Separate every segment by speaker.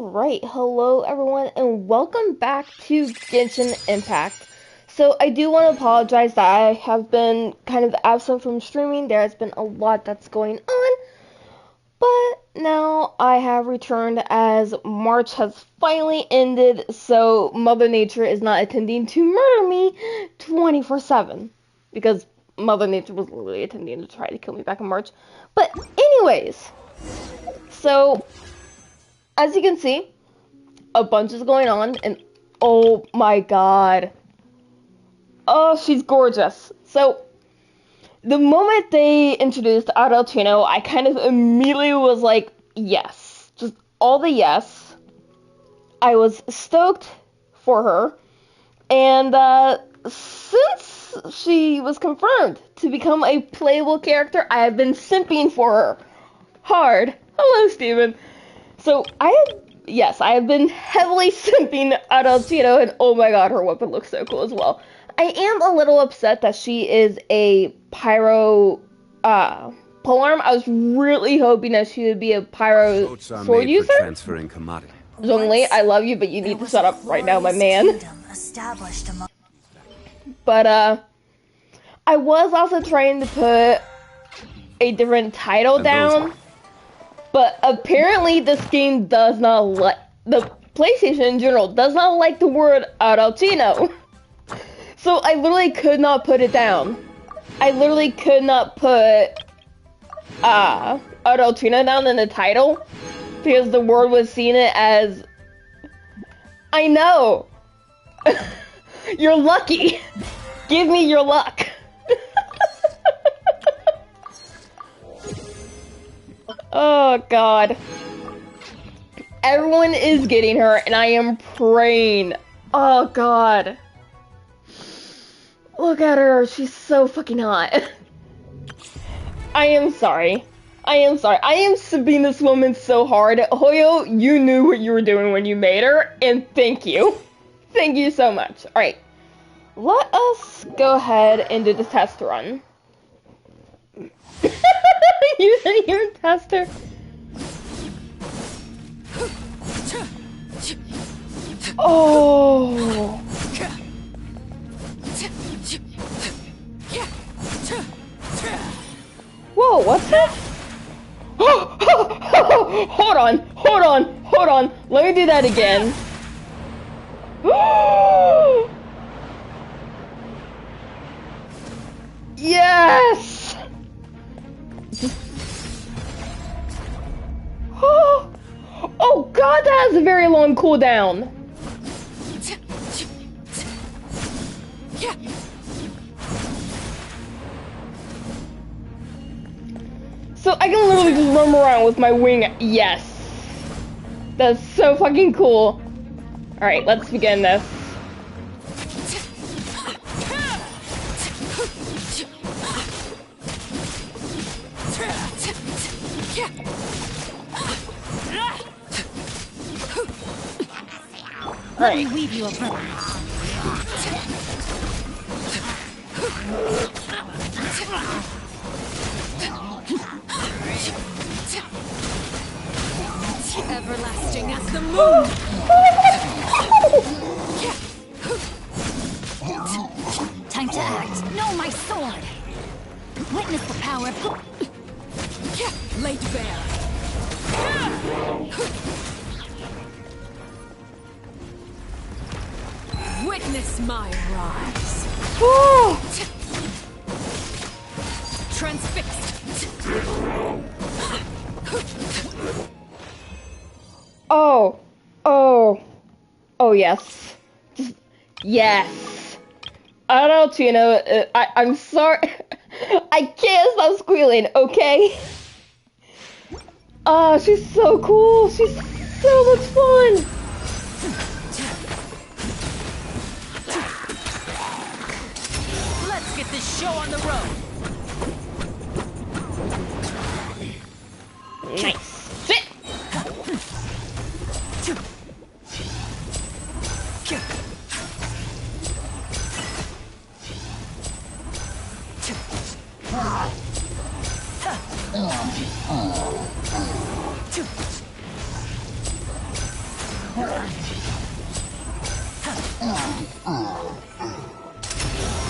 Speaker 1: Alright, hello everyone, and welcome back to Genshin Impact. So I do want to apologize that I have been kind of absent from streaming. There has been a lot that's going on, but now I have returned as March has finally ended, so Mother Nature is not attempting to murder me 24/7. Because Mother Nature was literally attempting to try to kill me back in March. But anyways, so as you can see, a bunch is going on, and oh my god. Oh, she's gorgeous. So, the moment they introduced Arlecchino, I kind of immediately was like, yes. Just all the yes. I was stoked for her. And, since she was confirmed to become a playable character, I have been simping for her. Hard. Hello, Steven. So, I have been heavily simping Arlecchino, and oh my god, her weapon looks so cool as well. I am a little upset that she is a pyro, polearm. I was really hoping that she would be a pyro sword user. Zhongli, I love you, but you need to shut up right now, my man. But, I was also trying to put a different title down. But apparently this game does not like, the PlayStation in general does not like the word Arlecchino. So I literally could not put it down. I literally could not put Arlecchino down in the title because the word was seen it as, I know. You're lucky. Give me your luck. Oh god. Everyone is getting her, and I am praying. Oh god. Look at her, she's so fucking hot. I am sorry. I am simping this woman so hard. Hoyo, you knew what you were doing when you made her, and thank you. Thank you so much. Alright. Let us go ahead and do the test run. You didn't even test her. Oh. Whoa, what's that? Hold on. Let me do that again. Yes! Oh god, that has a very long cooldown. So I can literally just roam around with my wing. Yes. That's so fucking cool. Alright, let's begin this.
Speaker 2: Let me weave you a bow. Everlasting as the moon. Time to act. Know my sword. Witness the power of laid bare. Witness my rise. Transfixed.
Speaker 1: Oh yes. Yes. Arlecchino, I'm sorry. I can't stop squealing, okay? She's so cool. She's so much fun.
Speaker 2: Let's get this show on the road.
Speaker 1: Nice. Sit.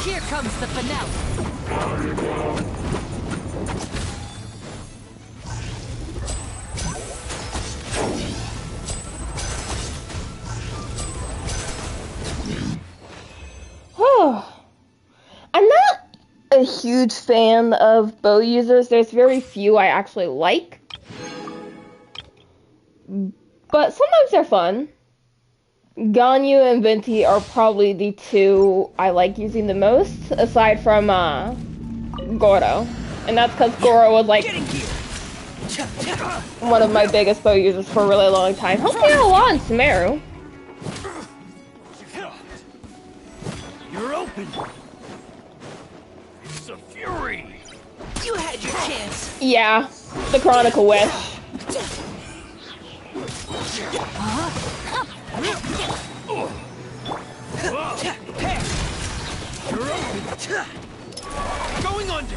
Speaker 2: Here comes the finale.
Speaker 1: I'm not a huge fan of bow users. There's very few I actually like. But sometimes they're fun. Ganyu and Venti are probably the two I like using the most, aside from Goro. And that's because Goro was like one of my biggest bow users for a really long time. Hopefully a lot in Sumeru.
Speaker 3: You're open. It's a fury. You had your chance.
Speaker 1: Yeah, the Chronicle Wish.
Speaker 3: You're open. Going under.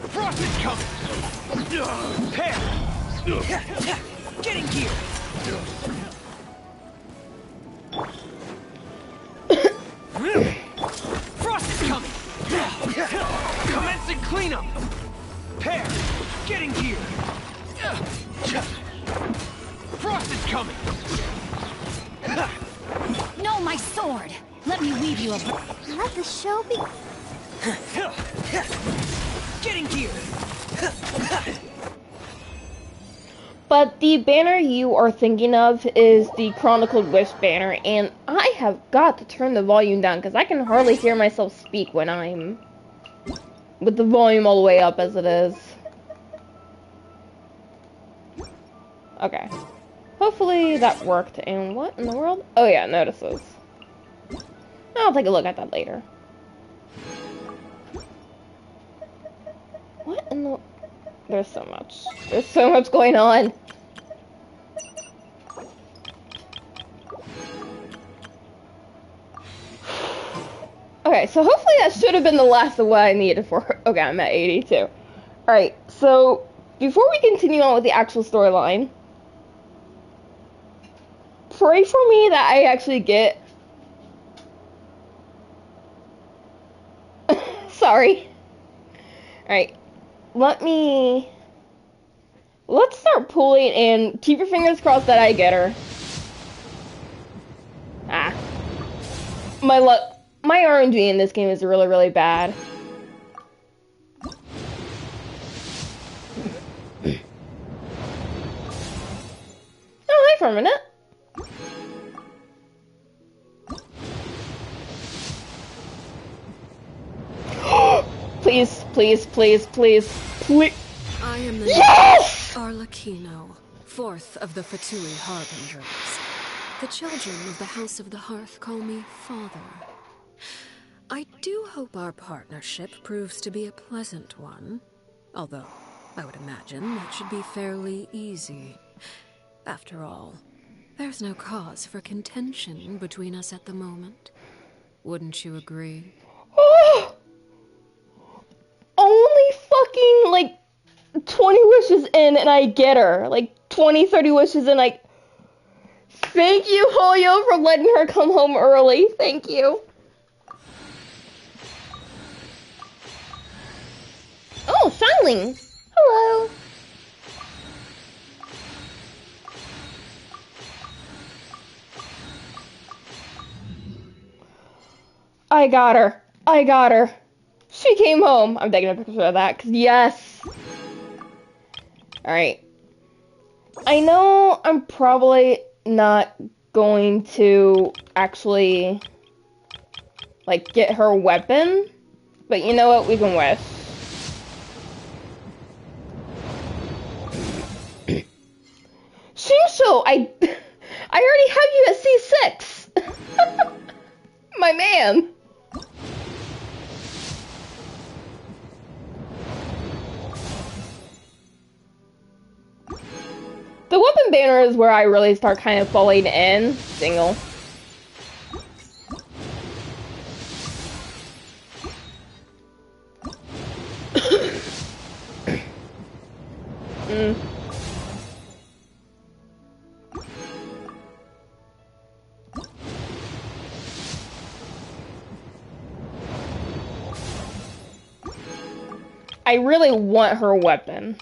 Speaker 3: Frost is coming. Pair. Getting here. Frost is coming. Commencing cleanup. Pair. Getting here. Frost is coming.
Speaker 2: No, my sword. Let me weave you a.
Speaker 4: Let the show be.
Speaker 3: Getting here.
Speaker 1: But the banner you are thinking of is the Chronicled Wish banner, and I have got to turn the volume down because I can hardly hear myself speak when I'm with the volume all the way up as it is. Okay. Hopefully that worked. And what in the world? Oh yeah, notices. I'll take a look at that later. What in the... There's so much. There's so much going on. Okay, so hopefully that should have been the last of what I needed for... Okay, I'm at 82. Alright, so before we continue on with the actual storyline, pray for me that I actually get... Sorry. Alright. Let's start pulling and keep your fingers crossed that I get her. Ah. My RNG in this game is really, really bad. Oh, hi for a minute. Please, please, please, please, please.
Speaker 5: I am the
Speaker 1: Yes!
Speaker 5: Arlecchino, fourth of the Fatui Harbingers. The children of the House of the Hearth call me Father. I do hope our partnership proves to be a pleasant one, although I would imagine that should be fairly easy. After all, there's no cause for contention between us at the moment. Wouldn't you agree?
Speaker 1: Only fucking, like, 20 wishes in and I get her. Like, 20, 30 wishes in, like... Thank you, Hoyo, for letting her come home early. Thank you. Oh, Xiangling. Hello. I got her. I got her. She came home. I'm taking a picture of that, because yes. Alright. I know I'm probably not going to actually, like, get her weapon, but you know what? We can wish. Shinsho, I already have you at C6. My man. The weapon banner is where I really start kind of falling in. Single. I really want her weapon.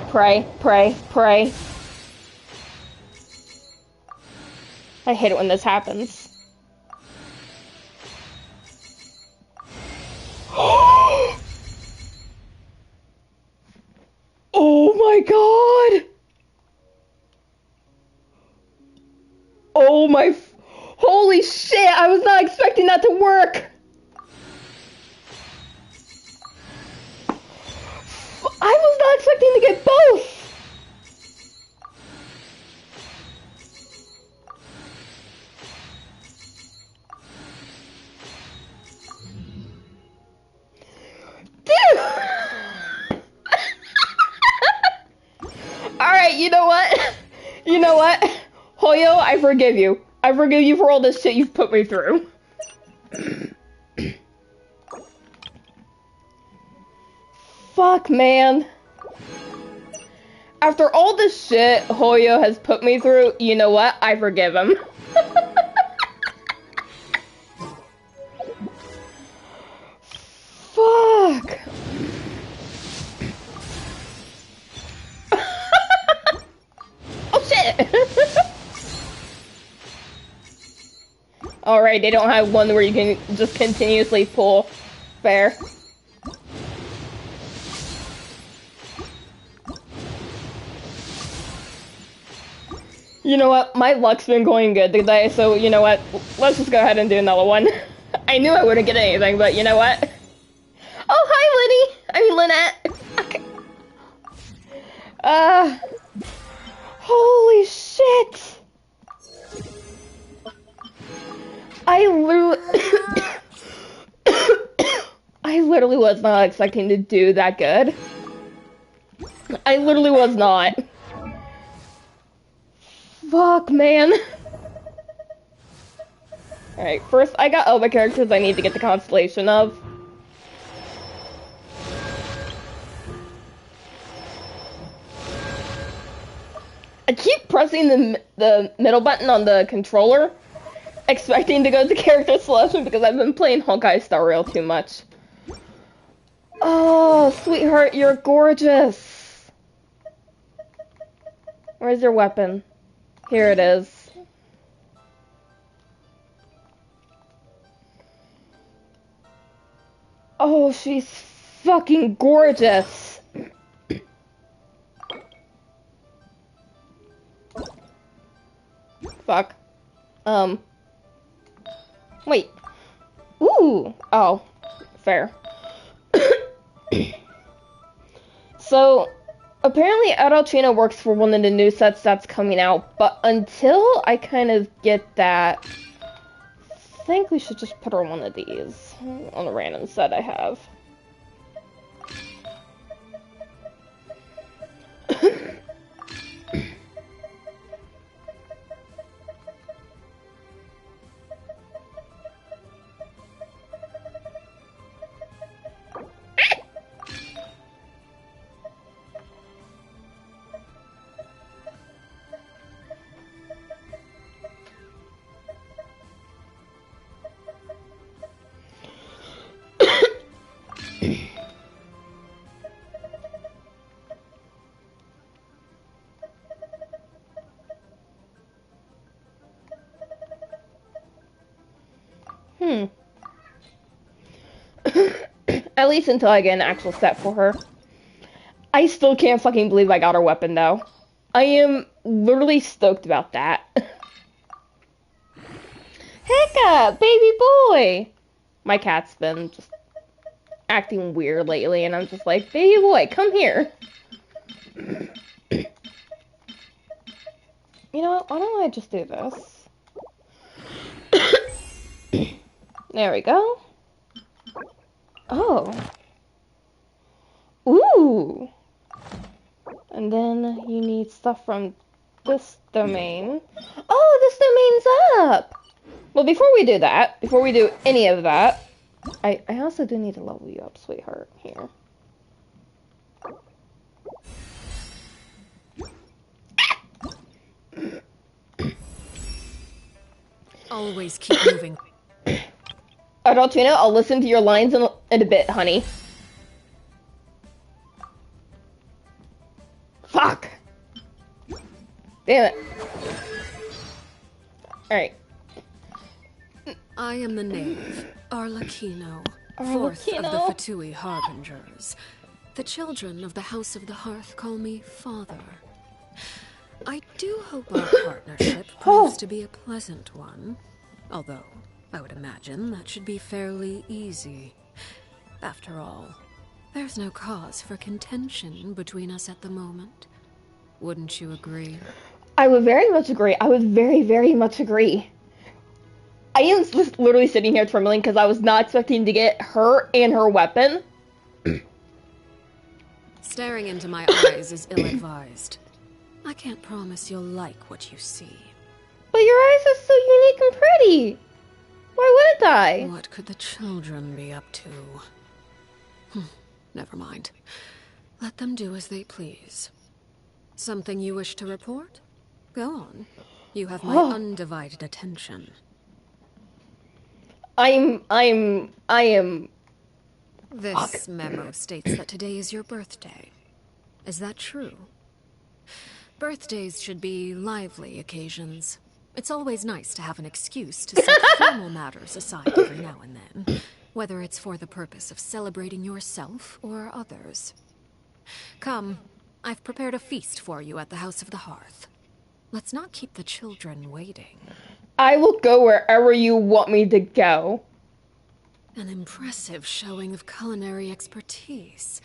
Speaker 1: Pray, pray, pray. I hate it when this happens. Oh my god! Oh my... Holy shit! I was not expecting that to work! I was not expecting to get both! Dude! Alright, you know what? You know what? Hoyo, I forgive you. I forgive you for all this shit you've put me through. Fuck, man. After all this shit Hoyo has put me through, you know what? I forgive him. Fuck. Oh shit. Alright, they don't have one where you can just continuously pull. Fair. You know what? My luck's been going good today, so you know what? Let's just go ahead and do another one. I knew I wouldn't get anything, but you know what? Oh, hi, Liddy! I mean, Lynette. Holy shit! I literally was not expecting to do that good. I literally was not. Fuck, man. Alright, first I got all the characters I need to get the constellation of. I keep pressing the middle button on the controller, expecting to go to character selection because I've been playing Honkai Star Rail too much. Oh, sweetheart, you're gorgeous. Where's your weapon? Here it is. Oh, she's fucking gorgeous. Fuck. Wait. Ooh. Oh. Fair. So, apparently Arlecchino works for one of the new sets that's coming out, but until I kind of get that, I think we should just put her on one of these, on a random set I have. At least until I get an actual set for her. I still can't fucking believe I got her weapon, though. I am literally stoked about that. Hecka, baby boy! My cat's been just acting weird lately, and I'm just like, baby boy, come here. You know what? Why don't I just do this? There we go. Oh. Ooh. And then you need stuff from this domain. Oh, this domain's up! Well, before we do that, before we do any of that, I also do need to level you up, sweetheart. Here.
Speaker 5: Always keep moving.
Speaker 1: Arlecchino, I'll listen to your lines in a bit, honey. Fuck! Damn it. Alright.
Speaker 5: I am the Knave, Arlecchino, fourth of the Fatui Harbingers. The children of the House of the Hearth call me Father. I do hope our partnership proves to be a pleasant one, although I would imagine that should be fairly easy. After all, there's no cause for contention between us at the moment. Wouldn't you agree?
Speaker 1: I would very much agree. I would very, very much agree. I am just literally sitting here trembling because I was not expecting to get her and her weapon.
Speaker 5: Staring into my eyes is ill-advised. I can't promise you'll like what you see.
Speaker 1: But your eyes are so unique and pretty. Why wouldn't I?
Speaker 5: What could the children be up to? Never mind. Let them do as they please. Something you wish to report? Go on. You have my undivided attention.
Speaker 1: I am...
Speaker 5: This memo states that today is your birthday. Is that true? Birthdays should be lively occasions. It's always nice to have an excuse to set formal matters aside every now and then, whether it's for the purpose of celebrating yourself or others. Come, I've prepared a feast for you at the House of the Hearth. Let's not keep the children waiting.
Speaker 1: I will go wherever you want me to go.
Speaker 5: An impressive showing of culinary expertise.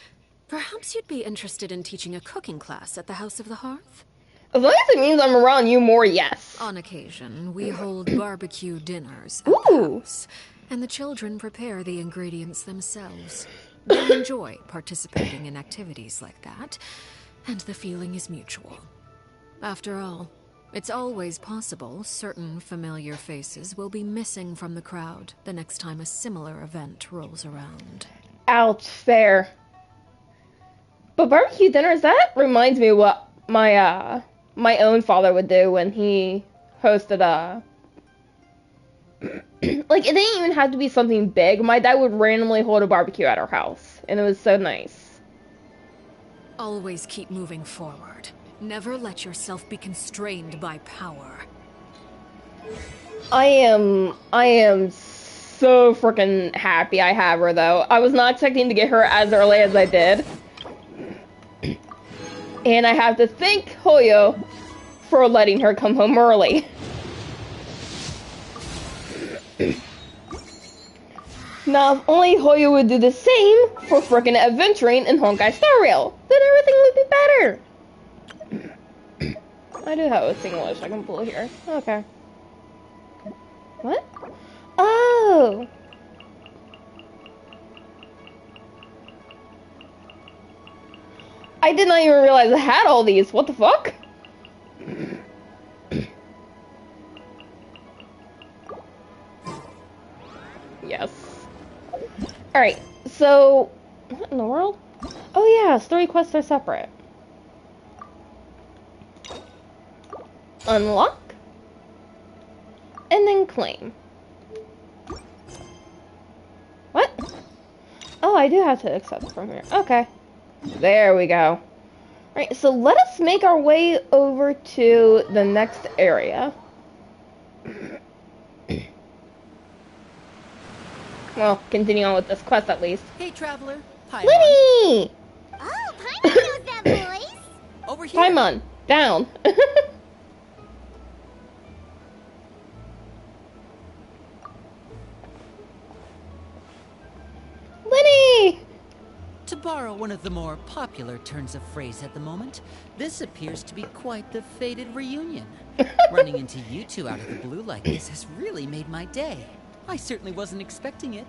Speaker 5: Perhaps you'd be interested in teaching a cooking class at the House of the Hearth?
Speaker 1: As long as it means I'm around you more, yes.
Speaker 5: On occasion, we hold barbecue dinners at the house, and the children prepare the ingredients themselves. They enjoy participating in activities like that, and the feeling is mutual. After all, it's always possible certain familiar faces will be missing from the crowd the next time a similar event rolls around.
Speaker 1: Ouch, fair. But barbecue dinners, that reminds me of what my own father would do when he hosted like, it didn't even have to be something big. My dad would randomly hold a barbecue at our house, and it was so nice.
Speaker 5: Always keep moving forward. Never let yourself be constrained by power.
Speaker 1: I am so freaking happy I have her, though. I was not expecting to get her as early as I did. And I have to thank Hoyo for letting her come home early. Now, if only Hoyo would do the same for frickin' adventuring in Honkai Star Rail, then everything would be better. I do have a Singlish I can pull here. Okay. What? Oh! I did not even realize I had all these. What the fuck? Yes. Alright, so... what in the world? Oh yeah, story quests are separate. Unlock. And then claim. What? Oh, I do have to accept from here. Okay. There we go. Alright, so let us make our way over to the next area. Well, continue on with this quest at least.
Speaker 3: Hey, traveler. Hi.
Speaker 1: Liddy!
Speaker 4: Oh, Paimon knows that voice.
Speaker 3: Over here.
Speaker 1: Paimon, down. Liddy!
Speaker 6: To borrow one of the more popular turns of phrase at the moment, this appears to be quite the fated reunion. Running into you two out of the blue like this has really made my day. I certainly wasn't expecting it.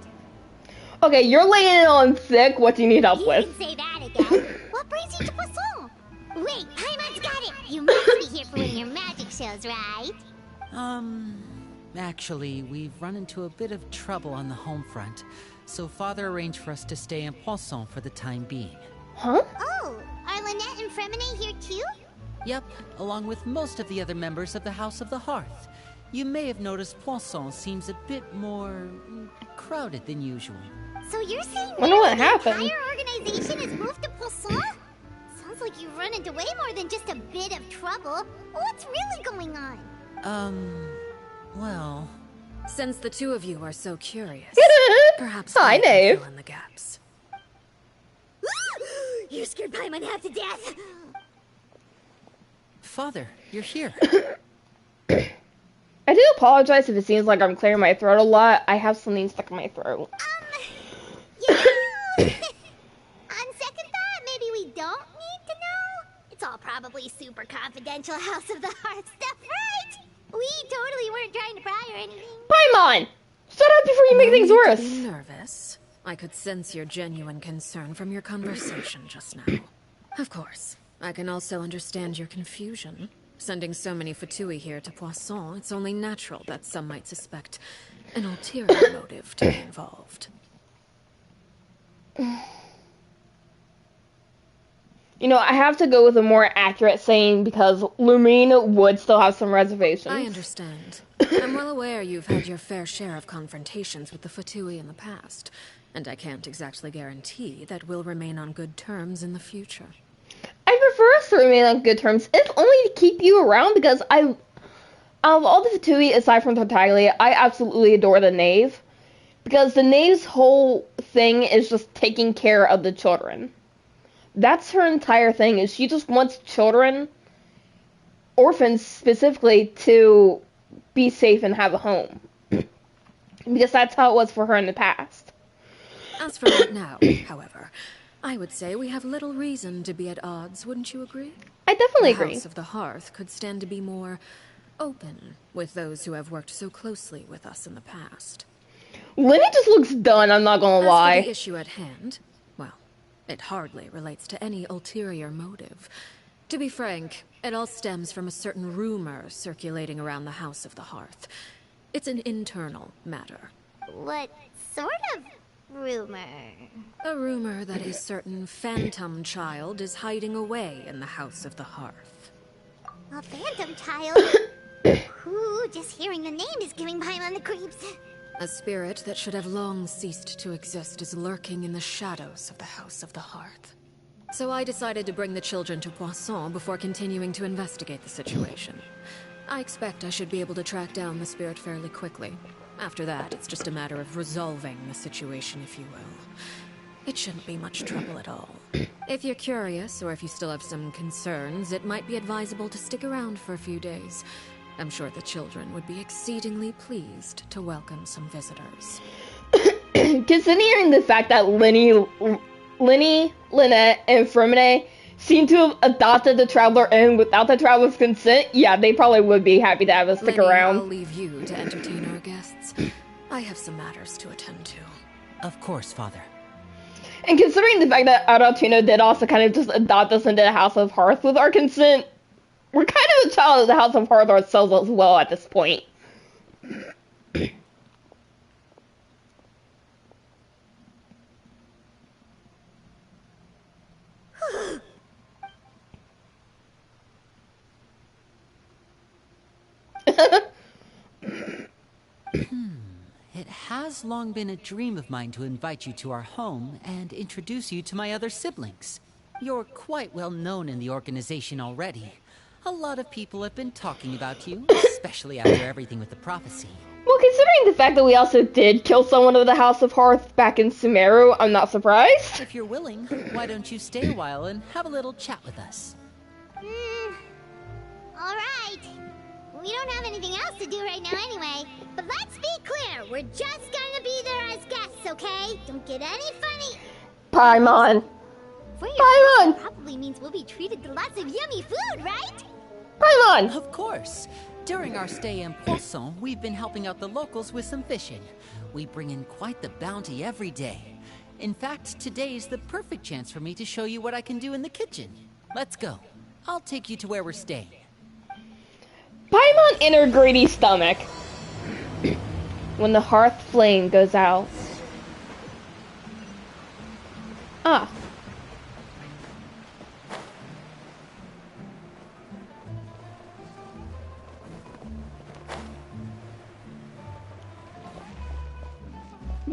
Speaker 1: Okay, you're laying it on thick. What do you need help
Speaker 4: You
Speaker 1: with?
Speaker 4: can say that again. What brings you to Poisson? Wait, Paimon's got it. You must be here for one of your magic shows, right?
Speaker 6: Actually, we've run into a bit of trouble on the home front, so Father arranged for us to stay in Poisson for the time being.
Speaker 1: Huh?
Speaker 4: Oh, are Lynette and Fremine here too?
Speaker 6: Yep, along with most of the other members of the House of the Hearth. You may have noticed Poisson seems a bit more crowded than usual.
Speaker 4: So you're saying
Speaker 1: Wonder what
Speaker 4: the
Speaker 1: happened.
Speaker 4: entire organization has moved to Poisson? Sounds like you've run into way more than just a bit of trouble. What's really going on?
Speaker 6: Well...
Speaker 5: Since the two of you are so curious, perhaps
Speaker 1: Hi,
Speaker 5: I can
Speaker 1: Knave.
Speaker 5: fill in the gaps.
Speaker 4: You scared Paimon half to death!
Speaker 6: Father, you're here.
Speaker 1: I do apologize if it seems like I'm clearing my throat a lot. I have something stuck in my throat.
Speaker 4: You know, on second thought, maybe we don't need to know. It's all probably super confidential House of the Hearth stuff, right? We totally weren't trying to pry or anything.
Speaker 1: Paimon! Shut up before you make things
Speaker 5: No need to
Speaker 1: worse!
Speaker 5: be nervous. I could sense your genuine concern from your conversation just now. Of course, I can also understand your confusion. Sending so many Fatui here to Poisson, it's only natural that some might suspect an ulterior motive to be involved.
Speaker 1: You know, I have to go with a more accurate saying because Lumine would still have some reservations.
Speaker 5: I understand. I'm well aware you've had your fair share of confrontations with the Fatui in the past, and I can't exactly guarantee that we'll remain on good terms in the future.
Speaker 1: I prefer us to remain on good terms, if only to keep you around, because out of all the Fatui, aside from Tartaglia, I absolutely adore the Knave. Because the Knave's whole thing is just taking care of the children. That's her entire thing, is she just wants children, orphans specifically, to be safe and have a home. Because that's how it was for her in the past.
Speaker 5: As for right now, however, I would say we have little reason to be at odds, wouldn't you agree?
Speaker 1: I definitely
Speaker 5: The
Speaker 1: agree.
Speaker 5: House of the Hearth could stand to be more open with those who have worked so closely with us in the past.
Speaker 1: Lenny just looks done, I'm not gonna
Speaker 5: As for
Speaker 1: lie.
Speaker 5: the issue at hand, well, it hardly relates to any ulterior motive. To be frank, it all stems from a certain rumor circulating around the House of the Hearth. It's an internal matter.
Speaker 4: What sort of rumor?
Speaker 5: A rumor that a certain phantom child is hiding away in the House of the Hearth.
Speaker 4: A phantom child? Ooh, just hearing the name is giving Paimon the creeps.
Speaker 5: A spirit that should have long ceased to exist is lurking in the shadows of the House of the Hearth. So I decided to bring the children to Poisson before continuing to investigate the situation. I expect I should be able to track down the spirit fairly quickly. After that, it's just a matter of resolving the situation, if you will. It shouldn't be much trouble at all. If you're curious, or if you still have some concerns, it might be advisable to stick around for a few days. I'm sure the children would be exceedingly pleased to welcome some visitors.
Speaker 1: Considering the fact that Lenny, Lynette, and Fremine seem to have adopted the Traveler in without the Traveler's consent, yeah, they probably would be happy to have us stick
Speaker 5: Lenny,
Speaker 1: around.
Speaker 5: I'll leave you to entertain our guests. I have some matters to attend to.
Speaker 6: Of course, Father.
Speaker 1: And considering the fact that Arlecchino did also kind of just adopt us into the House of Hearth with our consent, we're kind of a child of the House of Hearth ourselves as well at this point.
Speaker 6: It has long been a dream of mine to invite you to our home and introduce you to my other siblings. You're quite well known in the organization already. A lot of people have been talking about you, especially after everything with the prophecy.
Speaker 1: Well, considering the fact that we also did kill someone of the House of Hearth back in Sumeru, I'm not surprised.
Speaker 6: If you're willing, why don't you stay a while and have a little chat with us?
Speaker 4: Alright. We don't have anything else to do right now anyway. But let's be clear, we're just gonna be there as guests, okay? Don't get any funny.
Speaker 1: Paimon.
Speaker 4: For your
Speaker 1: Paimon!
Speaker 4: guests, probably means we'll be treated to lots of yummy food, right?
Speaker 1: Paimon!
Speaker 6: Of course. During our stay in Poisson, we've been helping out the locals with some fishing. We bring in quite the bounty every day. In fact, today's the perfect chance for me to show you what I can do in the kitchen. Let's go. I'll take you to where we're staying.
Speaker 1: Paimon in her greedy stomach. when the hearth flame goes out. Ah.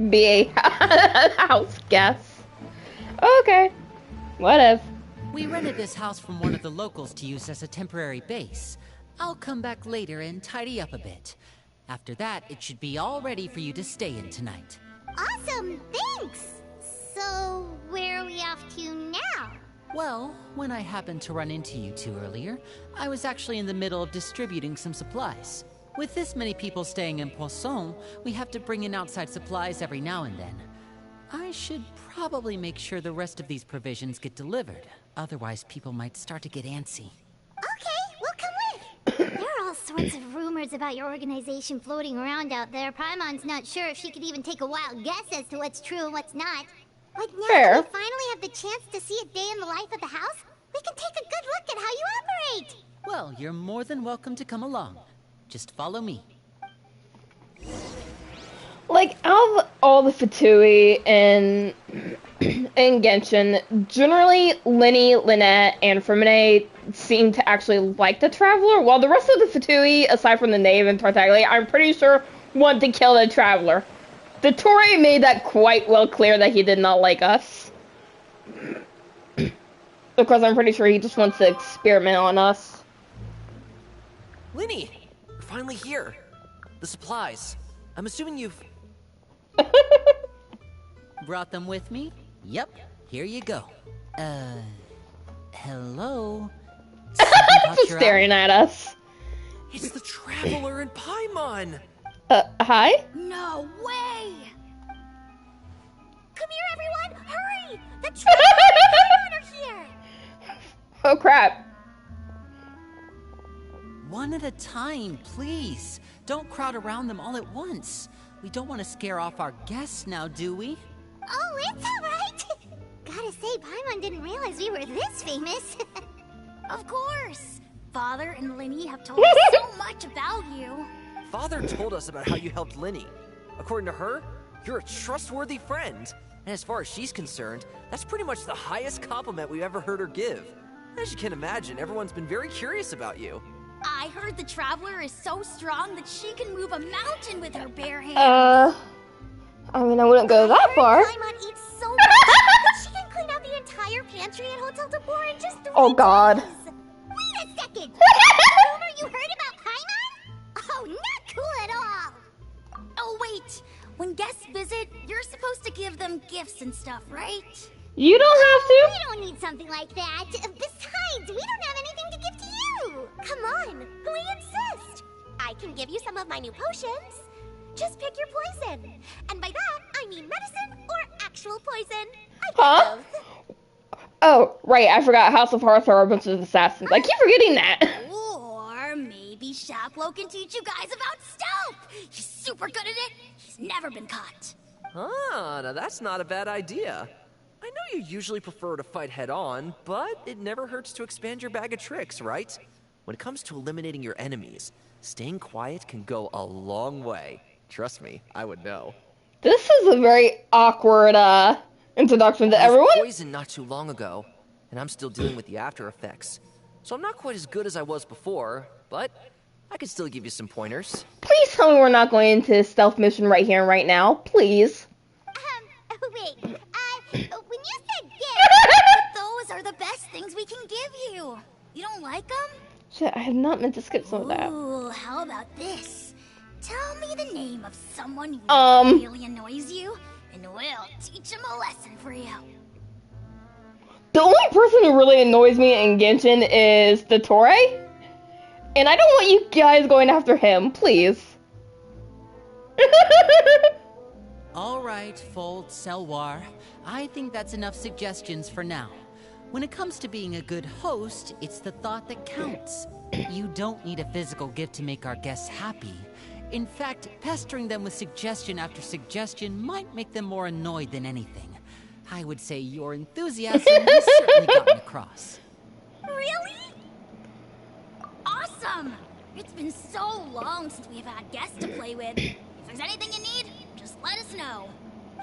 Speaker 1: Be a house guest. Okay. Whatever.
Speaker 6: We rented this house from one of the locals to use as a temporary base. I'll come back later and tidy up a bit. After that, it should be all ready for you to stay in tonight.
Speaker 4: Awesome, thanks! So, where are we off to now?
Speaker 6: Well, when I happened to run into you two earlier, I was actually in the middle of distributing some supplies. With this many people staying in Poisson, we have to bring in outside supplies every now and then. I should probably make sure the rest of these provisions get delivered. Otherwise, people might start to get antsy.
Speaker 4: Okay, we'll come with. There are all sorts of rumors about your organization floating around out there. Paimon's not sure if she could even take a wild guess as to what's true and what's not. But now
Speaker 1: Fair.
Speaker 4: that we finally have the chance to see a day in the life of the house, we can take a good look at how you operate.
Speaker 6: Well, you're more than welcome to come along. Just follow me.
Speaker 1: Like, out of all the Fatui and Genshin, generally Lenny, Lynette, and Fermine seem to actually like the Traveler, while the rest of the Fatui, aside from the Knave and Tartaglia, I'm pretty sure want to kill the Traveler. The Torre made that quite well clear that he did not like us. Because I'm pretty sure he just wants to experiment on us.
Speaker 7: Linny! You're finally here. The supplies. I'm assuming you've...
Speaker 6: Brought them with me? Yep, here you go. Hello?
Speaker 1: Just staring at us.
Speaker 7: It's the Traveler and Paimon!
Speaker 1: Hi?
Speaker 4: No way! Come here, everyone! Hurry! The Traveler and Paimon are here!
Speaker 1: Oh crap.
Speaker 6: One at a time, please. Don't crowd around them all at once. We don't want to scare off our guests now, do we?
Speaker 4: Oh, it's alright! Gotta say, Paimon didn't realize we were this famous.
Speaker 2: Of course! Father and Linny have told us so much about you.
Speaker 7: Father told us about how you helped Linny. According to her, you're a trustworthy friend. And as far as she's concerned, that's pretty much the highest compliment we've ever heard her give. As you can imagine, everyone's been very curious about you.
Speaker 2: I heard the Traveler is so strong that she can move a mountain with her bare hands.
Speaker 1: I mean, I wouldn't go that far.
Speaker 4: Paimon eats so much that she can clean out the entire pantry at Hotel de Boer in just 3
Speaker 1: Oh god.
Speaker 4: days. Wait a second! That rumor you heard about Paimon? Oh, not cool at all!
Speaker 2: Oh, wait. When guests visit, you're supposed to give them gifts and stuff, right?
Speaker 1: You don't have to.
Speaker 4: We don't need something like that. Besides, we don't have anything to give to you. Come on, we insist. I can give you some of my new potions. Just pick your poison. And by that, I mean medicine or actual poison. I get
Speaker 1: Huh?
Speaker 4: both.
Speaker 1: Oh, right, I forgot House of Hearth are a bunch of assassins. I keep forgetting that.
Speaker 2: Or maybe Shaplo can teach you guys about stealth. He's super good at it. He's never been caught.
Speaker 7: Ah, now that's not a bad idea. I know you usually prefer to fight head-on, but it never hurts to expand your bag of tricks, right? When it comes to eliminating your enemies, staying quiet can go a long way. Trust me, I would know.
Speaker 1: This is a very awkward, introduction to
Speaker 7: I was
Speaker 1: everyone.
Speaker 7: poisoned not too long ago, and I'm still dealing with the after effects. So I'm not quite as good as I was before, but I can still give you some pointers.
Speaker 1: Please tell me we're not going into a stealth mission right here and right now. Please.
Speaker 4: Wait, when you said gift,
Speaker 2: But those are the best things we can give you. You don't like them?
Speaker 1: Shit, I had not meant to skip some of that.
Speaker 2: Ooh, how about this? Tell me the name of someone who really annoys you, and we'll teach him a lesson for you.
Speaker 1: The only person who really annoys me in Genshin is the Torre. And I don't want you guys going after him, please.
Speaker 6: All right, Fold Selwar. I think that's enough suggestions for now. When it comes to being a good host, it's the thought that counts. You don't need a physical gift to make our guests happy. In fact, pestering them with suggestion after suggestion might make them more annoyed than anything. I would say your enthusiasm has certainly gotten across.
Speaker 2: Really? Awesome! It's been so long since we've had guests to play with. If
Speaker 4: If there's anything you need, just let us know.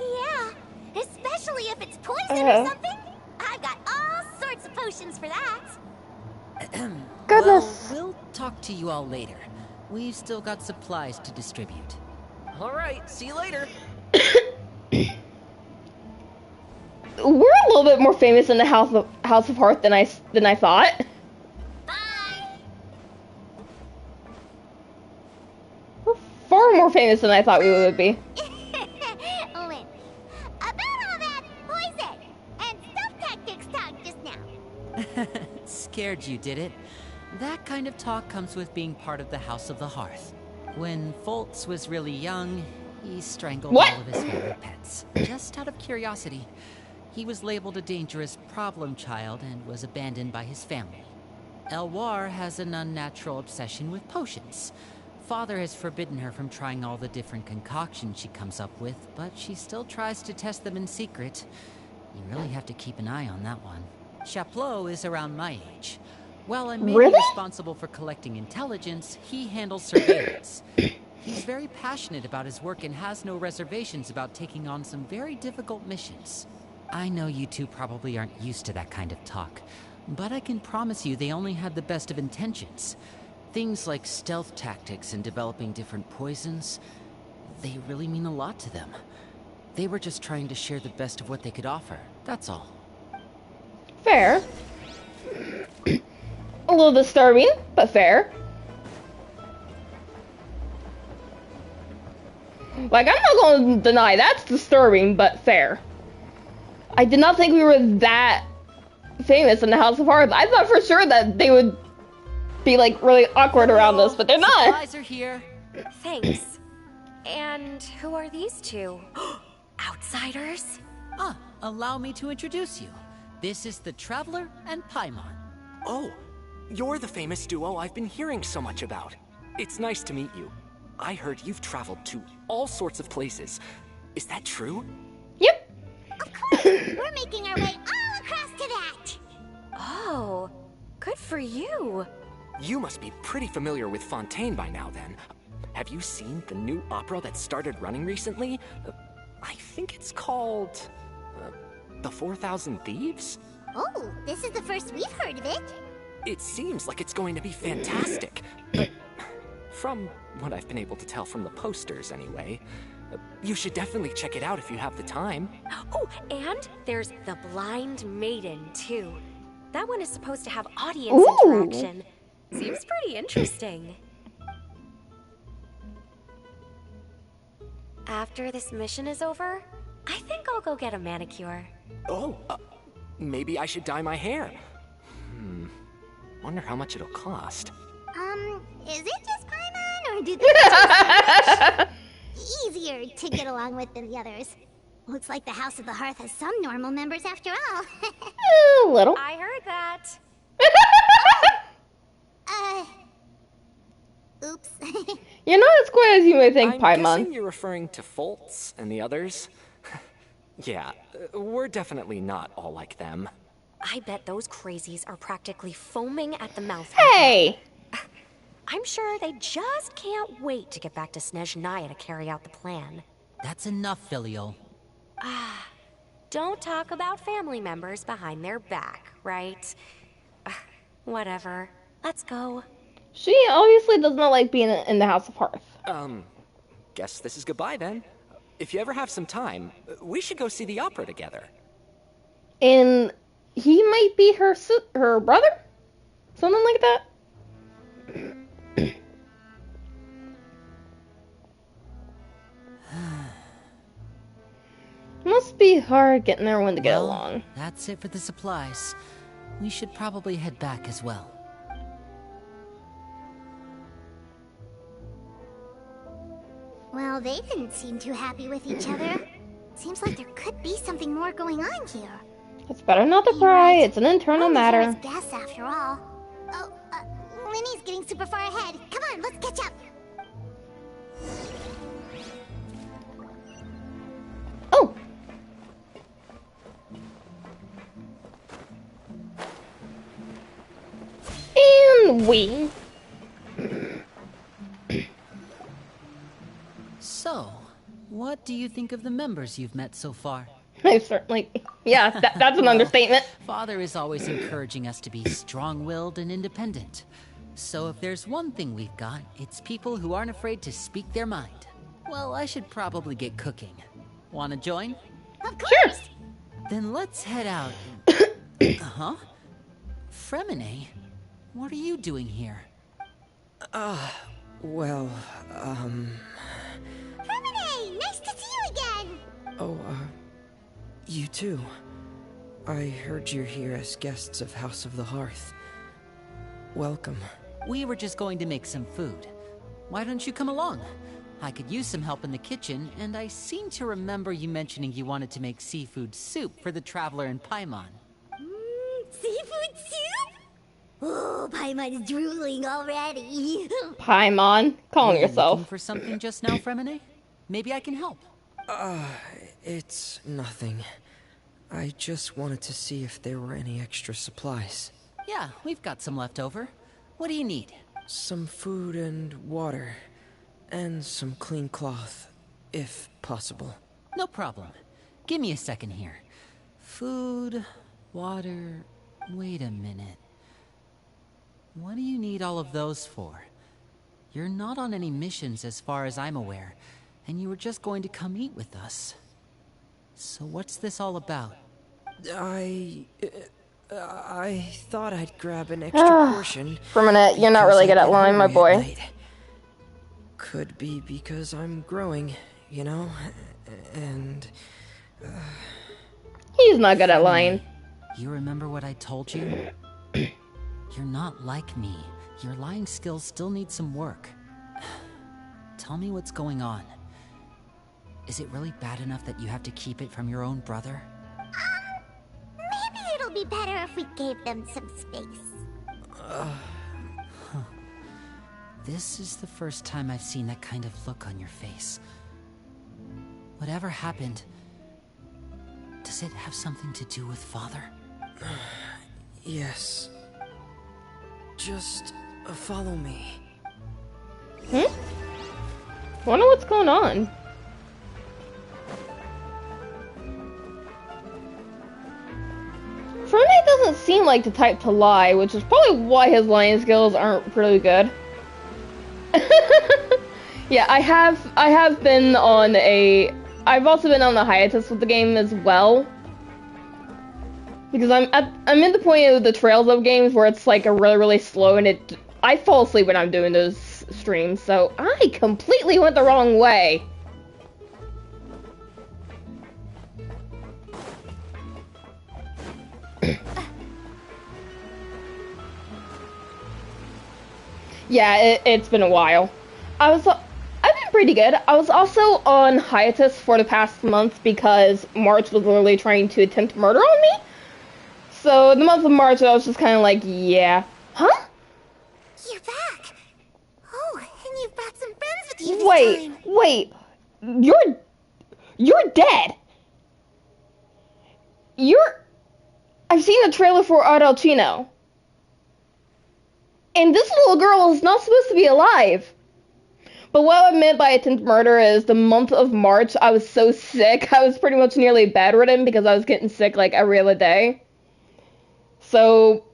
Speaker 4: Yeah, especially if it's poison or something. I've got all sorts of potions for that.
Speaker 6: Well,
Speaker 1: Goodness.
Speaker 6: we'll talk to you all later. We've still got supplies to distribute.
Speaker 7: All right, see you later.
Speaker 1: We're a little bit more famous in the House of Hearth than I thought.
Speaker 4: Bye.
Speaker 1: We're far more famous than I thought we would be.
Speaker 4: Lynn, about all that poison and stuff tactics talk just now.
Speaker 6: Scared you, did it? That kind of talk comes with being part of the House of the Hearth. When Foltz was really young, he strangled all of his favorite pets. Just out of curiosity. He was labeled a dangerous problem child and was abandoned by his family. Elwar has an unnatural obsession with potions. Father has forbidden her from trying all the different concoctions she comes up with, but she still tries to test them in secret. You really have to keep an eye on that one. Chaplot is around my age. While I may be responsible for collecting intelligence, he handles surveillance. He's very passionate about his work and has no reservations about taking on some very difficult missions. I know you two probably aren't used to that kind of talk, but I can promise you they only had the best of intentions. Things like stealth tactics and developing different poisons, they really mean a lot to them. They were just trying to share the best of what they could offer, that's all.
Speaker 1: Fair. A little disturbing, but fair. Like, I'm not going to deny that's disturbing, but fair. I did not think we were that famous in the House of Hearth. I thought for sure that they would be, like, really awkward around us, but they're not.
Speaker 6: Supplies are here.
Speaker 5: Thanks. And who are these two? Outsiders?
Speaker 6: Allow me to introduce you. This is the Traveler and Paimon.
Speaker 8: Oh, you're the famous duo I've been hearing so much about. It's nice to meet you. I heard you've traveled to all sorts of places. Is that true?
Speaker 1: Yep.
Speaker 4: Of course, we're making our way all across to that.
Speaker 5: Oh, good for you.
Speaker 8: You must be pretty familiar with Fontaine by now, then. Have you seen the new opera that started running recently? I think it's called... The 4,000 Thieves?
Speaker 4: Oh, this is the first we've heard of it.
Speaker 8: It seems like it's going to be fantastic. From what I've been able to tell from the posters, anyway. You should definitely check it out if you have the time.
Speaker 5: Oh, and there's the Blind Maiden, too. That one is supposed to have audience interaction. Seems pretty interesting. After this mission is over, I think I'll go get a manicure.
Speaker 8: Oh, maybe I should dye my hair. Wonder how much it'll cost.
Speaker 4: Is it just Paimon, or do they easier to get along with than the others? Looks like the House of the Hearth has some normal members after all.
Speaker 1: A little.
Speaker 5: I heard that.
Speaker 4: Oops.
Speaker 1: You're not as quiet as you may think,
Speaker 8: I'm
Speaker 1: Paimon.
Speaker 8: guessing you're referring to Foltz and the others. Yeah, we're definitely not all like them.
Speaker 5: I bet those crazies are practically foaming at the mouth.
Speaker 1: Hey!
Speaker 5: I'm sure they just can't wait to get back to Snezhnaya to carry out the plan.
Speaker 6: That's enough, Filial.
Speaker 5: Don't talk about family members behind their back, right? Whatever. Let's go.
Speaker 1: She obviously does not like being in the House of Hearth.
Speaker 8: Guess this is goodbye then. If you ever have some time, we should go see the opera together.
Speaker 1: And he might be her brother? Something like that? Must be hard getting everyone to get along.
Speaker 6: That's it for the supplies. We should probably head back as well.
Speaker 4: Well, they didn't seem too happy with each other. Seems like there could be something more going on here.
Speaker 1: It's better not to pry. It's an internal matter.
Speaker 4: Only guess after all. Oh, Linny's getting super far ahead. Come on, let's catch up.
Speaker 1: Oh! And we...
Speaker 6: So, what do you think of the members you've met so far?
Speaker 1: I certainly, yeah, that's an
Speaker 6: Well,
Speaker 1: understatement.
Speaker 6: Father is always encouraging us to be strong-willed and independent. So if there's one thing we've got, it's people who aren't afraid to speak their mind. Well, I should probably get cooking. Wanna join?
Speaker 4: Of course!
Speaker 6: Then let's head out. Huh? Fremine, what are you doing here?
Speaker 9: Well,
Speaker 4: Fremine, nice to see you again!
Speaker 9: oh, you too. I heard you're here as guests of House of the Hearth. Welcome.
Speaker 6: We were just going to make some food. Why don't you come along? I could use some help in the kitchen, and I seem to remember you mentioning you wanted to make seafood soup for the traveler in Paimon.
Speaker 4: Seafood soup? Oh, Paimon's drooling already.
Speaker 1: Paimon, calm
Speaker 6: Were you
Speaker 1: yourself.
Speaker 6: looking for something just now, Fremine? Maybe I can help.
Speaker 9: It's nothing. I just wanted to see if there were any extra supplies.
Speaker 6: Yeah, we've got some left over. What do you need?
Speaker 9: Some food and water. And some clean cloth, if possible.
Speaker 6: No problem. Give me a second here. Food, water... Wait a minute. What do you need all of those for? You're not on any missions as far as I'm aware, and you were just going to come eat with us. So what's this all about?
Speaker 9: I thought I'd grab an extra portion.
Speaker 1: For a minute, you're not
Speaker 9: because
Speaker 1: really
Speaker 9: I
Speaker 1: good at
Speaker 9: get
Speaker 1: lying, my
Speaker 9: hungry at
Speaker 1: boy.
Speaker 9: night. Could be because I'm growing, you know? And...
Speaker 1: He's not good at lying.
Speaker 6: You remember what I told you? You're not like me. Your lying skills still need some work. Tell me what's going on. Is it really bad enough that you have to keep it from your own brother?
Speaker 4: Maybe it'll be better if we gave them some space.
Speaker 6: This is the first time I've seen that kind of look on your face. Whatever happened, does it have something to do with Father?
Speaker 9: yes. Just follow me.
Speaker 1: Wonder what's going on. Fremine doesn't seem like the type to lie, which is probably why his lying skills aren't really good. Yeah, I've been on I've also been on the hiatus with the game as well. Because I'm in the point of the Trails of games where it's like a really slow and I fall asleep when I'm doing those streams, so I completely went the wrong way. Yeah, it's been a while. I've been pretty good. I was also on hiatus for the past month because March was literally trying to attempt murder on me. So the month of March, I was just kind of like, yeah. Huh?
Speaker 4: You're back. Oh, and you've brought some friends with you this time.
Speaker 1: Wait. You're dead. I've seen the trailer for Arlecchino. And this little girl is not supposed to be alive. But what I meant by attempt murder is the month of March, I was so sick. I was pretty much nearly bedridden because I was getting sick like every other day. So,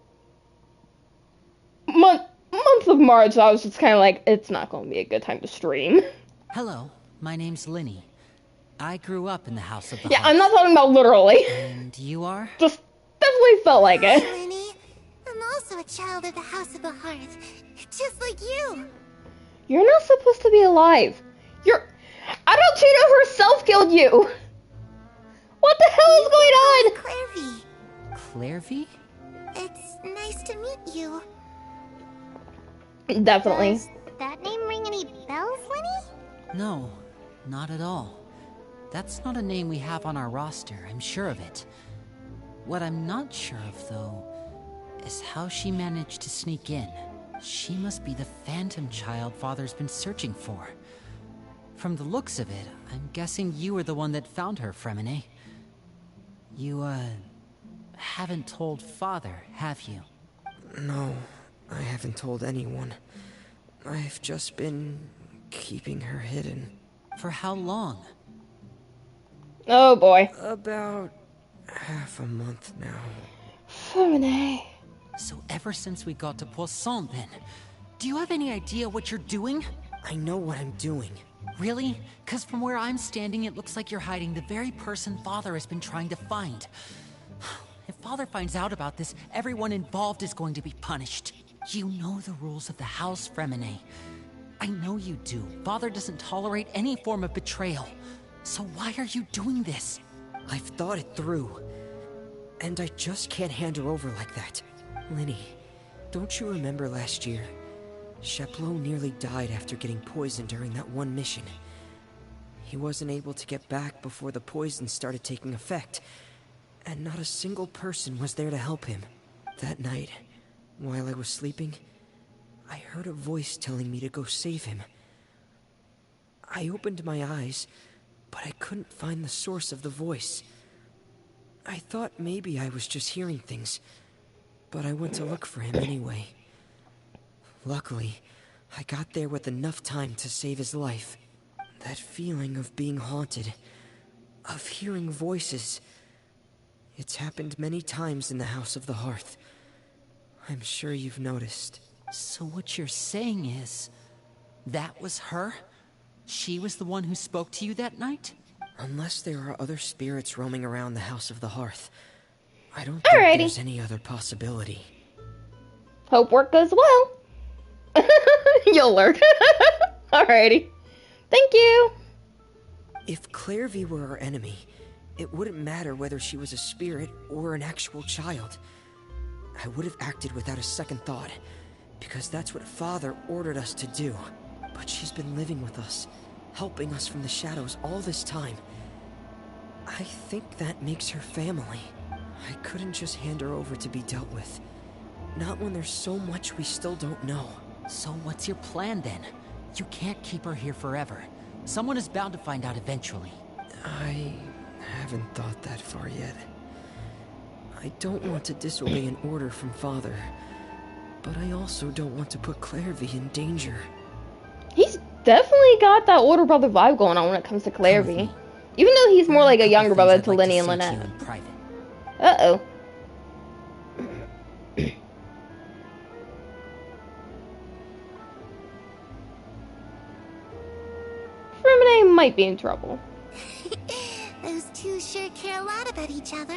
Speaker 1: month of March, I was just kind of like, it's not going to be a good time to stream.
Speaker 6: Hello, my name's Linny. I grew up in the House of the
Speaker 1: Yeah,
Speaker 6: Hearth.
Speaker 1: I'm not talking about literally.
Speaker 6: And you are?
Speaker 1: Just definitely felt like it.
Speaker 4: Lenny, I'm also a child of the House of the Hearth, just like you.
Speaker 1: You're not supposed to be alive. Arlecchino herself killed you. What the hell is going on?
Speaker 4: Clairvy.
Speaker 6: Clairvy?
Speaker 4: It's nice to meet you.
Speaker 1: Definitely.
Speaker 4: Does that name ring any bells, Lenny?
Speaker 6: No, not at all. That's not a name we have on our roster, I'm sure of it. What I'm not sure of, though, is how she managed to sneak in. She must be the phantom child Father's been searching for. From the looks of it, I'm guessing you were the one that found her, Fremine. You, haven't told Father, have you?
Speaker 9: No, I haven't told anyone. I've just been keeping her hidden.
Speaker 6: For how long?
Speaker 1: Oh boy.
Speaker 9: About half a month now.
Speaker 1: Feminine.
Speaker 6: So ever since we got to Poisson then, do you have any idea what you're doing?
Speaker 9: I know what I'm doing.
Speaker 6: Really? Because from where I'm standing, it looks like you're hiding the very person Father has been trying to find. If Father finds out about this, everyone involved is going to be punished. You know the rules of the House, Fremine. I know you do. Father doesn't tolerate any form of betrayal. So why are you doing this?
Speaker 9: I've thought it through. And I just can't hand her over like that. Linny, don't you remember last year? Sheplo nearly died after getting poisoned during that one mission. He wasn't able to get back before the poison started taking effect, and not a single person was there to help him. That night, while I was sleeping, I heard a voice telling me to go save him. I opened my eyes, but I couldn't find the source of the voice. I thought maybe I was just hearing things, but I went to look for him anyway. Luckily, I got there with enough time to save his life. That feeling of being haunted, of hearing voices, it's happened many times in the House of the Hearth. I'm sure you've noticed.
Speaker 6: So what you're saying is, that was her? She was the one who spoke to you that night?
Speaker 9: Unless there are other spirits roaming around the House of the Hearth, I don't
Speaker 1: Alrighty.
Speaker 9: think there's any other possibility.
Speaker 1: Hope work goes well. You'll learn. Alrighty. Thank you.
Speaker 9: If Clairvy were our enemy, it wouldn't matter whether she was a spirit or an actual child. I would have acted without a second thought, because that's what Father ordered us to do. But she's been living with us, helping us from the shadows all this time. I think that makes her family. I couldn't just hand her over to be dealt with. Not when there's so much we still don't know.
Speaker 6: So what's your plan then? You can't keep her here forever. Someone is bound to find out eventually.
Speaker 9: I haven't thought that far yet. I don't want to disobey an order from Father, but I also don't want to put Clairvy in danger.
Speaker 1: He's definitely got that older brother vibe going on when it comes to Clairvy. Even though he's more like a younger brother to Linny and Lynette. Uh-oh. Fremine might be in trouble.
Speaker 4: Those two sure care a lot about each other.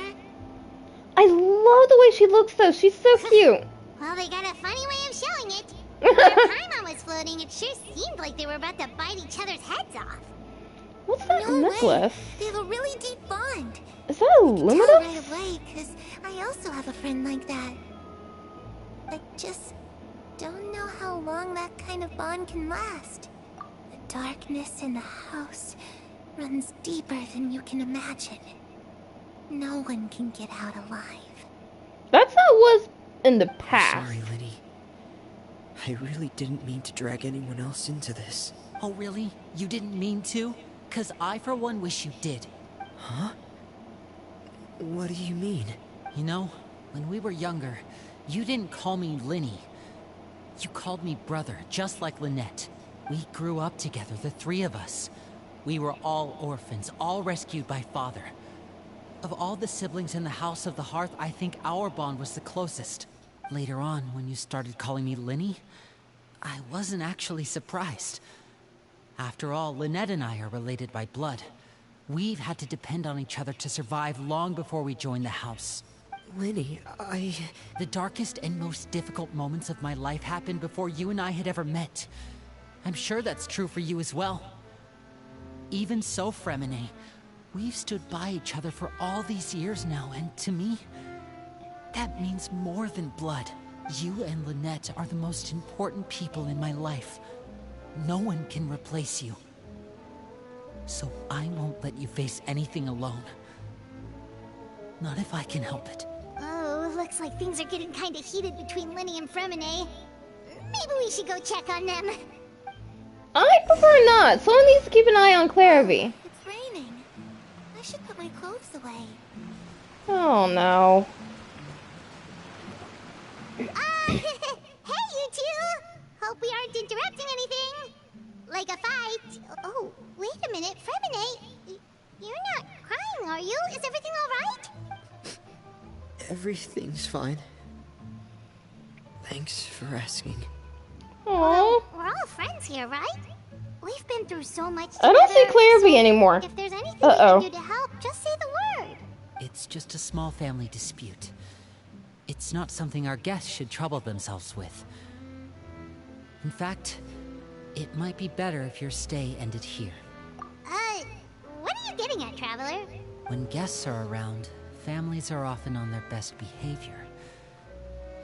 Speaker 1: I love the way she looks though. She's so cute.
Speaker 4: Well, they got a funny way of showing it. When Paimon was floating, it sure seemed like they were about to bite each other's heads off.
Speaker 1: What's that
Speaker 4: No
Speaker 1: necklace?
Speaker 4: way. They have a really deep bond.
Speaker 1: Is that a
Speaker 4: Tell
Speaker 1: limited?
Speaker 4: right away, because I also have a friend like that. I just don't know how long that kind of bond can last. The darkness in the house runs deeper than you can imagine. No one can get out alive.
Speaker 1: That's how it was in the past.
Speaker 9: Sorry, Linny. I really didn't mean to drag anyone else into this.
Speaker 6: Oh really? You didn't mean to? 'Cause I for one wish you did.
Speaker 9: Huh? What do you mean?
Speaker 6: You know, when we were younger, you didn't call me Linny. You called me brother, just like Lynette. We grew up together, the three of us. We were all orphans, all rescued by Father. Of all the siblings in the House of the Hearth, I think our bond was the closest. Later on, when you started calling me Linny, I wasn't actually surprised. After all, Lynette and I are related by blood. We've had to depend on each other to survive long before we joined the house.
Speaker 9: Linny,
Speaker 6: The darkest and most difficult moments of my life happened before you and I had ever met. I'm sure that's true for you as well. Even so, Fremine, we've stood by each other for all these years now, and to me, that means more than blood. You and Lynette are the most important people in my life. No one can replace you. So I won't let you face anything alone. Not if I can help it.
Speaker 4: Oh, looks like things are getting kind of heated between Linny and Fremine. Maybe we should go check on them.
Speaker 1: I prefer not. Someone needs to keep an eye on Clairvy.
Speaker 4: It's raining. I should put my clothes away.
Speaker 1: Oh no.
Speaker 4: Hey, you two! Hope we aren't interrupting anything. Like a fight. Oh, wait a a minute, Fremine, you're not crying, are you? Is everything alright?
Speaker 9: Everything's fine. Thanks for asking.
Speaker 1: Aww.
Speaker 4: We're all friends here, right? We've been through so much
Speaker 1: I don't see
Speaker 4: together,
Speaker 1: Clarity
Speaker 4: so
Speaker 1: anymore.
Speaker 4: If there's anything
Speaker 1: Uh-oh.
Speaker 4: we can do to help, just say the word.
Speaker 6: It's just a small family dispute. It's not something our guests should trouble themselves with. In fact, it might be better if your stay ended here.
Speaker 4: What are you getting at, Traveler?
Speaker 6: When guests are around, families are often on their best behavior.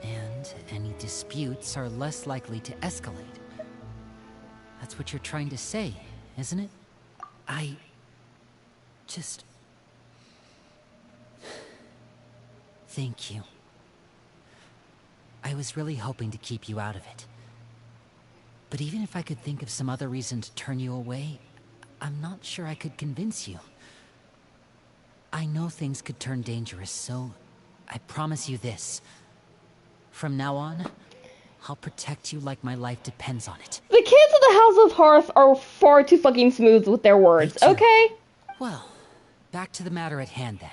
Speaker 6: And any disputes are less likely to escalate. That's what you're trying to say, isn't it? I just... Thank you. I was really hoping to keep you out of it. But even if I could think of some other reason to turn you away, I'm not sure I could convince you. I know things could turn dangerous, so I promise you this. From now on, I'll protect you like my life depends on it.
Speaker 1: The kids of the House of Hearth are far too fucking smooth with their words,
Speaker 6: Me too.
Speaker 1: okay?
Speaker 6: Well, back to the matter at hand then.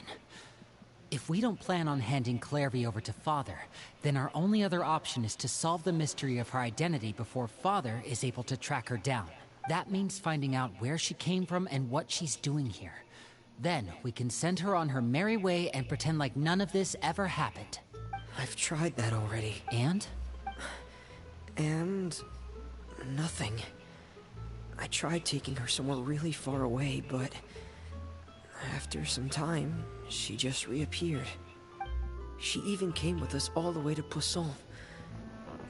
Speaker 6: If we don't plan on handing Clarevy over to Father, then our only other option is to solve the mystery of her identity before Father is able to track her down. That means finding out where she came from and what she's doing here. Then we can send her on her merry way and pretend like none of this ever happened.
Speaker 9: I've tried that already.
Speaker 6: And?
Speaker 9: And... nothing. I tried taking her somewhere really far away, but... after some time, she just reappeared. She even came with us all the way to Poisson.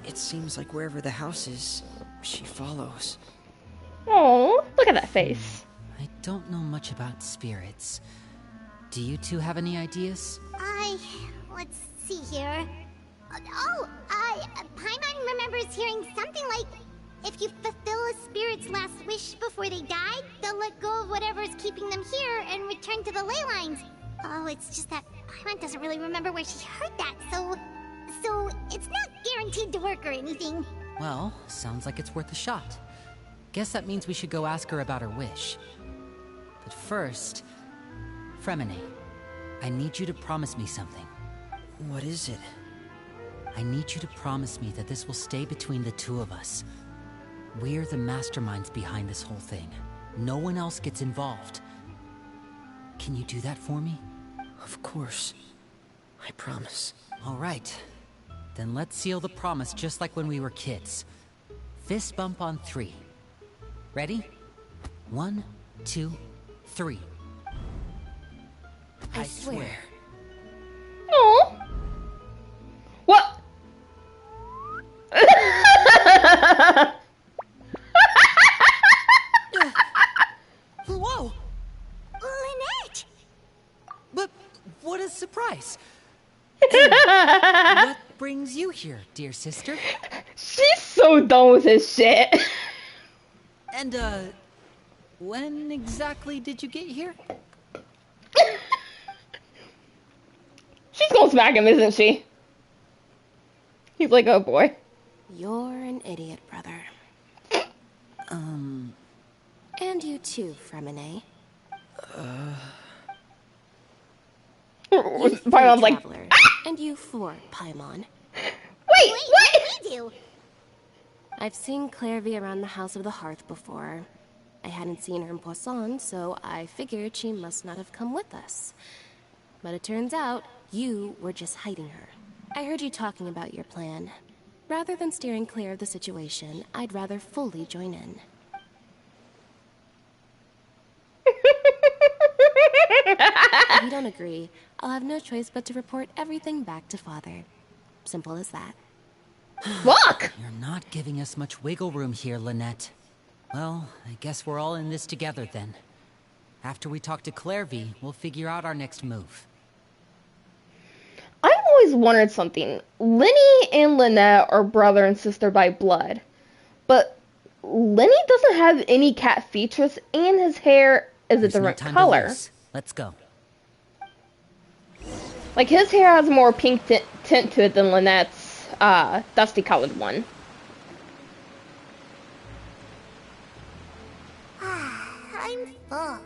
Speaker 9: It seems like wherever the house is, she follows.
Speaker 1: Oh, look at that face.
Speaker 6: I don't know much about spirits. Do you two have any ideas?
Speaker 4: Let's see here. Paimon remembers hearing something like, if you fulfill a spirit's last wish before they die, they'll let go of whatever's keeping them here and return to the ley lines. Oh, it's just that Paimon doesn't really remember where she heard that, so it's not guaranteed to work or anything.
Speaker 6: Well, sounds like it's worth a shot. Guess that means we should go ask her about her wish. But first, Fremine, I need you to promise me something.
Speaker 9: What is it?
Speaker 6: I need you to promise me that this will stay between the two of us. We're the masterminds behind this whole thing. No one else gets involved. Can you do that for me?
Speaker 9: Of course. I promise.
Speaker 6: All right. Then let's seal the promise just like when we were kids. Fist bump on 3. Ready? 1, 2, 3.
Speaker 5: I swear.
Speaker 1: Oh. What?
Speaker 6: Whoa!
Speaker 4: Lynette!
Speaker 6: But what a surprise! What brings you here, dear sister?
Speaker 1: She's so done with his shit.
Speaker 6: And, when exactly did you get here?
Speaker 1: She's gonna smack him, isn't she? He's like, oh boy.
Speaker 5: You're an idiot, brother. And you too, Fremine. You 3
Speaker 1: Paimon's like,
Speaker 5: travelers, and you 4, Paimon.
Speaker 1: wait, what?
Speaker 4: We do.
Speaker 5: I've seen Clarevy around the House of the Hearth before. I hadn't seen her in Poisson, so I figured she must not have come with us. But it turns out, you were just hiding her. I heard you talking about your plan. Rather than steering clear of the situation, I'd rather fully join in. If you don't agree, I'll have no choice but to report everything back to Father. Simple as that.
Speaker 1: Fuck!
Speaker 6: You're not giving us much wiggle room here, Lynette. Well, I guess we're all in this together then. After we talk to Clarevy, we'll figure out our next move.
Speaker 1: I've always wondered something. Lenny and Lynette are brother and sister by blood. But Lenny doesn't have any cat features and his hair is a
Speaker 6: There's no
Speaker 1: different
Speaker 6: time to
Speaker 1: color.
Speaker 6: lose. Let's go.
Speaker 1: Like his hair has more pink tint to it than Lynette's dusty colored one.
Speaker 4: I'm full.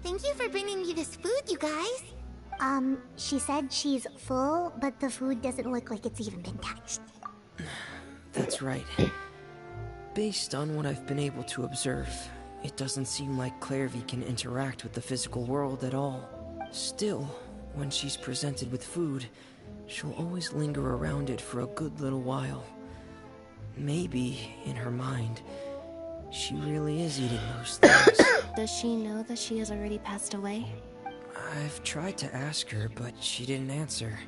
Speaker 4: Thank you for bringing me this food, you guys. She said she's full, but the food doesn't look like it's even been touched.
Speaker 9: That's right. Based on what I've been able to observe, it doesn't seem like Clairvy can interact with the physical world at all. Still, when she's presented with food, she'll always linger around it for a good little while. Maybe, in her mind, she really is eating those things.
Speaker 10: Does she know that she has already passed away?
Speaker 9: I've tried to ask her, but she didn't answer.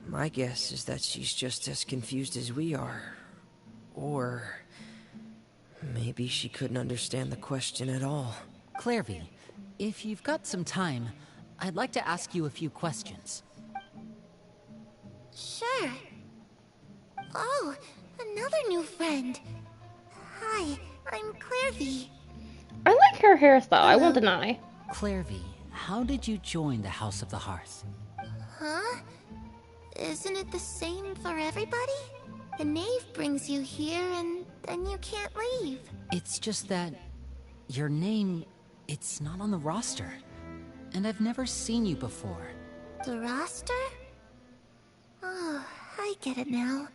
Speaker 9: My guess is that she's just as confused as we are. Or maybe she couldn't understand the question at all.
Speaker 6: Clairvy, if you've got some time, I'd like to ask you a few questions.
Speaker 4: Sure. Oh, another new friend. Hi, I'm Clairvy.
Speaker 1: I like her hairstyle, I won't deny.
Speaker 6: Clairvy, how did you join the House of the Hearth?
Speaker 4: Huh? Isn't it the same for everybody? The Knave brings you here and then you can't leave.
Speaker 6: It's just that your name, it's not on the roster. And I've never seen you before.
Speaker 4: The roster? Oh, I get it now.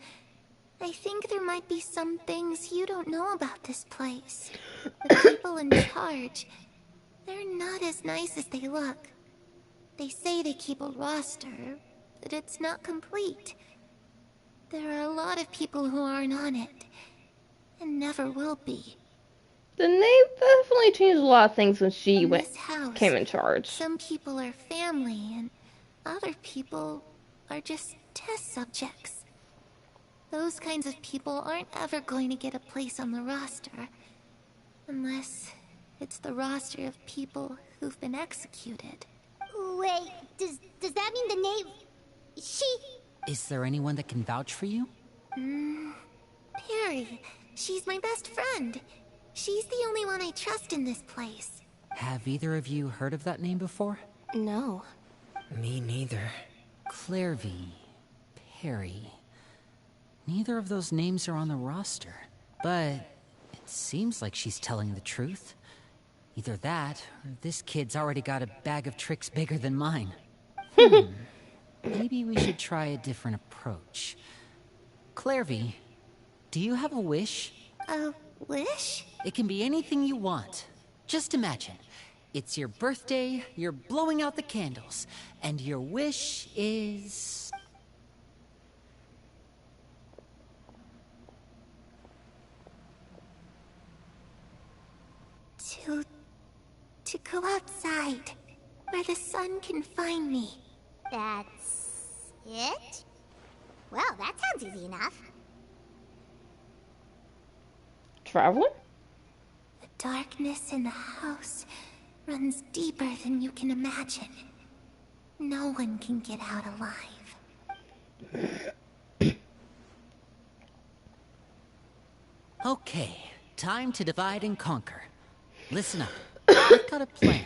Speaker 4: I think there might be some things you don't know about this place. The people in charge, they're not as nice as they look. They say they keep a roster, but it's not complete. There are a lot of people who aren't on it, and never will be.
Speaker 1: The name definitely changed a lot of things when she
Speaker 4: In this house,
Speaker 1: came in charge.
Speaker 4: some people are family, and other people are just test subjects. Those kinds of people aren't ever going to get a place on the roster. Unless it's the roster of people who've been executed.
Speaker 11: Wait, does that mean the Knave...
Speaker 6: Is there anyone that can vouch for you?
Speaker 4: Perry. She's my best friend. She's the only one I trust in this place.
Speaker 6: Have either of you heard of that name before?
Speaker 10: No.
Speaker 9: Me neither.
Speaker 6: Clairvy, Perry. Neither of those names are on the roster. But it seems like she's telling the truth. Either that, or this kid's already got a bag of tricks bigger than mine. Maybe we should try a different approach. Clairvy, do you have a wish?
Speaker 4: A wish?
Speaker 6: It can be anything you want. Just imagine. It's your birthday, you're blowing out the candles, and your wish is...
Speaker 4: To go outside, where the sun can find me.
Speaker 11: That's... it? Well, that sounds easy enough.
Speaker 1: Traveler?
Speaker 4: The darkness in the house runs deeper than you can imagine. No one can get out alive.
Speaker 6: Okay, time to divide and conquer. Listen up. I've got a plan.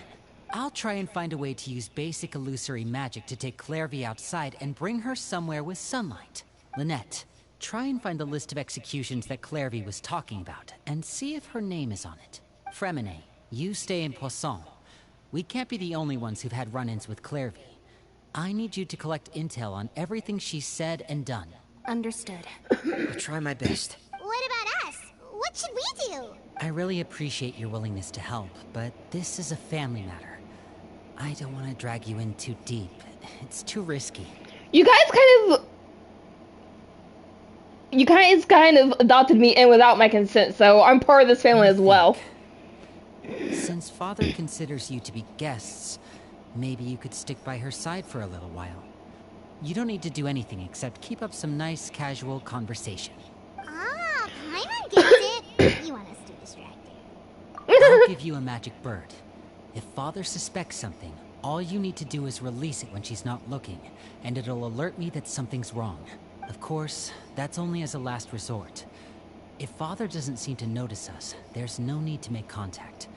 Speaker 6: I'll try and find a way to use basic illusory magic to take Clairvy outside and bring her somewhere with sunlight. Lynette, try and find the list of executions that Clairvy was talking about, and see if her name is on it. Fremine, you stay in Poisson. We can't be the only ones who've had run-ins with Clairvy. I need you to collect intel on everything she's said and done.
Speaker 10: Understood.
Speaker 9: I'll try my best.
Speaker 11: What about us? What should we do?
Speaker 6: I really appreciate your willingness to help, but this is a family matter. I don't want to drag you in too deep. It's too risky.
Speaker 1: You guys kind of adopted me in without my consent, so I'm part of this family as well.
Speaker 6: Since Father considers you to be guests, maybe you could stick by her side for a little while. You don't need to do anything except keep up some nice, casual conversation.
Speaker 11: Ah, Paimon gets it. You want us to distract her.
Speaker 6: I'll give you a magic bird. If Father suspects something, all you need to do is release it when she's not looking, and it'll alert me that something's wrong. Of course, that's only as a last resort. If Father doesn't seem to notice us, there's no need to make contact.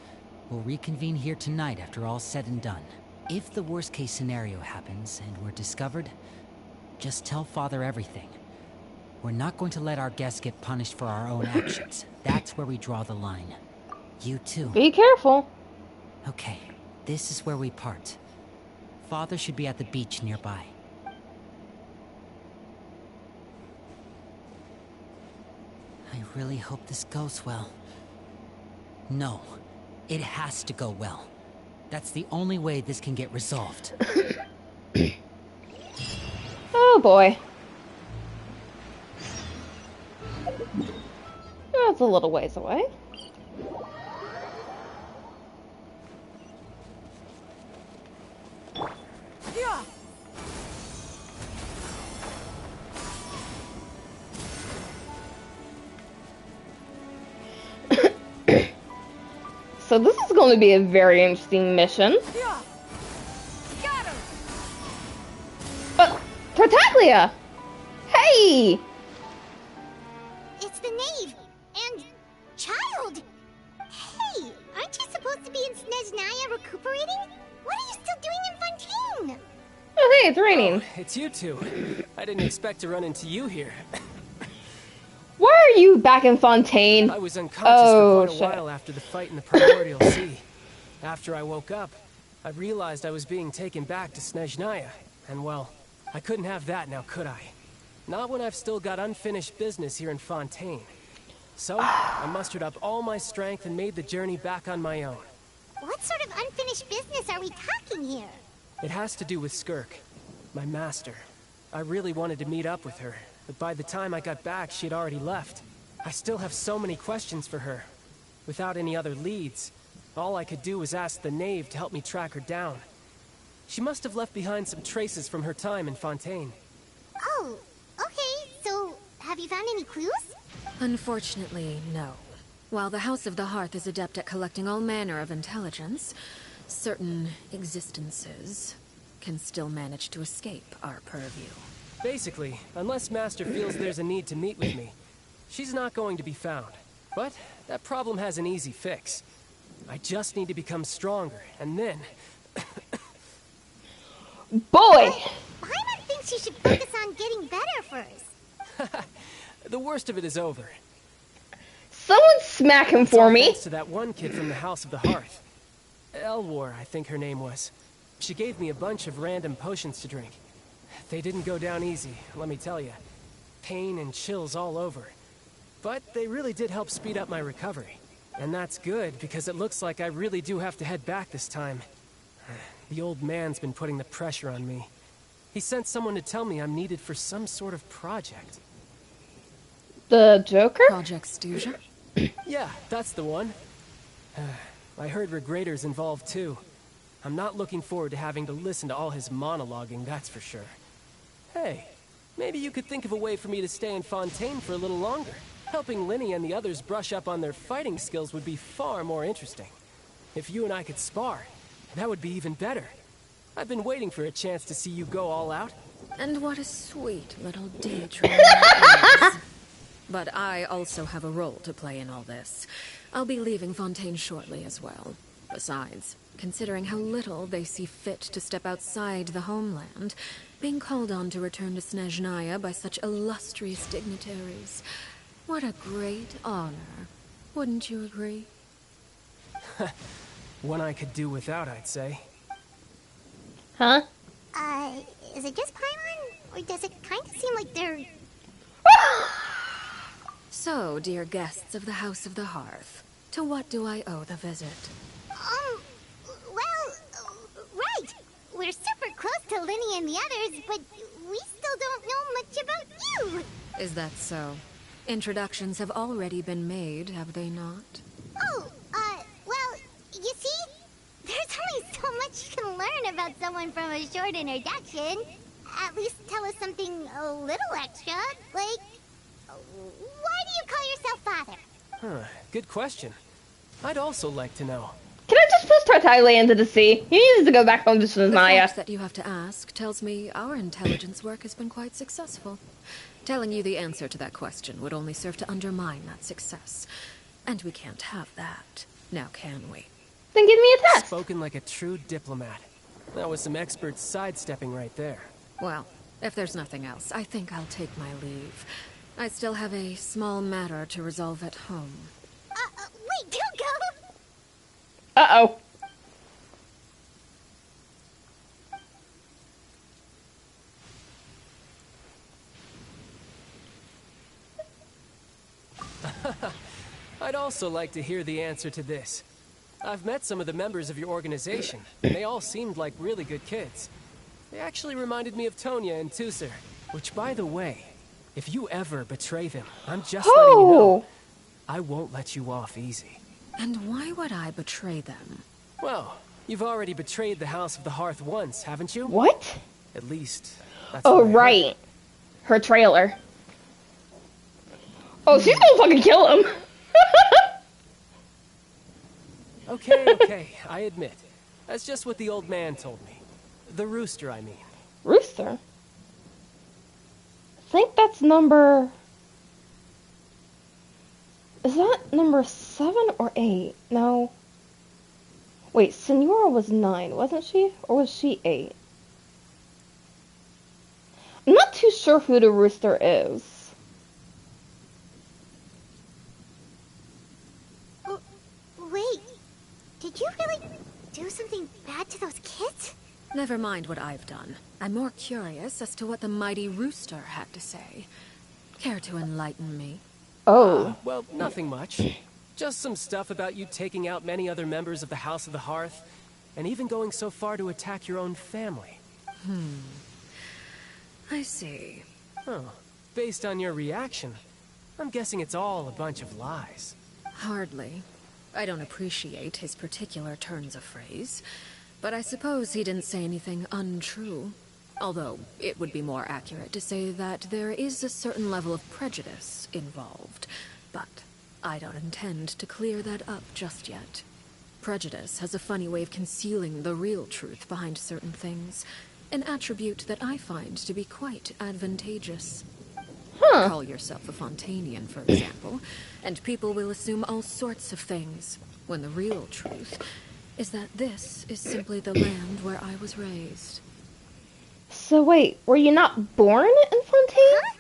Speaker 6: We'll reconvene here tonight after all's said and done. If the worst-case scenario happens and we're discovered, just tell Father everything. We're not going to let our guests get punished for our own actions. That's where we draw the line. You too.
Speaker 1: Be careful.
Speaker 6: Okay, this is where we part. Father should be at the beach nearby. I really hope this goes well. No, it has to go well. That's the only way this can get resolved.
Speaker 1: Oh boy. That's a little ways away.
Speaker 3: Yeah.
Speaker 1: So this is going to be a very interesting mission.
Speaker 3: Yeah. Got him.
Speaker 1: Tartaglia! Hey!
Speaker 4: It's the Knave and child. Hey, aren't you supposed to be in Snezhnaya recuperating? What are you still doing in Fontaine?
Speaker 1: Oh hey, it's raining.
Speaker 12: Oh, it's you two. I didn't expect to run into you here.
Speaker 1: Why are you back in Fontaine?
Speaker 12: I was unconscious for quite a while after the fight in the primordial sea. After I woke up, I realized I was being taken back to Snezhnaya. And well, I couldn't have that now, could I? Not when I've still got unfinished business here in Fontaine. So, I mustered up all my strength and made the journey back on my own.
Speaker 4: What sort of unfinished business are we talking here?
Speaker 12: It has to do with Skirk, my master. I really wanted to meet up with her, but by the time I got back, she'd already left. I still have so many questions for her. Without any other leads, all I could do was ask the Knave to help me track her down. She must have left behind some traces from her time in Fontaine.
Speaker 4: Oh, okay, so have you found any clues?
Speaker 5: Unfortunately, no. While the House of the Hearth is adept at collecting all manner of intelligence, certain existences can still manage to escape our purview.
Speaker 12: Basically, unless Master feels there's a need to meet with me, she's not going to be found. But that problem has an easy fix. I just need to become stronger, and then...
Speaker 1: Boy!
Speaker 4: Paimon thinks you should focus on getting better first.
Speaker 12: The worst of it is over.
Speaker 1: Someone smack him for me.
Speaker 12: Thanks to that one kid from the House of the Hearth. Elwar, I think her name was. She gave me a bunch of random potions to drink. They didn't go down easy, let me tell you. Pain and chills all over. But they really did help speed up my recovery. And that's good, because it looks like I really do have to head back this time. The old man's been putting the pressure on me. He sent someone to tell me I'm needed for some sort of project.
Speaker 1: The Joker?
Speaker 5: Project Stuja?
Speaker 12: Yeah, that's the one. I heard Regretter's involved too. I'm not looking forward to having to listen to all his monologuing, that's for sure. Hey, maybe you could think of a way for me to stay in Fontaine for a little longer. Helping Linny and the others brush up on their fighting skills would be far more interesting. If you and I could spar, that would be even better. I've been waiting for a chance to see you go all out.
Speaker 5: And what a sweet little daydream that is. But I also have a role to play in all this. I'll be leaving Fontaine shortly as well. Besides, considering how little they see fit to step outside the homeland, being called on to return to Snezhnaya by such illustrious dignitaries, what a great honor. Wouldn't you agree?
Speaker 12: One I could do without, I'd say.
Speaker 1: Huh?
Speaker 4: Is it just Paimon? Or does it kind of seem like they're...
Speaker 5: So, dear guests of the House of the Hearth, to what do I owe the visit?
Speaker 4: Right! We're super close to Linny and the others, but we still don't know much about you!
Speaker 5: Is that so? Introductions have already been made, have they not?
Speaker 4: Well, you see, there's only so much you can learn about someone from a short introduction. At least tell us something a little extra, like, why do you call yourself father?
Speaker 12: Huh, good question. I'd also like to know.
Speaker 1: Can I just push Tartaglia into the sea? He needs to go back home to
Speaker 5: The
Speaker 1: Snezhnaya.
Speaker 5: fact that you have to ask tells me our intelligence work has been quite successful. Telling you the answer to that question would only serve to undermine that success. And we can't have that, now can we?
Speaker 1: Then give me a test.
Speaker 12: Spoken like a true diplomat. That was some expert sidestepping right there.
Speaker 5: Well, if there's nothing else, I think I'll take my leave. I still have a small matter to resolve at home.
Speaker 4: Wait, don't go!
Speaker 1: Uh-oh.
Speaker 12: also like to hear the answer to this. I've met some of the members of your organization, and they all seemed like really good kids. They actually reminded me of Tonya and Tusser, which, by the way, if you ever betray them, I'm just letting you know, I won't let you off easy.
Speaker 5: And why would I betray them?
Speaker 12: Well, you've already betrayed the House of the Hearth once, haven't you?
Speaker 1: What?
Speaker 12: At least, that's
Speaker 1: Oh,
Speaker 12: what I heard.
Speaker 1: right. Her trailer. Oh, she's gonna fucking kill him.
Speaker 12: Okay, I admit. That's just what the old man told me. The rooster, I mean.
Speaker 1: Rooster? I think that's number... Is that number 7 or 8? No. Wait, Senora was 9, wasn't she? Or was she 8? I'm not too sure who the rooster is.
Speaker 4: Wait, did you really do something bad to those kids?
Speaker 5: Never mind what I've done. I'm more curious as to what the mighty rooster had to say. Care to enlighten me?
Speaker 1: Oh.
Speaker 12: Well, nothing much. Just some stuff about you taking out many other members of the House of the Hearth, and even going so far to attack your own family.
Speaker 5: I see.
Speaker 12: Oh, based on your reaction, I'm guessing it's all a bunch of lies.
Speaker 5: Hardly. I don't appreciate his particular turns of phrase, but I suppose he didn't say anything untrue. Although, it would be more accurate to say that there is a certain level of prejudice involved. But I don't intend to clear that up just yet. Prejudice has a funny way of concealing the real truth behind certain things, an attribute that I find to be quite advantageous. Call yourself a Fontanian, for example, and people will assume all sorts of things, when the real truth is that this is simply the land where I was raised.
Speaker 1: So wait, were you not born in Fontaine?
Speaker 4: Huh?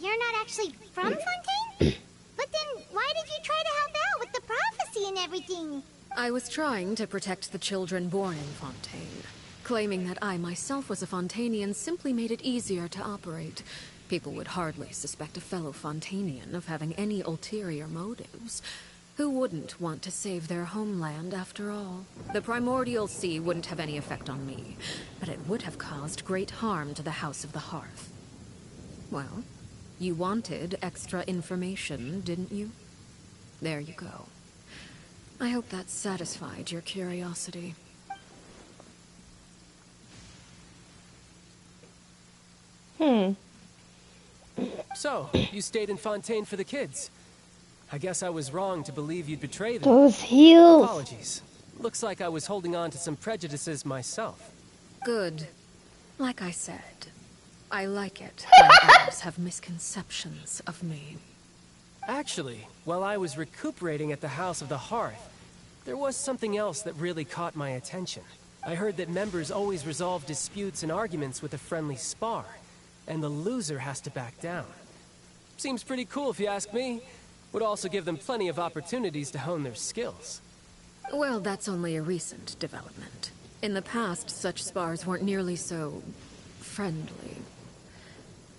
Speaker 4: You're not actually from Fontaine? But then, why did you try to help out with the prophecy and everything?
Speaker 5: I was trying to protect the children born in Fontaine. Claiming that I myself was a Fontanian simply made it easier to operate. People would hardly suspect a fellow Fontanian of having any ulterior motives. Who wouldn't want to save their homeland, after all? The primordial sea wouldn't have any effect on me, but it would have caused great harm to the House of the Hearth. Well, you wanted extra information, didn't you? There you go. I hope that satisfied your curiosity.
Speaker 12: So, you stayed in Fontaine for the kids. I guess I was wrong to believe you'd betray them.
Speaker 1: Those heels.
Speaker 12: Apologies. Looks like I was holding on to some prejudices myself.
Speaker 5: Good. Like I said, I like it when others have misconceptions of me.
Speaker 12: Actually, while I was recuperating at the House of the Hearth, there was something else that really caught my attention. I heard that members always resolve disputes and arguments with a friendly spar, and the loser has to back down. Seems pretty cool if you ask me. Would also give them plenty of opportunities to hone their skills.
Speaker 5: Well, that's only a recent development. In the past, such spars weren't nearly so friendly.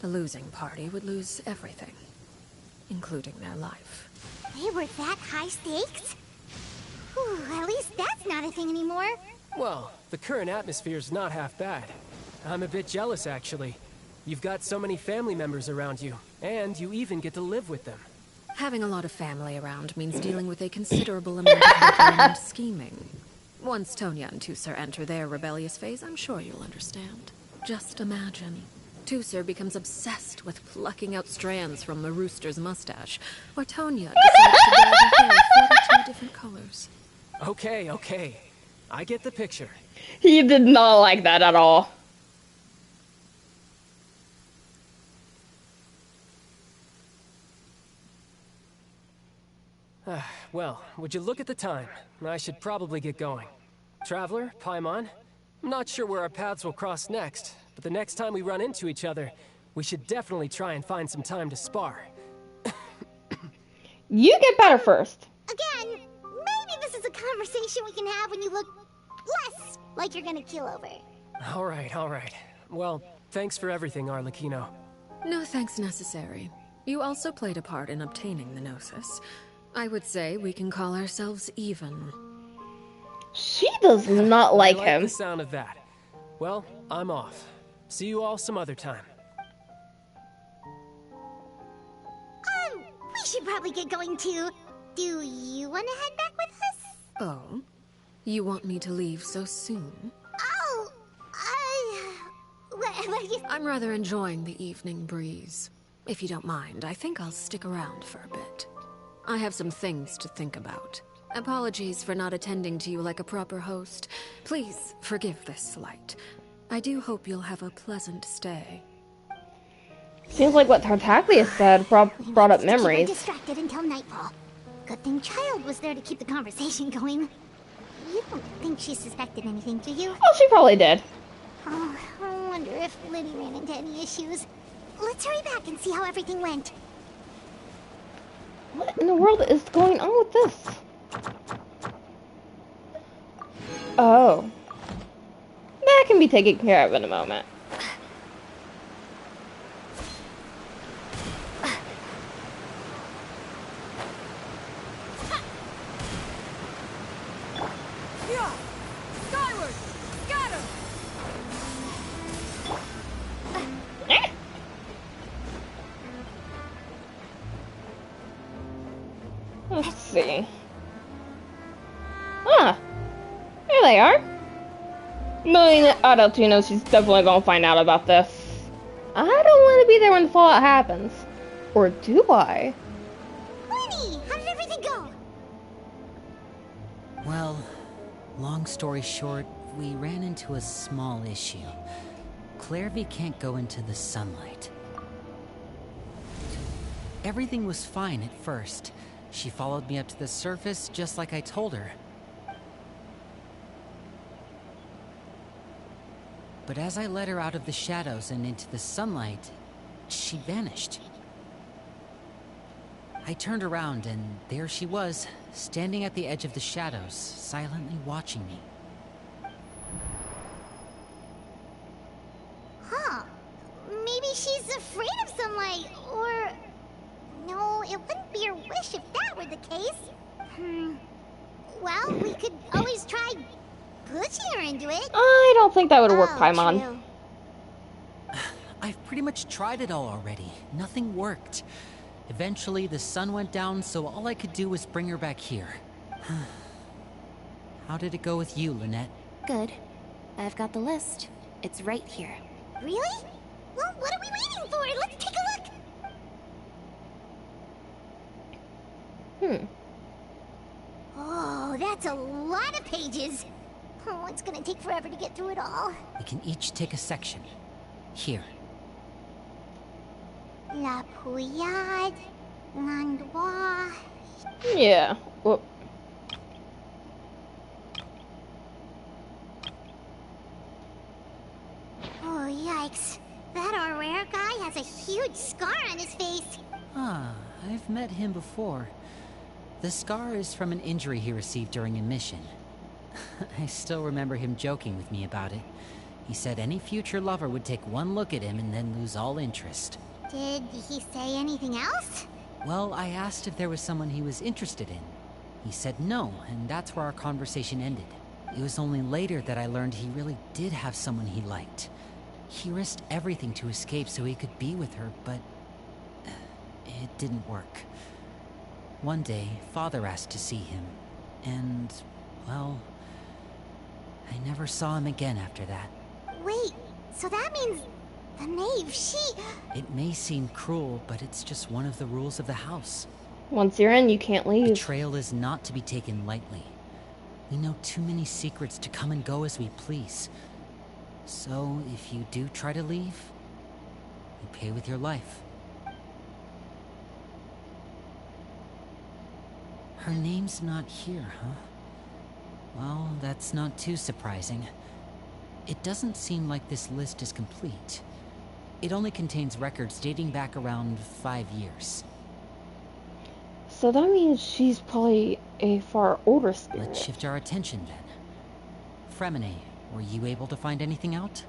Speaker 5: The losing party would lose everything, including their life.
Speaker 4: They were that high stakes? Whew, at least that's not a thing anymore.
Speaker 12: Well, the current atmosphere's not half bad. I'm a bit jealous, actually. You've got so many family members around you, and you even get to live with them.
Speaker 5: Having a lot of family around means dealing with a considerable amount of bickering and scheming. Once Tonya and Tusser enter their rebellious phase, I'm sure you'll understand. Just imagine. Tusser becomes obsessed with plucking out strands from the rooster's mustache, or Tonya decides to dye her hair 42 different colors.
Speaker 12: Okay. I get the picture.
Speaker 1: He did not like that at all.
Speaker 12: Well, would you look at the time? I should probably get going. Traveler, Paimon, I'm not sure where our paths will cross next, but the next time we run into each other, we should definitely try and find some time to spar.
Speaker 1: You get better first.
Speaker 4: Again, maybe this is a conversation we can have when you look less like you're gonna keel over.
Speaker 12: All right. Well, thanks for everything, Arlecchino.
Speaker 5: No thanks necessary. You also played a part in obtaining the Gnosis. I would say we can call ourselves even.
Speaker 1: She does not like
Speaker 12: I like
Speaker 1: him.
Speaker 12: the sound of that. Well, I'm off. See you all some other time.
Speaker 4: We should probably get going too. Do you want to head back with us?
Speaker 5: Oh? You want me to leave so soon?
Speaker 4: Oh, what you...
Speaker 5: I'm rather enjoying the evening breeze. If you don't mind, I think I'll stick around for a bit. I have some things to think about. Apologies for not attending to you like a proper host. Please forgive this slight. I do hope you'll have a pleasant stay.
Speaker 1: Seems like what Tartaglia said brought up memories.
Speaker 4: Keep her distracted until nightfall. Good thing Child was there to keep the conversation going. You don't think she suspected anything, do you?
Speaker 1: Oh, she probably did.
Speaker 4: Oh, I wonder if Liddy ran into any issues. Let's hurry back and see how everything went.
Speaker 1: What in the world is going on with this? Oh. That can be taken care of in a moment.
Speaker 3: Yeah! Skyward! Scatter!
Speaker 1: Let's see. Ah, there they are. Knowing that Arlecchino, she's definitely gonna find out about this. I don't want to be there when the fallout happens. Or do I?
Speaker 4: Winnie, how did everything go?
Speaker 6: Well, long story short, we ran into a small issue. Clairvy can't go into the sunlight. Everything was fine at first. She followed me up to the surface just like I told her. But as I led her out of the shadows and into the sunlight, she vanished. I turned around and there she was, standing at the edge of the shadows, silently watching me.
Speaker 4: Huh. Maybe she's afraid of sunlight, or... No, it wouldn't be her wish if that were the case. Well, we could always try pushing her into it.
Speaker 1: I don't think that would work,
Speaker 4: Oh,
Speaker 1: Paimon.
Speaker 4: true.
Speaker 6: I've pretty much tried it all already. Nothing worked. Eventually, the sun went down, so all I could do was bring her back here. How did it go with you, Lynette?
Speaker 10: Good. I've got the list. It's right here.
Speaker 4: Really? Well, what are we waiting for? Let's take a look. Oh, that's a lot of pages. Oh, it's gonna take forever to get through it all.
Speaker 6: We can each take a section. Here.
Speaker 4: La Pouillade, L'Endroit.
Speaker 1: Yeah. Well,
Speaker 4: Oh, yikes. That our rare guy has a huge scar on his face.
Speaker 6: Ah, I've met him before. The scar is from an injury he received during a mission. I still remember him joking with me about it. He said any future lover would take one look at him and then lose all interest.
Speaker 4: Did he say anything else?
Speaker 6: Well, I asked if there was someone he was interested in. He said no, and that's where our conversation ended. It was only later that I learned he really did have someone he liked. He risked everything to escape so he could be with her, but it didn't work. One day, Father asked to see him, and, well, I never saw him again after that.
Speaker 4: Wait, so that means the Knave, she...
Speaker 6: It may seem cruel, but it's just one of the rules of the house.
Speaker 1: once you're in, you can't leave.
Speaker 6: Betrayal is not to be taken lightly. We know too many secrets to come and go as we please. So, if you do try to leave, you pay with your life. Her name's not here, huh? Well, that's not too surprising. It doesn't seem like this list is complete. It only contains records dating back around 5 years.
Speaker 1: So that means she's probably a far older spirit.
Speaker 6: Let's shift our attention then. Fremine, were you able to find anything out?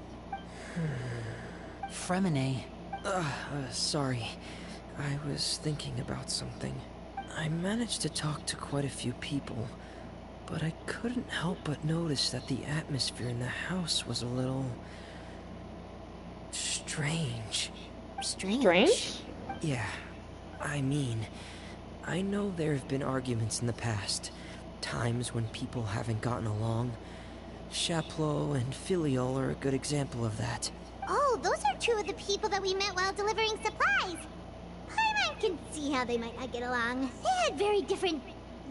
Speaker 6: Fremine.
Speaker 9: Sorry. I was thinking about something. I managed to talk to quite a few people, but I couldn't help but notice that the atmosphere in the house was a little... strange.
Speaker 1: Strange?
Speaker 9: Yeah, I mean, I know there have been arguments in the past, times when people haven't gotten along. Chaplot and Filiol are a good example of that.
Speaker 4: Oh, those are two of the people that we met while delivering supplies. Paimon can see how they might not get along. They had very different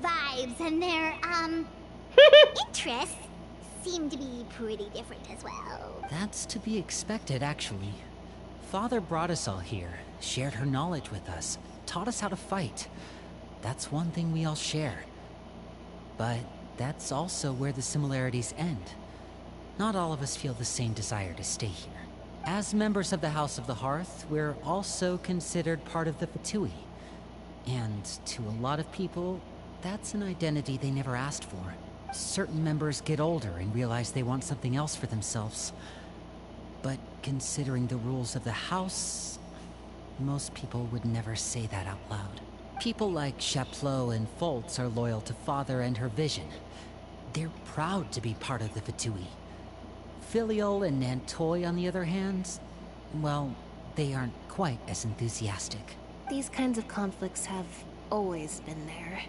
Speaker 4: vibes, and their, interests seem to be pretty different as well.
Speaker 6: That's to be expected, actually. Father brought us all here, shared her knowledge with us, taught us how to fight. That's one thing we all share. But that's also where the similarities end. Not all of us feel the same desire to stay here. As members of the House of the Hearth, we're also considered part of the Fatui. And to a lot of people, that's an identity they never asked for. Certain members get older and realize they want something else for themselves. But considering the rules of the House, most people would never say that out loud. People like Chaplot and Foltz are loyal to Father and her vision. They're proud to be part of the Fatui. Filiol and Nantoy, on the other hand, well, they aren't quite as enthusiastic.
Speaker 10: These kinds of conflicts have always been there.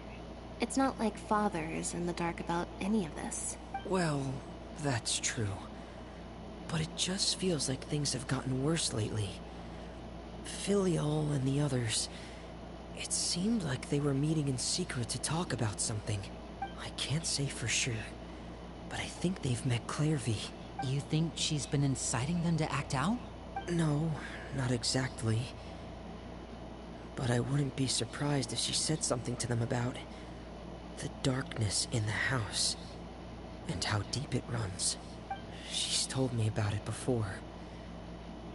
Speaker 10: It's not like Father is in the dark about any of this.
Speaker 9: Well, that's true. But it just feels like things have gotten worse lately. Filiol and the others, it seemed like they were meeting in secret to talk about something. I can't say for sure, but I think they've met Clairvy.
Speaker 6: You think she's been inciting them to act out?
Speaker 9: No, not exactly. But I wouldn't be surprised if she said something to them about the darkness in the house and how deep it runs. She's told me about it before.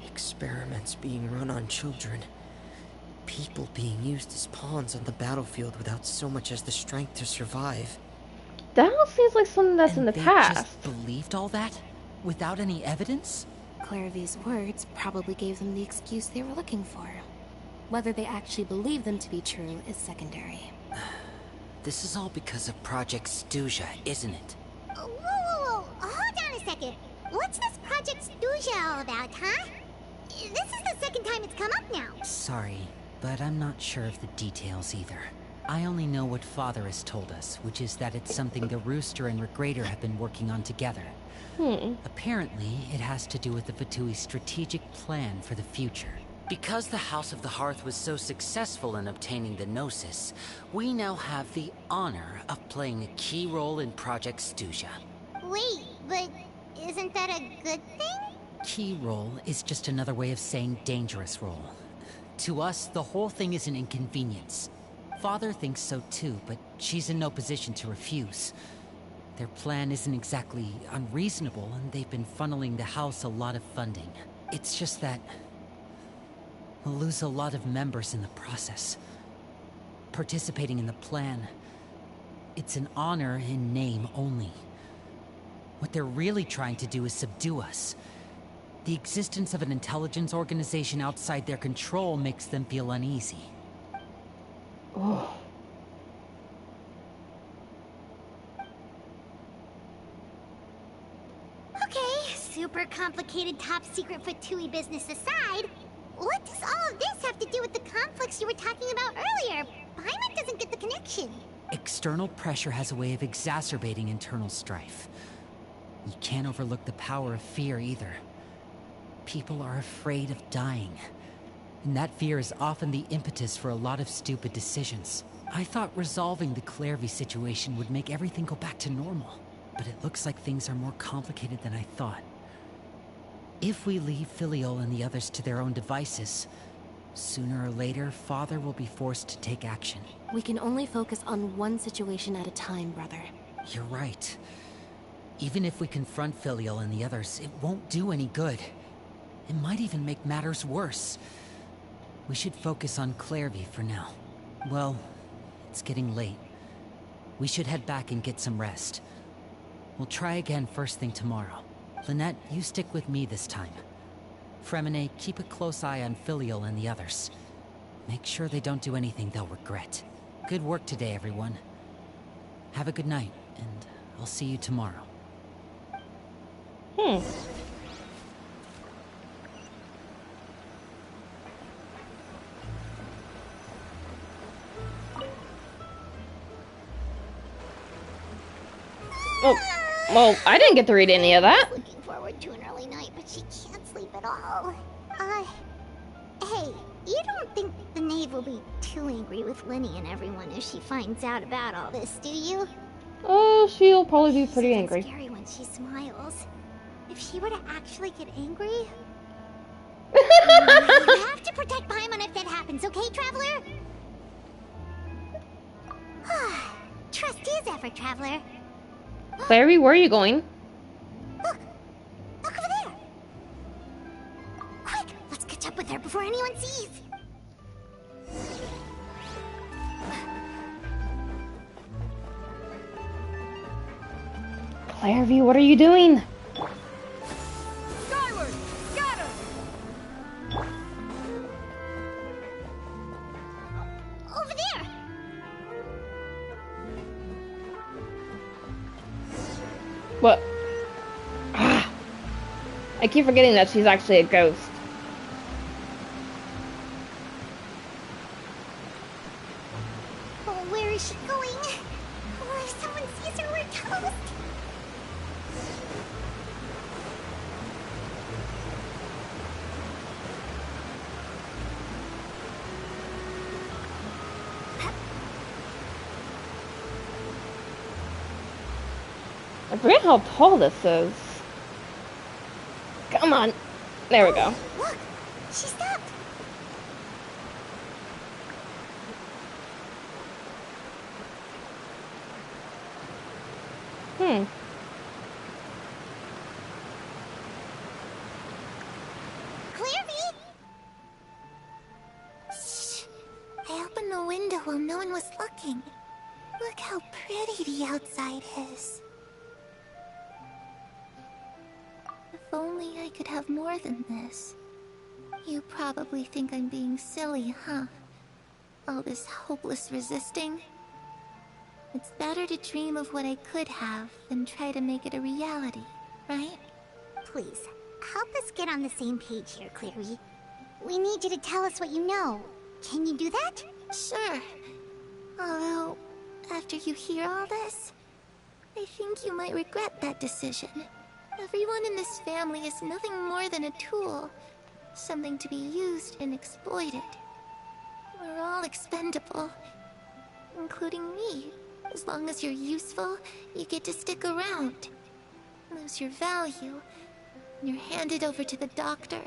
Speaker 9: Experiments being run on children. People being used as pawns on the battlefield without so much as the strength to survive.
Speaker 1: That all seems like something that's in the
Speaker 6: they
Speaker 1: past.
Speaker 6: Just believed all that? Without any evidence?
Speaker 10: Clairvy's words probably gave them the excuse they were looking for. Whether they actually believe them to be true is secondary.
Speaker 6: This is all because of Project Stuja, isn't it?
Speaker 4: Whoa. Hold on a second. What's this Project Stuja all about, huh? This is the second time it's come up now.
Speaker 6: Sorry, but I'm not sure of the details either. I only know what Father has told us, which is that it's something the Rooster and Regrader have been working on together. Apparently, it has to do with the Fatui's strategic plan for the future. Because the House of the Hearth was so successful in obtaining the Gnosis, we now have the honor of playing a key role in Project Stuja.
Speaker 4: Wait, but isn't that a good thing?
Speaker 6: Key role is just another way of saying dangerous role. To us, the whole thing is an inconvenience. Father thinks so too, but she's in no position to refuse. Their plan isn't exactly unreasonable, and they've been funneling the house a lot of funding. It's just that we'll lose a lot of members in the process. Participating in the plan, it's an honor in name only. What they're really trying to do is subdue us. The existence of an intelligence organization outside their control makes them feel uneasy.
Speaker 1: Oh.
Speaker 4: Okay, super complicated top secret Fatui business aside, what does all of this have to do with the conflicts you were talking about earlier? Paimon doesn't get the connection.
Speaker 6: External pressure has a way of exacerbating internal strife. You can't overlook the power of fear either. People are afraid of dying. And that fear is often the impetus for a lot of stupid decisions. I thought resolving the Clairvy situation would make everything go back to normal. But it looks like things are more complicated than I thought. If we leave Filiol and the others to their own devices, sooner or later, Father will be forced to take action.
Speaker 10: We can only focus on one situation at a time, brother.
Speaker 6: You're right. Even if we confront Filiol and the others, it won't do any good. It might even make matters worse. We should focus on Clairvy for now. Well, it's getting late. We should head back and get some rest. We'll try again first thing tomorrow. Lynette, you stick with me this time. Fremine, keep a close eye on Filiol and the others. Make sure they don't do anything they'll regret. Good work today, everyone. Have a good night, and I'll see you tomorrow.
Speaker 1: Hmm. Oh, well, I didn't get to read any of that.
Speaker 4: Looking forward to an early night, but she can't sleep at all. Hey, you don't think the Knave will be too angry with Lenny and everyone if she finds out about all this, do you?
Speaker 1: She'll probably be pretty angry.
Speaker 4: It's scary when she smiles. If she were to actually get angry... You have to protect Paimon if that happens, okay, Traveler? Trust is ever, Traveler.
Speaker 1: Clary, where are you going?
Speaker 4: Look over there. Quick, let's catch up with her before anyone sees.
Speaker 1: Clairvy, what are you doing?
Speaker 3: Skyward! Scatter!
Speaker 4: Over there.
Speaker 1: What? Ah. I keep forgetting that she's actually a ghost.
Speaker 4: Oh, where is she going? Oh, if someone sees her, we're toast.
Speaker 1: I forget how tall this is. Come on. There we go.
Speaker 4: Look, she stopped.
Speaker 1: Hmm.
Speaker 4: Clairvy! Shh. I opened the window while no one was looking. Look how pretty the outside is. If only I could have more than this. You probably think I'm being silly, huh? All this hopeless resisting. It's better to dream of what I could have than try to make it a reality, right? Please, help us get on the same page here, Clary. We need you to tell us what you know. Can you do that? Sure. Although, after you hear all this, I think you might regret that decision. Everyone in this family is nothing more than a tool. Something to be used and exploited. We're all expendable. Including me. As long as you're useful, you get to stick around. Lose your value. And you're handed over to the doctor,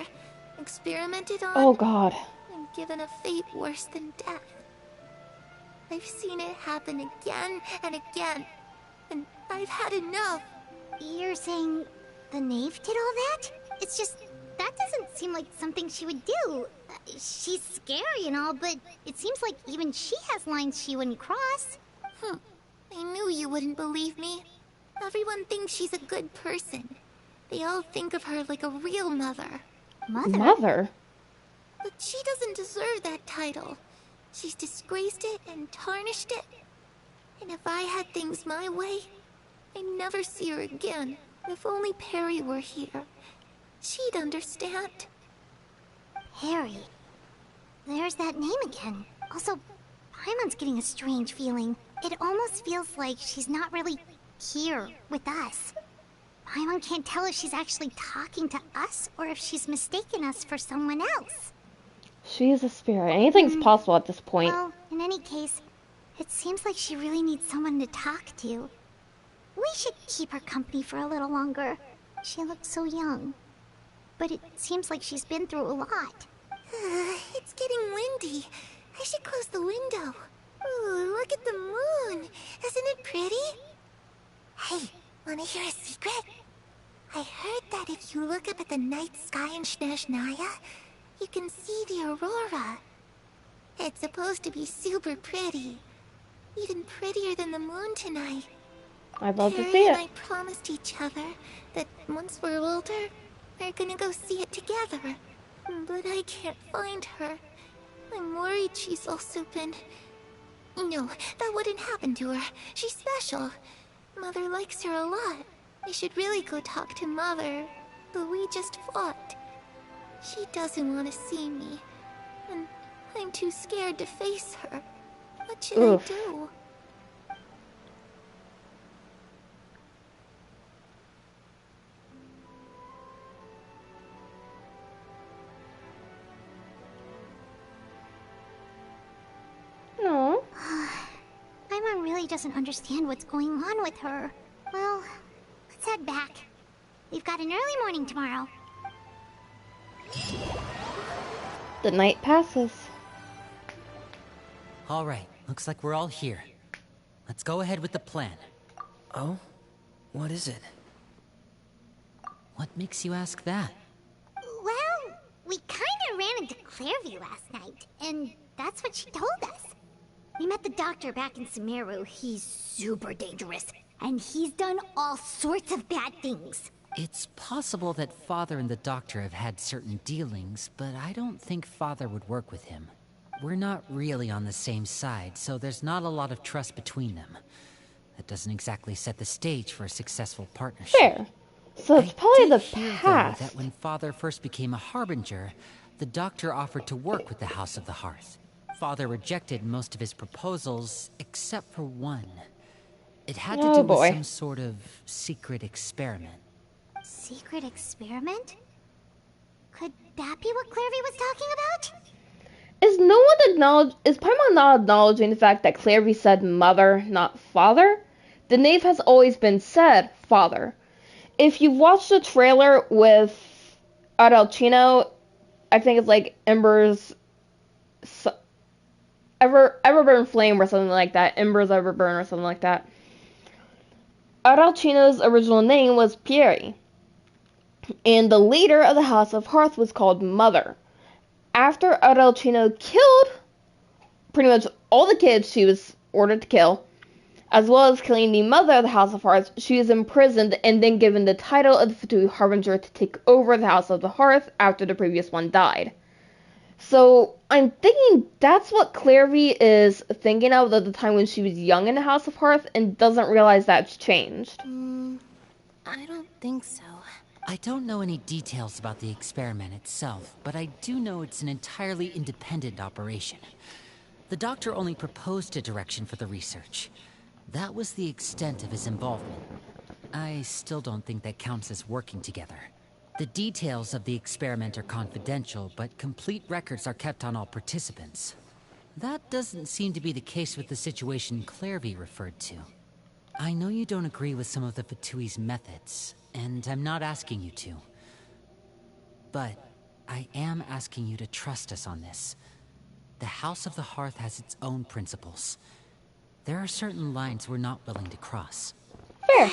Speaker 4: experimented on,
Speaker 1: Oh god.
Speaker 4: and given a fate worse than death. I've seen it happen again and again, and I've had enough. You're saying the Knave did all that? It's just, that doesn't seem like something she would do. She's scary and all, but it seems like even she has lines she wouldn't cross. I knew you wouldn't believe me. Everyone thinks she's a good person. They all think of her like a real mother.
Speaker 1: Mother?
Speaker 4: But she doesn't deserve that title. She's disgraced it and tarnished it. And if I had things my way, I'd never see her again. If only Perry were here, she'd understand. Perry. There's that name again. Also, Paimon's getting a strange feeling. It almost feels like she's not really here with us. Paimon can't tell if she's actually talking to us or if she's mistaken us for someone else.
Speaker 1: She is a spirit. Anything's possible at this point.
Speaker 4: Well, in any case, it seems like she really needs someone to talk to. We should keep her company for a little longer. She looks so young. But it seems like she's been through a lot. It's getting windy. I should close the window. Ooh, look at the moon. Isn't it pretty? Hey, wanna hear a secret? I heard that if you look up at the night sky in Snezhnaya, you can see the aurora. It's supposed to be super pretty. Even prettier than the moon tonight.
Speaker 1: I'd love to
Speaker 4: Perry
Speaker 1: see
Speaker 4: and
Speaker 1: it.
Speaker 4: I promised each other that once we're older, we're gonna go see it together. But I can't find her. I'm worried she's also been
Speaker 11: No, that wouldn't happen to her. She's special. Mother likes her a lot. I should really go talk to Mother. But we just fought. She doesn't want to see me. And I'm too scared to face her. What should I do?
Speaker 1: No.
Speaker 4: Paimon really doesn't understand what's going on with her. Well, let's head back. We've got an early morning tomorrow.
Speaker 1: The night passes.
Speaker 6: All right, looks like we're all here. Let's go ahead with the plan.
Speaker 9: Oh? What is it?
Speaker 6: What makes you ask that?
Speaker 4: Well, we kinda ran into Clairview last night, and that's what she told us. We met the doctor back in Sumeru. He's super dangerous, and he's done all sorts of bad things.
Speaker 6: It's possible that Father and the Doctor have had certain dealings, but I don't think Father would work with him. We're not really on the same side, so there's not a lot of trust between them. That doesn't exactly set the stage for a successful partnership.
Speaker 1: Fair. So it's probably the
Speaker 6: Hear,
Speaker 1: past.
Speaker 6: though, that when Father first became a Harbinger, the Doctor offered to work with the House of the Hearth. Father rejected most of his proposals, except for one. It had to do with some sort of secret experiment.
Speaker 4: Secret experiment? Could that be what Clairview was talking about?
Speaker 1: Is Paimon not acknowledging the fact that Clairview said mother, not father? The Knave has always been said father. If you watch the trailer with Arlecchino, I think it's like Embers Everburn Flame or something like that. Embers Everburn or something like that. Arlecchino's original name was Pieri. And the leader of the House of Hearth was called Mother. After Arlecchino killed pretty much all the kids she was ordered to kill, as well as killing the mother of the House of Hearth, she was imprisoned and then given the title of the Fatui Harbinger to take over the House of the Hearth after the previous one died. So I'm thinking that's what Clairview is thinking of at the time when she was young in the House of Hearth and doesn't realize that's changed.
Speaker 10: I don't think so.
Speaker 6: I don't know any details about the experiment itself, but I do know it's an entirely independent operation. The Doctor only proposed a direction for the research. That was the extent of his involvement. I still don't think that counts as working together. The details of the experiment are confidential, but complete records are kept on all participants. That doesn't seem to be the case with the situation Clairview referred to. I know you don't agree with some of the Fatui's methods, and I'm not asking you to. But I am asking you to trust us on this. The House of the Hearth has its own principles. There are certain lines we're not willing to cross.
Speaker 1: Fair.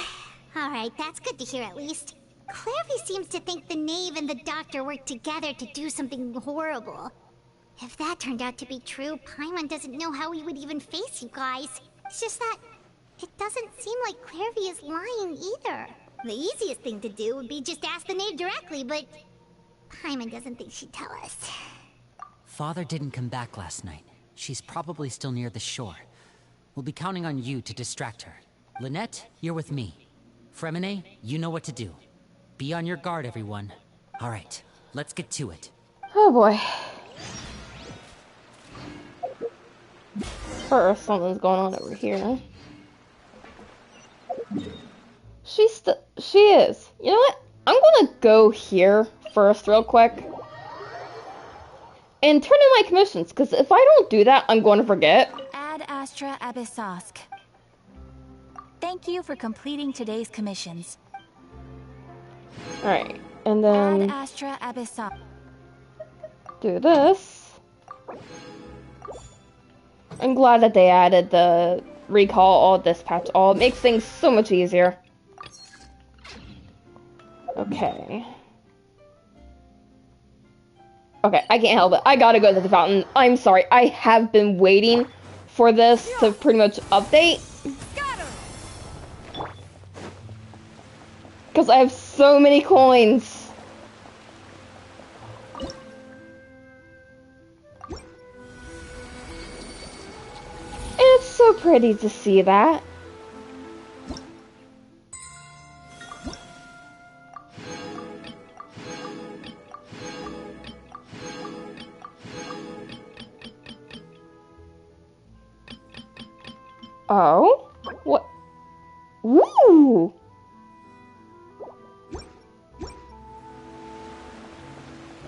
Speaker 4: Alright, that's good to hear at least. Clairview seems to think the Knave and the Doctor worked together to do something horrible. If that turned out to be true, Paimon doesn't know how he would even face you guys. It's just that it doesn't seem like Clairview is lying either. The easiest thing to do would be just ask the Knave directly, but Paimon doesn't think she'd tell us.
Speaker 6: Father didn't come back last night. She's probably still near the shore. We'll be counting on you to distract her. Lynette, you're with me. Fremine, you know what to do. Be on your guard, everyone. All right, let's get to it.
Speaker 1: Oh boy. First, something's going on over here. She is. You know what? I'm gonna go here first real quick. And turn in my commissions, because if I don't do that, I'm going to forget.
Speaker 2: Ad Astra Abyssosk. Thank you for completing today's commissions.
Speaker 1: Alright, and then
Speaker 2: Ad Astra Abyssosk.
Speaker 1: do this. I'm glad that they added the recall all dispatch all. It makes things so much easier. Okay. Okay, I can't help it. I gotta go to the fountain. I'm sorry. I have been waiting for this to pretty much update. Because I have so many coins. And pretty to see that. Oh? What? Woo!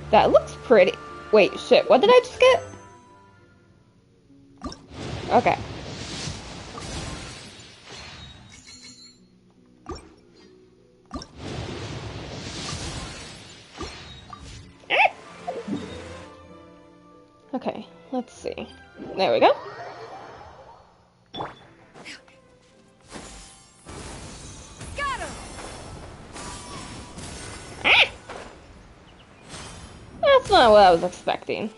Speaker 1: That looks pretty. Wait, shit, what did I just get? Okay. Okay, let's see. There we go.
Speaker 3: Got him!
Speaker 1: That's not what I was expecting.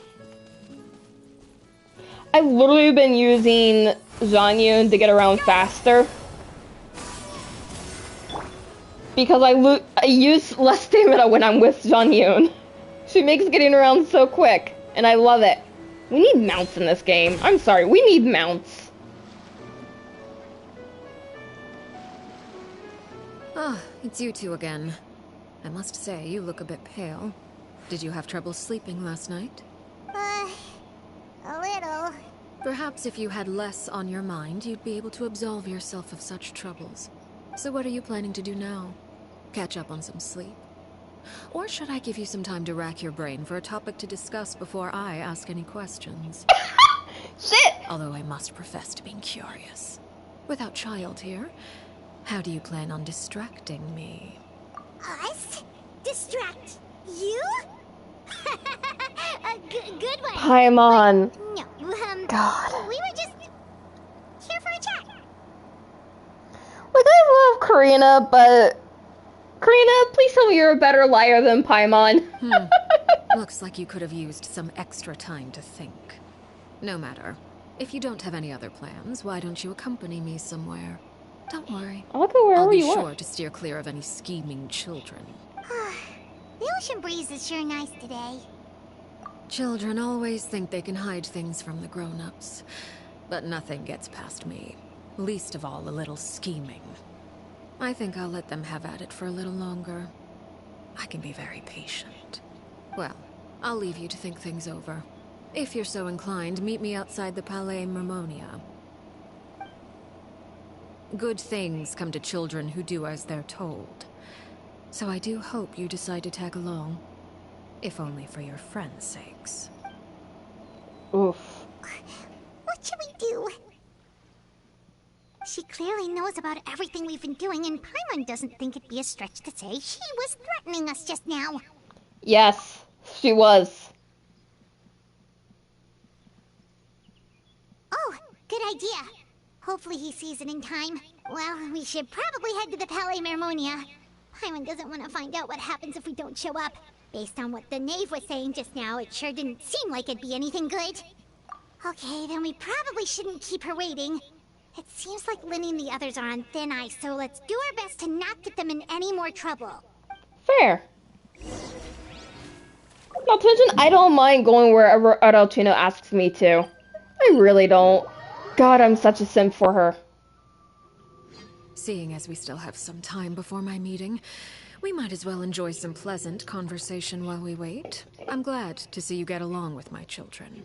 Speaker 1: I've literally been using Zhanyun to get around faster. Because I use less stamina when I'm with Zhanyun. She makes getting around so quick, and I love it. We need mounts in this game. I'm sorry, we need mounts.
Speaker 5: Ah, it's you two again. I must say, you look a bit pale. Did you have trouble sleeping last night?
Speaker 4: A little.
Speaker 5: Perhaps if you had less on your mind, you'd be able to absolve yourself of such troubles. So what are you planning to do now? Catch up on some sleep? Or should I give you some time to rack your brain for a topic to discuss before I ask any questions?
Speaker 1: Shit!
Speaker 5: Although I must profess to being curious. Without child here, how do you plan on distracting me?
Speaker 4: Us? Distract you? A good one.
Speaker 1: Paimon.
Speaker 4: No,
Speaker 1: God.
Speaker 4: we were just here for a chat.
Speaker 1: Like, I love Karina, but... Karina, please tell me you're a better liar than Paimon.
Speaker 5: Looks like you could have used some extra time to think. No matter. If you don't have any other plans, why don't you accompany me somewhere? Don't worry.
Speaker 1: I'll go wherever you want.
Speaker 5: I'll be sure to steer clear of any scheming children.
Speaker 4: The ocean breeze is sure nice today.
Speaker 5: Children always think they can hide things from the grown-ups. But nothing gets past me. Least of all, a little scheming. I think I'll let them have at it for a little longer. I can be very patient. Well, I'll leave you to think things over. If you're so inclined, meet me outside the Palais Mermonia. Good things come to children who do as they're told. So I do hope you decide to tag along. If only for your friends' sakes.
Speaker 1: Oof.
Speaker 4: What should we do? She clearly knows about everything we've been doing, and Paimon doesn't think it'd be a stretch to say she was threatening us just now.
Speaker 1: Yes, she was.
Speaker 4: Oh, good idea. Hopefully he sees it in time. Well, we should probably head to the Palais Mermonia. Paimon doesn't want to find out what happens if we don't show up. Based on what the Knave was saying just now, it sure didn't seem like it'd be anything good. Okay, then we probably shouldn't keep her waiting. It seems like Linny and the others are on thin ice, so let's do our best to not get them in any more trouble.
Speaker 1: Fair. Now, attention, I don't mind going wherever Arlecchino asks me to. I really don't. God, I'm such a simp for her.
Speaker 5: Seeing as we still have some time before my meeting, we might as well enjoy some pleasant conversation while we wait. I'm glad to see you get along with my children.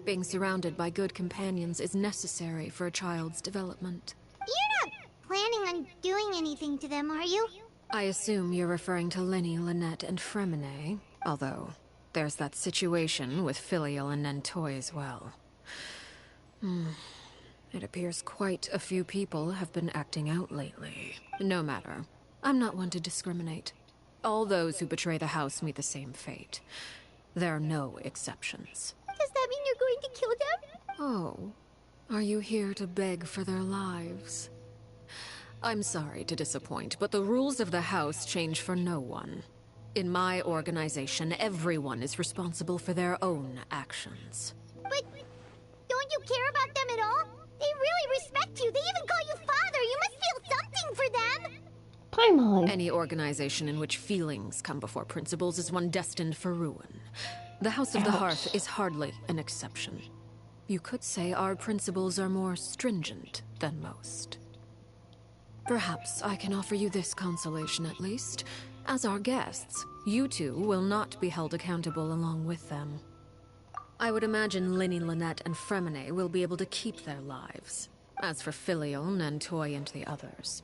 Speaker 5: Being surrounded by good companions is necessary for a child's development.
Speaker 4: You're not planning on doing anything to them, are you?
Speaker 5: I assume you're referring to Lenny, Lynette, and Fremine, although there's that situation with Filial and Nentoy as well. It appears quite a few people have been acting out lately. No matter. I'm not one to discriminate. All those who betray the house meet the same fate. There are no exceptions.
Speaker 4: Does that mean you're going to kill them?
Speaker 5: Oh, are you here to beg for their lives? I'm sorry to disappoint, but the rules of the house change for no one. In my organization, everyone is responsible for their own actions.
Speaker 4: But don't you care about them at all? They really respect you. They even call you father. You must feel something for them.
Speaker 1: Paimon.
Speaker 5: Any organization in which feelings come before principles is one destined for ruin. The House of the Hearth is hardly an exception. You could say our principles are more stringent than most. Perhaps I can offer you this consolation at least. As our guests, you two will not be held accountable along with them. I would imagine Linny, Lynette, and Fremine will be able to keep their lives. As for Filion and Toy and the others,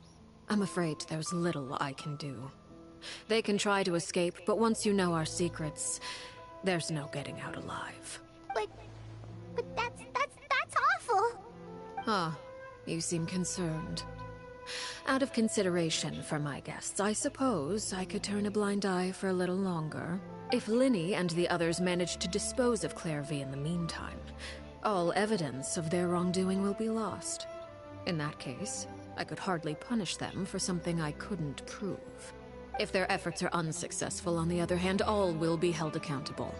Speaker 5: I'm afraid there's little I can do. They can try to escape, but once you know our secrets, there's no getting out alive.
Speaker 4: But that's awful.
Speaker 5: Ah, you seem concerned. Out of consideration for my guests, I suppose I could turn a blind eye for a little longer. If Linny and the others manage to dispose of Clairvy in the meantime, all evidence of their wrongdoing will be lost. In that case, I could hardly punish them for something I couldn't prove. If their efforts are unsuccessful, on the other hand, all will be held accountable.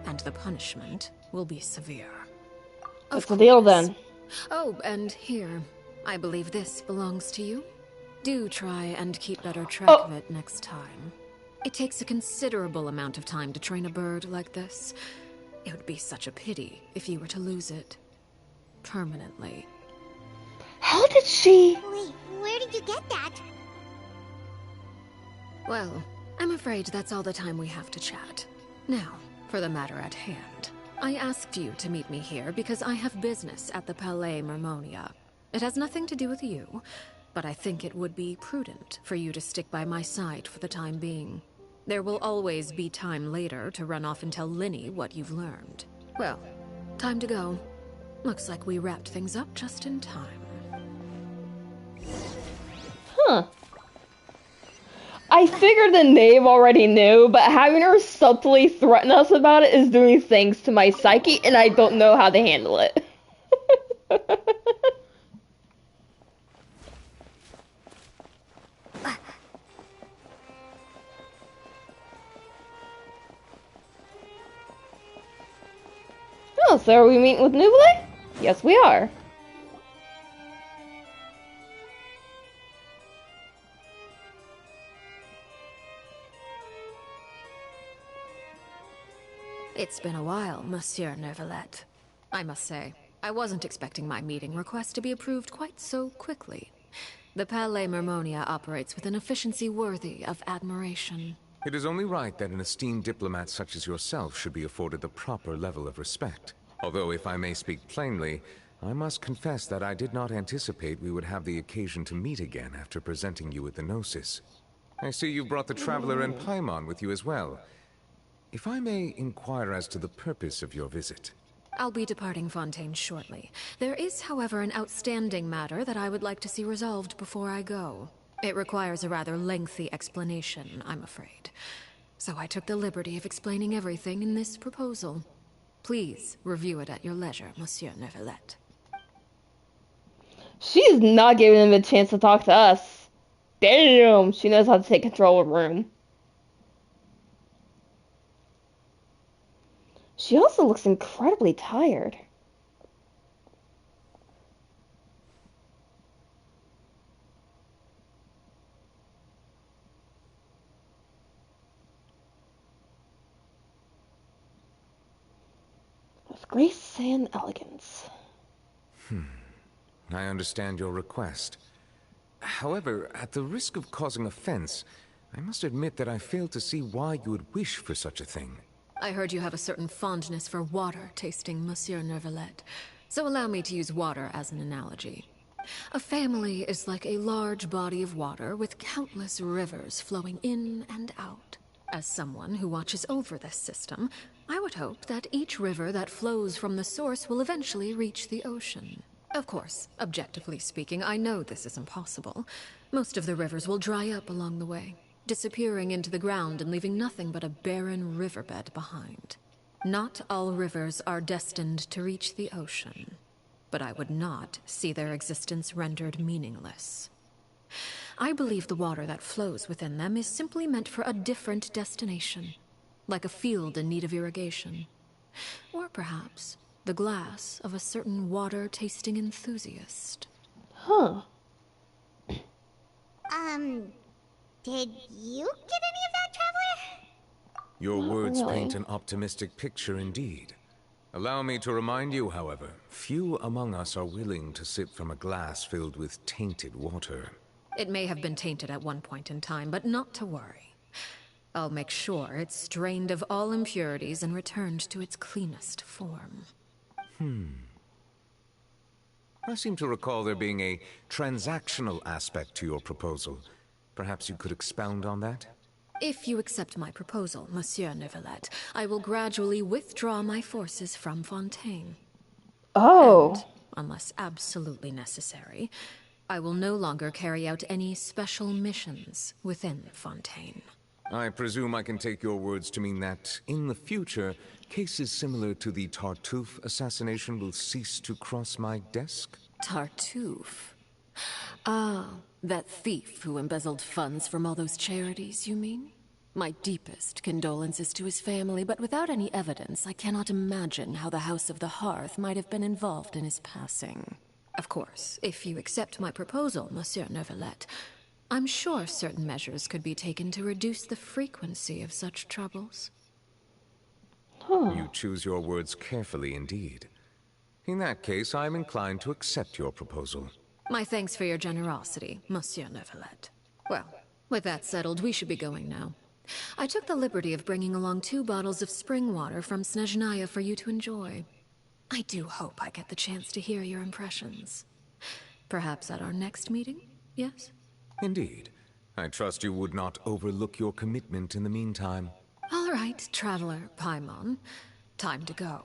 Speaker 5: And the punishment will be severe.
Speaker 1: What's the deal then?
Speaker 5: Oh, and here, I believe this belongs to you. Do try and keep better track of it next time. It takes a considerable amount of time to train a bird like this. It would be such a pity if you were to lose it. Permanently.
Speaker 1: How did she...
Speaker 4: Wait, where did you get that?
Speaker 5: Well, I'm afraid that's all the time we have to chat. Now, for the matter at hand. I asked you to meet me here because I have business at the Palais Mermonia. It has nothing to do with you, but I think it would be prudent for you to stick by my side for the time being. There will always be time later to run off and tell Linny what you've learned. Well, time to go. Looks like we wrapped things up just in time.
Speaker 1: Huh. I figured the Knave already knew, but having her subtly threaten us about it is doing things to my psyche, and I don't know how to handle it. Oh, so are we meeting with Nubile? Yes, we are.
Speaker 5: It's been a while, Monsieur Neuvillette. I must say, I wasn't expecting my meeting request to be approved quite so quickly. The Palais Mermonia operates with an efficiency worthy of admiration.
Speaker 13: It is only right that an esteemed diplomat such as yourself should be afforded the proper level of respect. Although, if I may speak plainly, I must confess that I did not anticipate we would have the occasion to meet again after presenting you with the Gnosis. I see you brought the Traveler and Paimon with you as well. If I may inquire as to the purpose of your visit.
Speaker 5: I'll be departing Fontaine shortly. There is, however, an outstanding matter that I would like to see resolved before I go. It requires a rather lengthy explanation, I'm afraid. So I took the liberty of explaining everything in this proposal. Please review it at your leisure, Monsieur Neuvillette.
Speaker 1: She's not giving him a chance to talk to us. Damn, she knows how to take control of a room. She also looks incredibly tired. With grace and elegance.
Speaker 13: I understand your request. However, at the risk of causing offense, I must admit that I fail to see why you would wish for such a thing.
Speaker 5: I heard you have a certain fondness for water tasting, Monsieur Neuvillette, so allow me to use water as an analogy. A family is like a large body of water with countless rivers flowing in and out. As someone who watches over this system, I would hope that each river that flows from the source will eventually reach the ocean. Of course, objectively speaking, I know this is impossible. Most of the rivers will dry up along the way, disappearing into the ground and leaving nothing but a barren riverbed behind. Not all rivers are destined to reach the ocean, but I would not see their existence rendered meaningless. I believe the water that flows within them is simply meant for a different destination, like a field in need of irrigation. Or perhaps the glass of a certain water-tasting enthusiast.
Speaker 1: Huh.
Speaker 4: Did you get any of that, Traveler?
Speaker 13: Your words paint an optimistic picture indeed. Allow me to remind you, however, few among us are willing to sip from a glass filled with tainted water.
Speaker 5: It may have been tainted at one point in time, but not to worry. I'll make sure it's drained of all impurities and returned to its cleanest form.
Speaker 13: I seem to recall there being a transactional aspect to your proposal. Perhaps you could expound on that?
Speaker 5: If you accept my proposal, Monsieur Neuvillette, I will gradually withdraw my forces from Fontaine.
Speaker 1: Oh.
Speaker 5: And, unless absolutely necessary, I will no longer carry out any special missions within Fontaine.
Speaker 13: I presume I can take your words to mean that, in the future, cases similar to the Tartuffe assassination will cease to cross my desk?
Speaker 5: Tartuffe? Ah, that thief who embezzled funds from all those charities, you mean? My deepest condolences to his family, but without any evidence, I cannot imagine how the House of the Hearth might have been involved in his passing. Of course, if you accept my proposal, Monsieur Neuvillette, I'm sure certain measures could be taken to reduce the frequency of such troubles.
Speaker 13: You choose your words carefully indeed. In that case, I'm inclined to accept your proposal.
Speaker 5: My thanks for your generosity, Monsieur Neuvillette. Well, with that settled, we should be going now. I took the liberty of bringing along 2 bottles of spring water from Snezhnaya for you to enjoy. I do hope I get the chance to hear your impressions. Perhaps at our next meeting, yes?
Speaker 13: Indeed. I trust you would not overlook your commitment in the meantime.
Speaker 5: All right, Traveler Paimon. Time to go.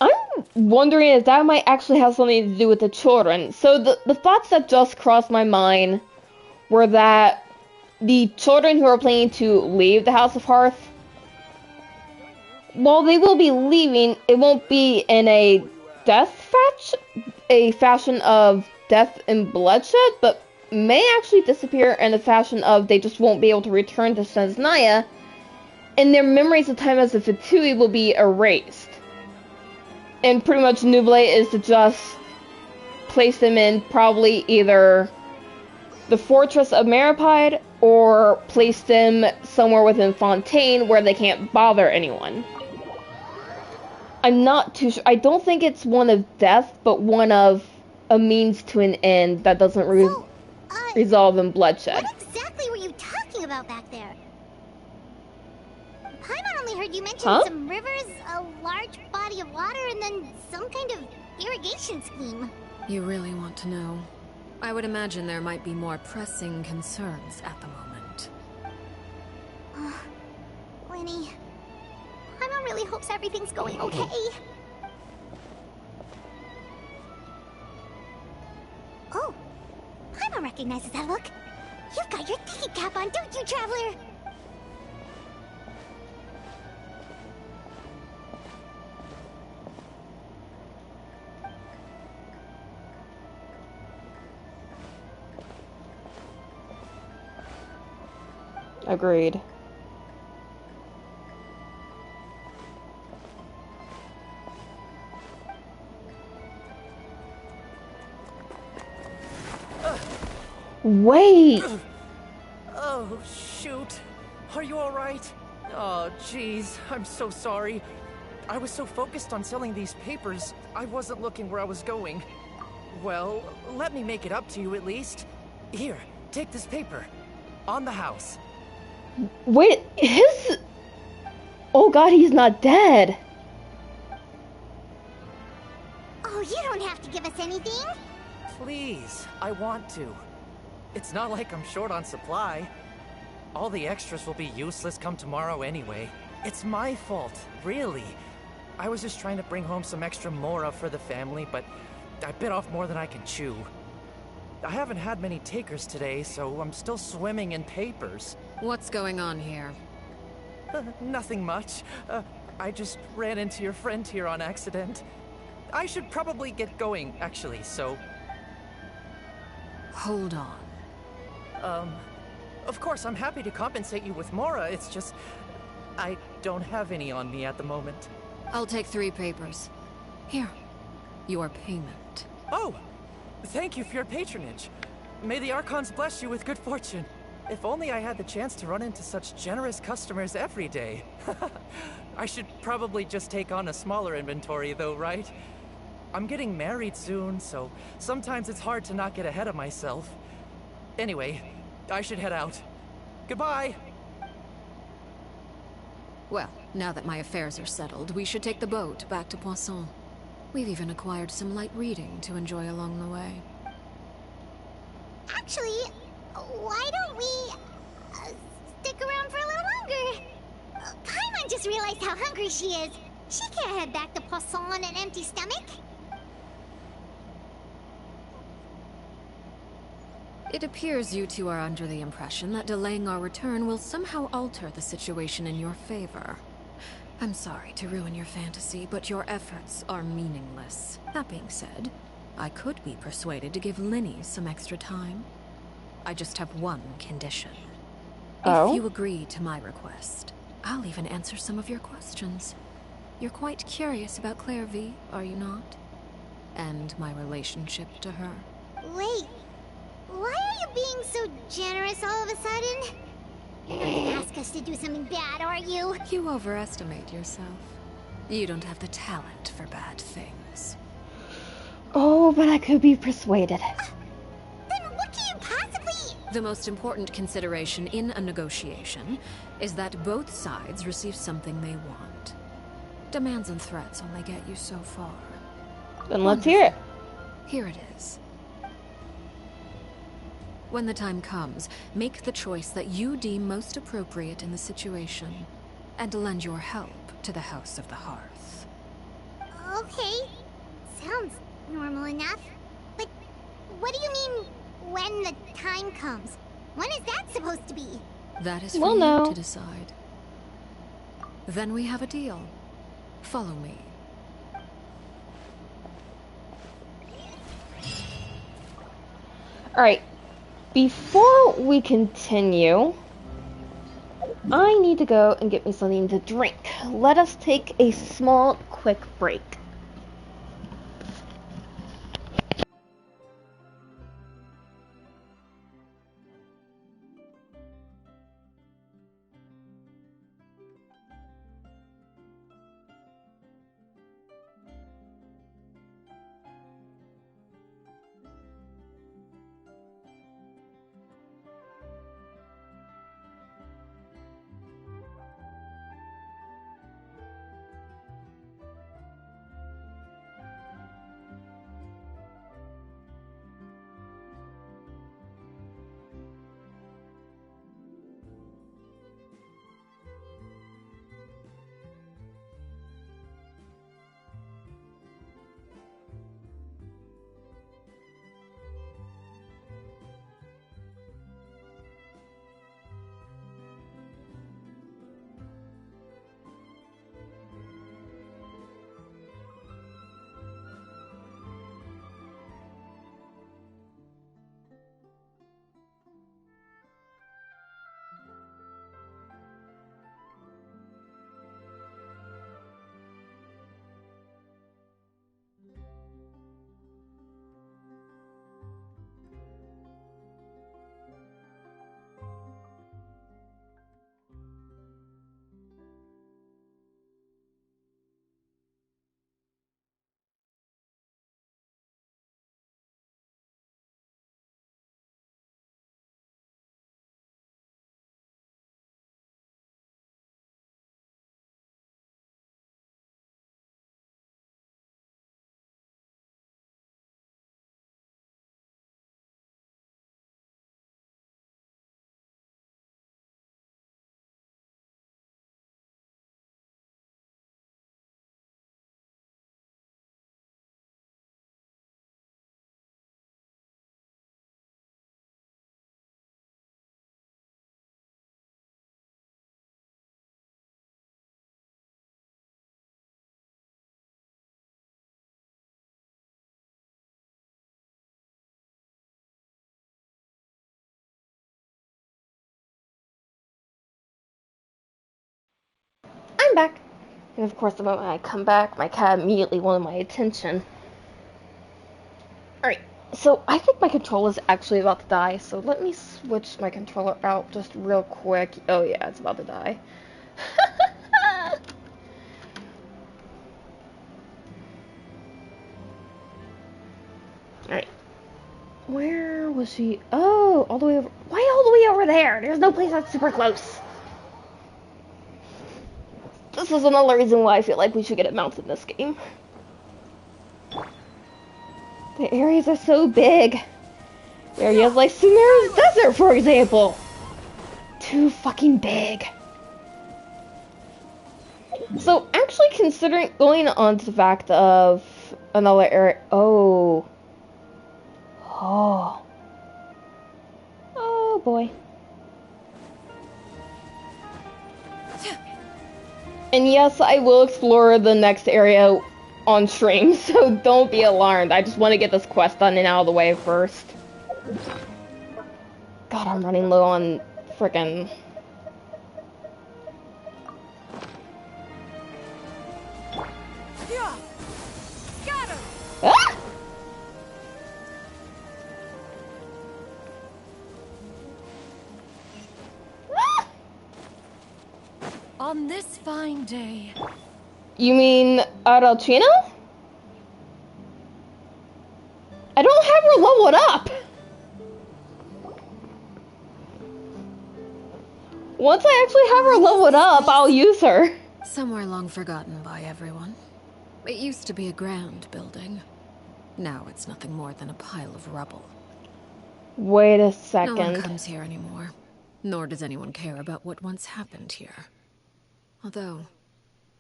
Speaker 1: I'm wondering if that might actually have something to do with the children. So the thoughts that just crossed my mind were that the children who are planning to leave the House of Hearth, while they will be leaving, it won't be in a fashion of death and bloodshed, but may actually disappear in a fashion of they just won't be able to return to Snezhnaya, and their memories of time as a Fatui will be erased. And pretty much Nubile is to just place them in probably either the fortress of Maripide or place them somewhere within Fontaine where they can't bother anyone. I'm not too sure. I don't think it's one of death, but one of a means to an end that doesn't resolve in bloodshed.
Speaker 4: What exactly were you talking about back there? Paimon only heard you mention some rivers, a large body of water, and then some kind of irrigation scheme.
Speaker 5: You really want to know? I would imagine there might be more pressing concerns at the moment.
Speaker 4: Winnie, Paimon really hopes everything's going okay. Oh, Paimon recognizes that look. You've got your thinking cap on, don't you, Traveler?
Speaker 1: Agreed. Wait!
Speaker 6: Oh, shoot. Are you alright? Oh, jeez. I'm so sorry. I was so focused on selling these papers, I wasn't looking where I was going. Well, let me make it up to you at least. Here, take this paper. On the house.
Speaker 1: Wait, oh god, he's not dead.
Speaker 4: Oh, you don't have to give us anything.
Speaker 6: Please, I want to. It's not like I'm short on supply. All the extras will be useless come tomorrow anyway. It's my fault, really. I was just trying to bring home some extra mora for the family, but I bit off more than I can chew. I haven't had many takers today, so I'm still swimming in papers.
Speaker 5: What's going on here?
Speaker 6: Nothing much. I just ran into your friend here on accident. I should probably get going, actually, so...
Speaker 5: Hold on.
Speaker 6: Of course, I'm happy to compensate you with Mora, it's just... I don't have any on me at the moment.
Speaker 5: I'll take 3 papers. Here, your payment.
Speaker 6: Oh! Thank you for your patronage. May the Archons bless you with good fortune. If only I had the chance to run into such generous customers every day.
Speaker 14: I should probably just take on a smaller inventory though, right? I'm getting married soon, so sometimes it's hard to not get ahead of myself. Anyway, I should head out. Goodbye!
Speaker 5: Well, now that my affairs are settled, we should take the boat back to Poisson. We've even acquired some light reading to enjoy along the way.
Speaker 4: Actually, why don't we stick around for a little longer? Paimon just realized how hungry she is. She can't head back to Poisson on an empty stomach.
Speaker 5: It appears you two are under the impression that delaying our return will somehow alter the situation in your favor. I'm sorry to ruin your fantasy, but your efforts are meaningless. That being said, I could be persuaded to give Linny some extra time. I just have one condition. If you agree to my request, I'll even answer some of your questions. You're quite curious about Claire V, are you not? And my relationship to her.
Speaker 4: Wait, why are you being so generous all of a sudden? You're not gonna ask us to do something bad, are you?
Speaker 5: You overestimate yourself. You don't have the talent for bad things.
Speaker 1: Oh, but I could be persuaded.
Speaker 4: Then what can you possibly...
Speaker 5: The most important consideration in a negotiation is that both sides receive something they want. Demands and threats only get you so far.
Speaker 1: Then let's hear it.
Speaker 5: Here it is. When the time comes, make the choice that you deem most appropriate in the situation, and lend your help to the House of the Hearth.
Speaker 4: Okay, sounds normal enough. But what do you mean, when the time comes? When is that supposed to be?
Speaker 5: That is for you to decide. Then we have a deal. Follow me.
Speaker 1: Alright. Before we continue, I need to go and get me something to drink. Let us take a small, quick break. I'm back. And of course, the moment I come back, my cat immediately wanted my attention. Alright, so I think my controller is actually about to die, so let me switch my controller out just real quick. Oh yeah, it's about to die. was she? Oh, all the way over. Why all the way over there? There's no place that's super close. This is another reason why I feel like we should get it mounted in this game. The areas are so big. Areas like Sumeru's Desert, for example. Too fucking big. So, actually considering going on to the fact of another area. Oh. Oh. Oh boy. And yes, I will explore the next area on stream, so don't be alarmed. I just want to get this quest done and out of the way first. God, I'm running low on frickin'...
Speaker 3: Yeah. Got him.
Speaker 1: Ah!
Speaker 2: On this fine day.
Speaker 1: You mean Arlecchino? I don't have her leveled up! Once I actually have her leveled up, I'll use her.
Speaker 5: Somewhere long forgotten by everyone. It used to be a grand building. Now it's nothing more than a pile of rubble.
Speaker 1: Wait a second.
Speaker 5: No one comes here anymore. Nor does anyone care about what once happened here. Although,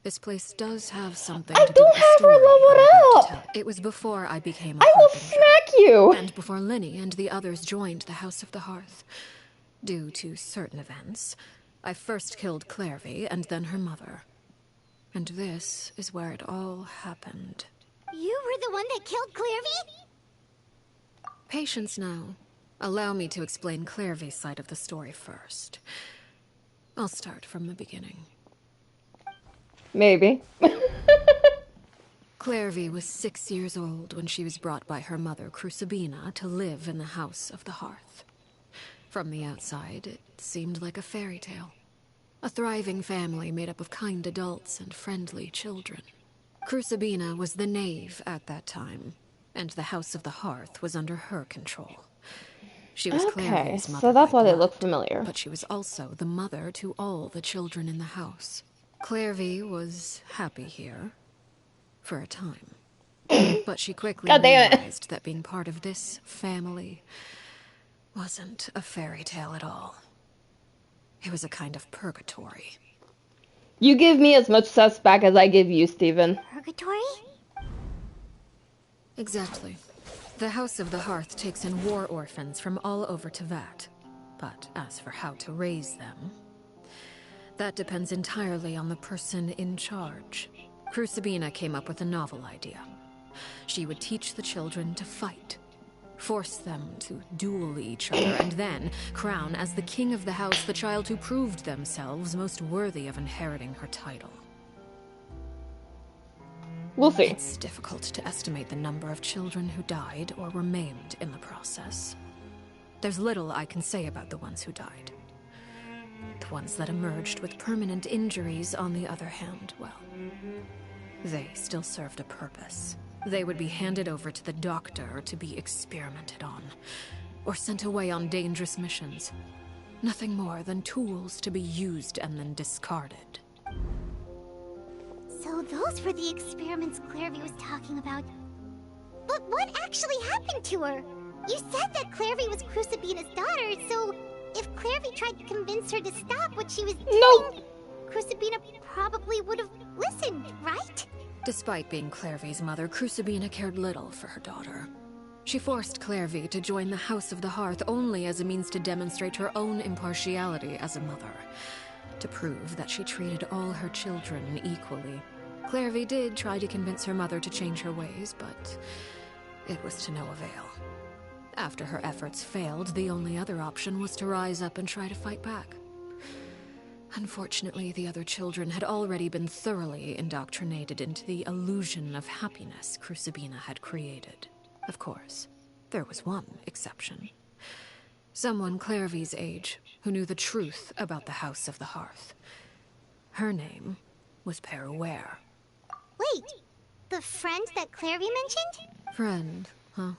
Speaker 5: this place does have something to do with the story I'm about to tell. It was before I became a
Speaker 1: I will
Speaker 5: harbinger,
Speaker 1: smack you!
Speaker 5: and before Linny and the others joined the House of the Hearth. Due to certain events, I first killed Clairvy and then her mother. And this is where it all happened.
Speaker 4: You were the one that killed Clairvy?
Speaker 5: Patience now. Allow me to explain Clairvy's side of the story first. I'll start from the beginning.
Speaker 1: Maybe.
Speaker 5: Clairvy was 6 years old when she was brought by her mother, Crucibina, to live in the House of the Hearth. From the outside, it seemed like a fairy tale. A thriving family made up of kind adults and friendly children. Crucibina was the Knave at that time, and the House of the Hearth was under her control. She was Clairvy's mother
Speaker 1: so that's
Speaker 5: by
Speaker 1: why they
Speaker 5: blood,
Speaker 1: look familiar.
Speaker 5: but she was also the mother to all the children in the house. Clairvy was happy here, for a time. But she quickly realized that being part of this family wasn't a fairy tale at all. It was a kind of purgatory.
Speaker 1: You give me as much sus back as I give you, Steven.
Speaker 4: Purgatory?
Speaker 5: Exactly. The House of the Hearth takes in war orphans from all over Teyvat. But as for how to raise them, that depends entirely on the person in charge. Crucibina came up with a novel idea. She would teach the children to fight, force them to duel each other, and then crown as the king of the house the child who proved themselves most worthy of inheriting her title.
Speaker 1: We'll see.
Speaker 5: It's difficult to estimate the number of children who died or were maimed in the process. There's little I can say about the ones who died. The ones that emerged with permanent injuries, on the other hand, well, they still served a purpose. They would be handed over to the doctor to be experimented on, or sent away on dangerous missions. Nothing more than tools to be used and then discarded.
Speaker 4: So those were the experiments Clairvy was talking about. But what actually happened to her? You said that Clairvy was Crucibina's daughter, so if Clairvy tried to convince her to stop what she was doing, Crucibina probably would have listened, right?
Speaker 5: Despite being Clairvy's mother, Crucibina cared little for her daughter. She forced Clairvy to join the House of the Hearth only as a means to demonstrate her own impartiality as a mother, to prove that she treated all her children equally. Clairvy did try to convince her mother to change her ways, but it was to no avail. After her efforts failed, the only other option was to rise up and try to fight back. Unfortunately, the other children had already been thoroughly indoctrinated into the illusion of happiness Crucibina had created. Of course, there was one exception. Someone Clairvy's age who knew the truth about the House of the Hearth. Her name was Peruere.
Speaker 4: Wait, the friend that Clairvy mentioned?
Speaker 5: Friend, huh?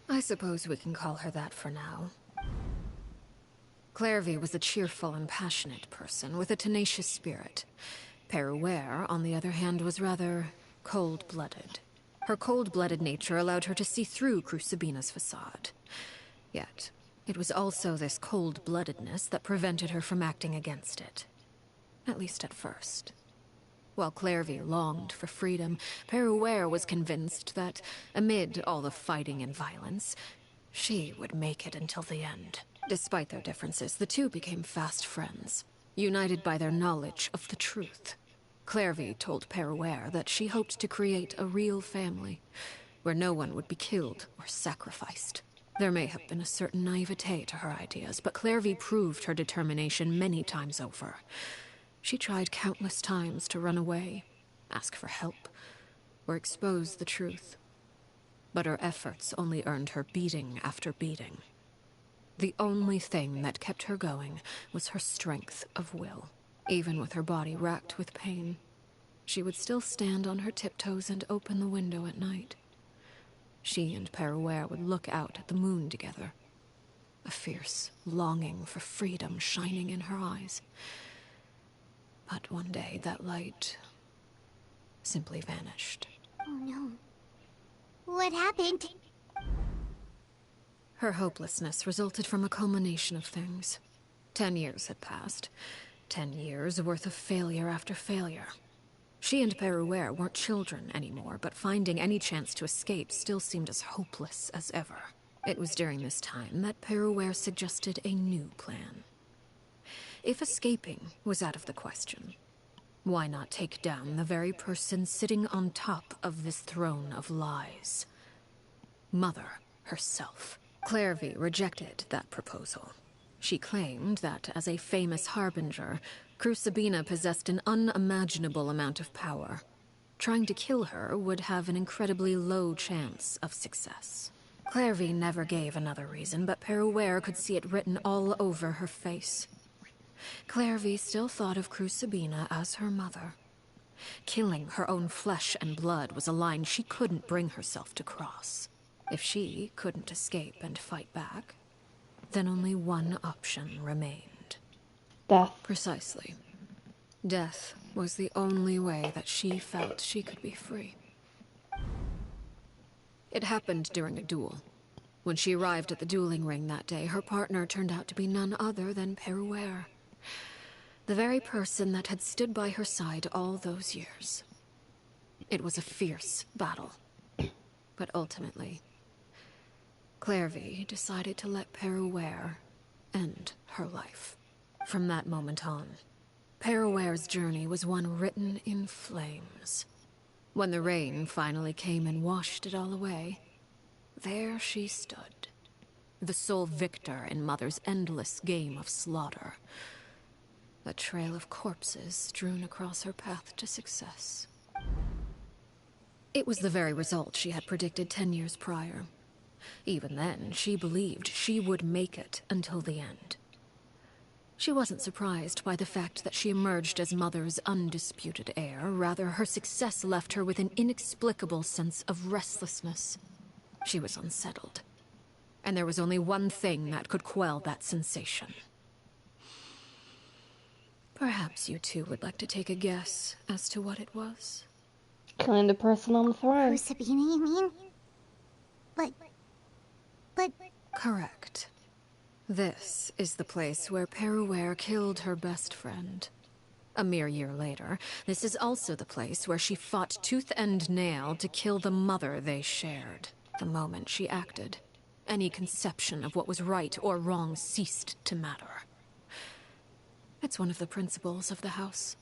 Speaker 5: I suppose we can call her that for now. Clairvy was a cheerful and passionate person with a tenacious spirit. Peruere, on the other hand, was rather cold-blooded. Her cold-blooded nature allowed her to see through Crucibina's facade. Yet, it was also this cold-bloodedness that prevented her from acting against it. At least at first. While Clairvy longed for freedom, Peruere was convinced that, amid all the fighting and violence, she would make it until the end. Despite their differences, the two became fast friends, united by their knowledge of the truth. Clairvy told Peruere that she hoped to create a real family, where no one would be killed or sacrificed. There may have been a certain naivete to her ideas, but Clairvy proved her determination many times over. She tried countless times to run away, ask for help, or expose the truth. But her efforts only earned her beating after beating. The only thing that kept her going was her strength of will. Even with her body racked with pain, she would still stand on her tiptoes and open the window at night. She and Peruere would look out at the moon together, a fierce longing for freedom shining in her eyes. But one day, that light simply vanished.
Speaker 4: Oh no. What happened?
Speaker 5: Her hopelessness resulted from a culmination of things. 10 years had passed. 10 years worth of failure after failure. She and Peruere weren't children anymore, but finding any chance to escape still seemed as hopeless as ever. It was during this time that Peruere suggested a new plan. If escaping was out of the question, why not take down the very person sitting on top of this throne of lies? Mother herself. Clairvy rejected that proposal. She claimed that, as a famous harbinger, Crucibina possessed an unimaginable amount of power. Trying to kill her would have an incredibly low chance of success. Clairvy never gave another reason, but Peruere could see it written all over her face. Clairvy still thought of Crucibina as her mother. Killing her own flesh and blood was a line she couldn't bring herself to cross. If she couldn't escape and fight back, then only one option remained.
Speaker 1: Death.
Speaker 5: Precisely. Death was the only way that she felt she could be free. It happened during a duel. When she arrived at the dueling ring that day, her partner turned out to be none other than Peruere. The very person that had stood by her side all those years. It was a fierce battle. But ultimately, Clairvy decided to let Peruere end her life. From that moment on, Peruere's journey was one written in flames. When the rain finally came and washed it all away, there she stood, the sole victor in Mother's endless game of slaughter. A trail of corpses strewn across her path to success. It was the very result she had predicted 10 years prior. Even then, she believed she would make it until the end. She wasn't surprised by the fact that she emerged as Mother's undisputed heir. Rather, her success left her with an inexplicable sense of restlessness. She was unsettled. And there was only one thing that could quell that sensation. Perhaps you two would like to take a guess as to what it was?
Speaker 1: Killing the person on the throne.
Speaker 4: Crucibina, you mean? But...
Speaker 5: Correct. This is the place where Peruere killed her best friend. A mere year later, this is also the place where she fought tooth and nail to kill the mother they shared. The moment she acted, any conception of what was right or wrong ceased to matter. It's one of the principles of the house.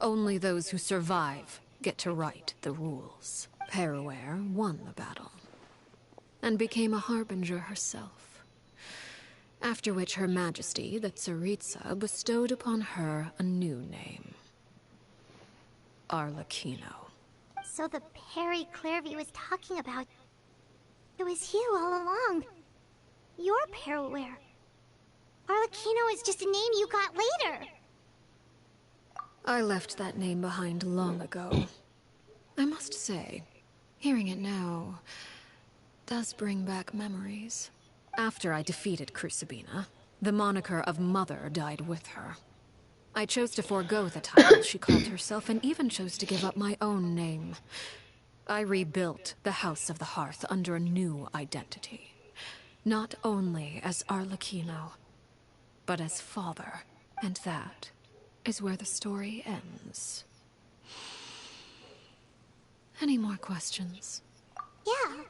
Speaker 5: Only those who survive get to write the rules. Peruere won the battle, and became a harbinger herself. After which Her Majesty, the Tsaritsa, bestowed upon her a new name. Arlecchino.
Speaker 4: So the Perry Clairvy was talking about... It was you all along. You're Peruere. Arlecchino is just a name you got later.
Speaker 5: I left that name behind long ago. I must say, hearing it now, does bring back memories. After I defeated Crucibina, the moniker of Mother died with her. I chose to forego the title she called herself and even chose to give up my own name. I rebuilt the House of the Hearth under a new identity. Not only as Arlecchino, but as father. And that is where the story ends. Any more questions?
Speaker 4: Yeah.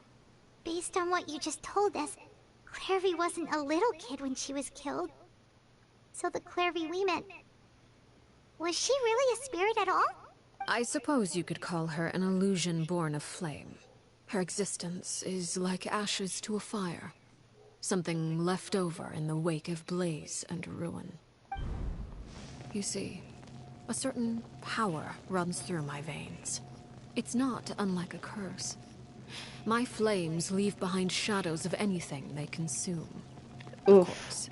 Speaker 4: Based on what you just told us, Clairvy wasn't a little kid when she was killed. So the Clairvy we met... was she really a spirit at all?
Speaker 5: I suppose you could call her an illusion born of flame. Her existence is like ashes to a fire. Something left over in the wake of blaze and ruin. You see, a certain power runs through my veins. It's not unlike a curse. My flames leave behind shadows of anything they consume. Of course,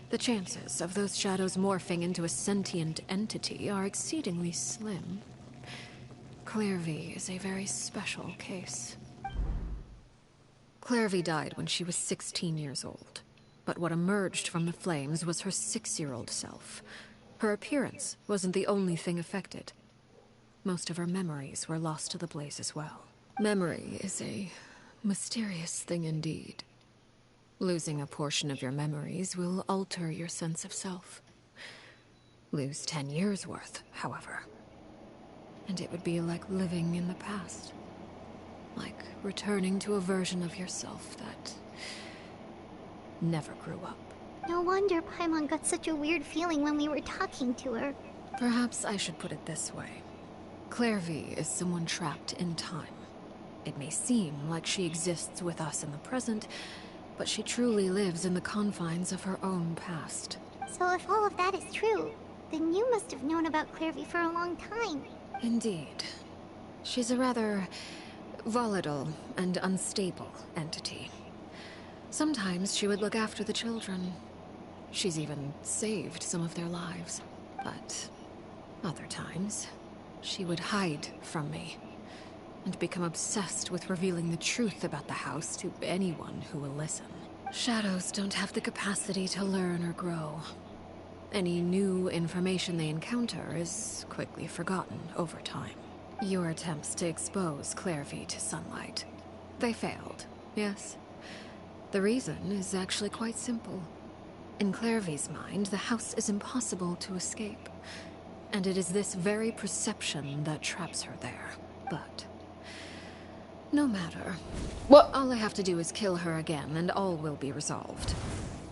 Speaker 5: the chances of those shadows morphing into a sentient entity are exceedingly slim. Clairvy is a very special case. Clairvy died when she was 16 years old, but what emerged from the flames was her 6-year-old self. Her appearance wasn't the only thing affected. Most of her memories were lost to the blaze as well. Memory is a mysterious thing indeed. Losing a portion of your memories will alter your sense of self. Lose 10 years' worth, however, and it would be like living in the past. Like returning to a version of yourself that never grew up.
Speaker 4: No wonder Paimon got such a weird feeling when we were talking to her.
Speaker 5: Perhaps I should put it this way. Clairvy is someone trapped in time. It may seem like she exists with us in the present, but she truly lives in the confines of her own past.
Speaker 4: So if all of that is true, then you must have known about Clairvy for a long time.
Speaker 5: Indeed. She's a rather volatile and unstable entity. Sometimes she would look after the children. She's even saved some of their lives. But other times, she would hide from me and become obsessed with revealing the truth about the house to anyone who will listen. Shadows don't have the capacity to learn or grow. Any new information they encounter is quickly forgotten over time. Your attempts to expose Clairvy to sunlight. They failed, yes. The reason is actually quite simple. In Clairvy's mind, the house is impossible to escape. And it is this very perception that traps her there. But no matter.
Speaker 1: What?
Speaker 5: All I have to do is kill her again, and all will be resolved.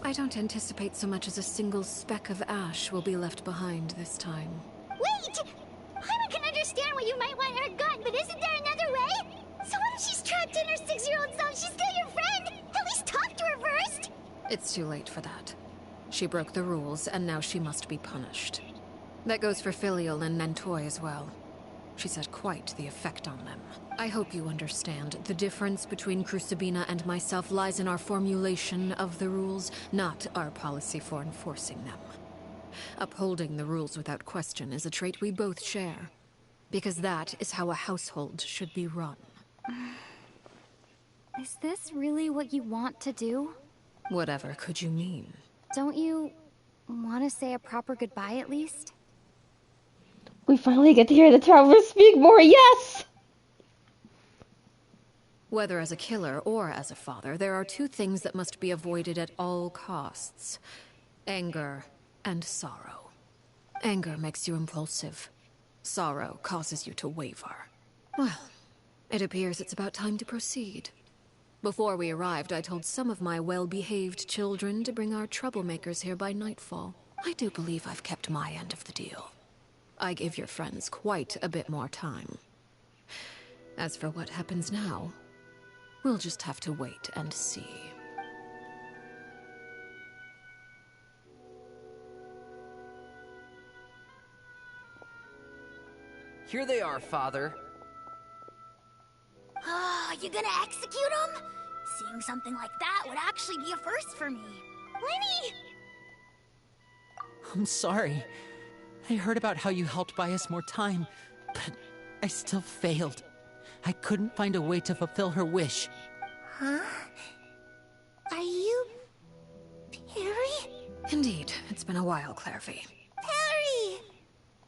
Speaker 5: I don't anticipate so much as a single speck of ash will be left behind this time.
Speaker 4: Wait! Paimon can understand why you might want her gone, but isn't there another way? So what if she's trapped in her 6-year-old self? She's still your friend! At least talk to her first!
Speaker 5: It's too late for that. She broke the rules, and now she must be punished. That goes for Filial and Nantoy as well. She's had quite the effect on them. I hope you understand. The difference between Crucibina and myself lies in our formulation of the rules, not our policy for enforcing them. Upholding the rules without question is a trait we both share, because that is how a household should be run.
Speaker 10: Is this really what you want to do?
Speaker 5: Whatever could you mean?
Speaker 10: Don't you want to say a proper goodbye at least?
Speaker 1: We finally get to hear the Traveler speak more, yes!
Speaker 5: Whether as a killer or as a father, there are two things that must be avoided at all costs. Anger and sorrow. Anger makes you impulsive. Sorrow causes you to waver. Well, it appears it's about time to proceed. Before we arrived, I told some of my well-behaved children to bring our troublemakers here by nightfall. I do believe I've kept my end of the deal. I give your friends quite a bit more time. As for what happens now, we'll just have to wait and see.
Speaker 7: Here they are, Father.
Speaker 4: Oh, you gonna execute him? Seeing something like that would actually be a first for me. Lenny!
Speaker 6: I'm sorry. I heard about how you helped buy us more time, but I still failed. I couldn't find a way to fulfill her wish.
Speaker 11: Huh? Are you... Perry?
Speaker 5: Indeed, it's been a while, Clairvy.
Speaker 11: Perry!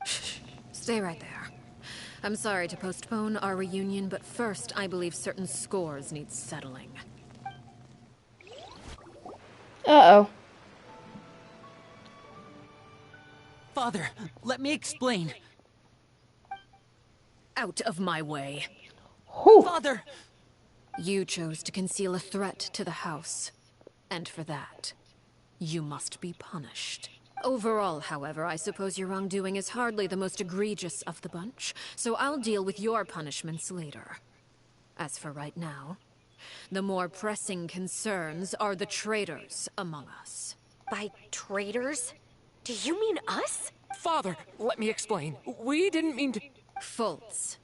Speaker 5: Shh, stay right there. I'm sorry to postpone our reunion, but first I believe certain scores need settling.
Speaker 1: Uh-oh.
Speaker 6: Father, let me explain.
Speaker 5: Out of my way.
Speaker 1: Whew.
Speaker 6: Father!
Speaker 5: You chose to conceal a threat to the house. And for that, you must be punished. Overall, however, I suppose your wrongdoing is hardly the most egregious of the bunch, so I'll deal with your punishments later. As for right now, the more pressing concerns are the traitors among us.
Speaker 15: By traitors? Do you mean us?
Speaker 8: Father, let me explain. We didn't mean to...
Speaker 5: Fultz,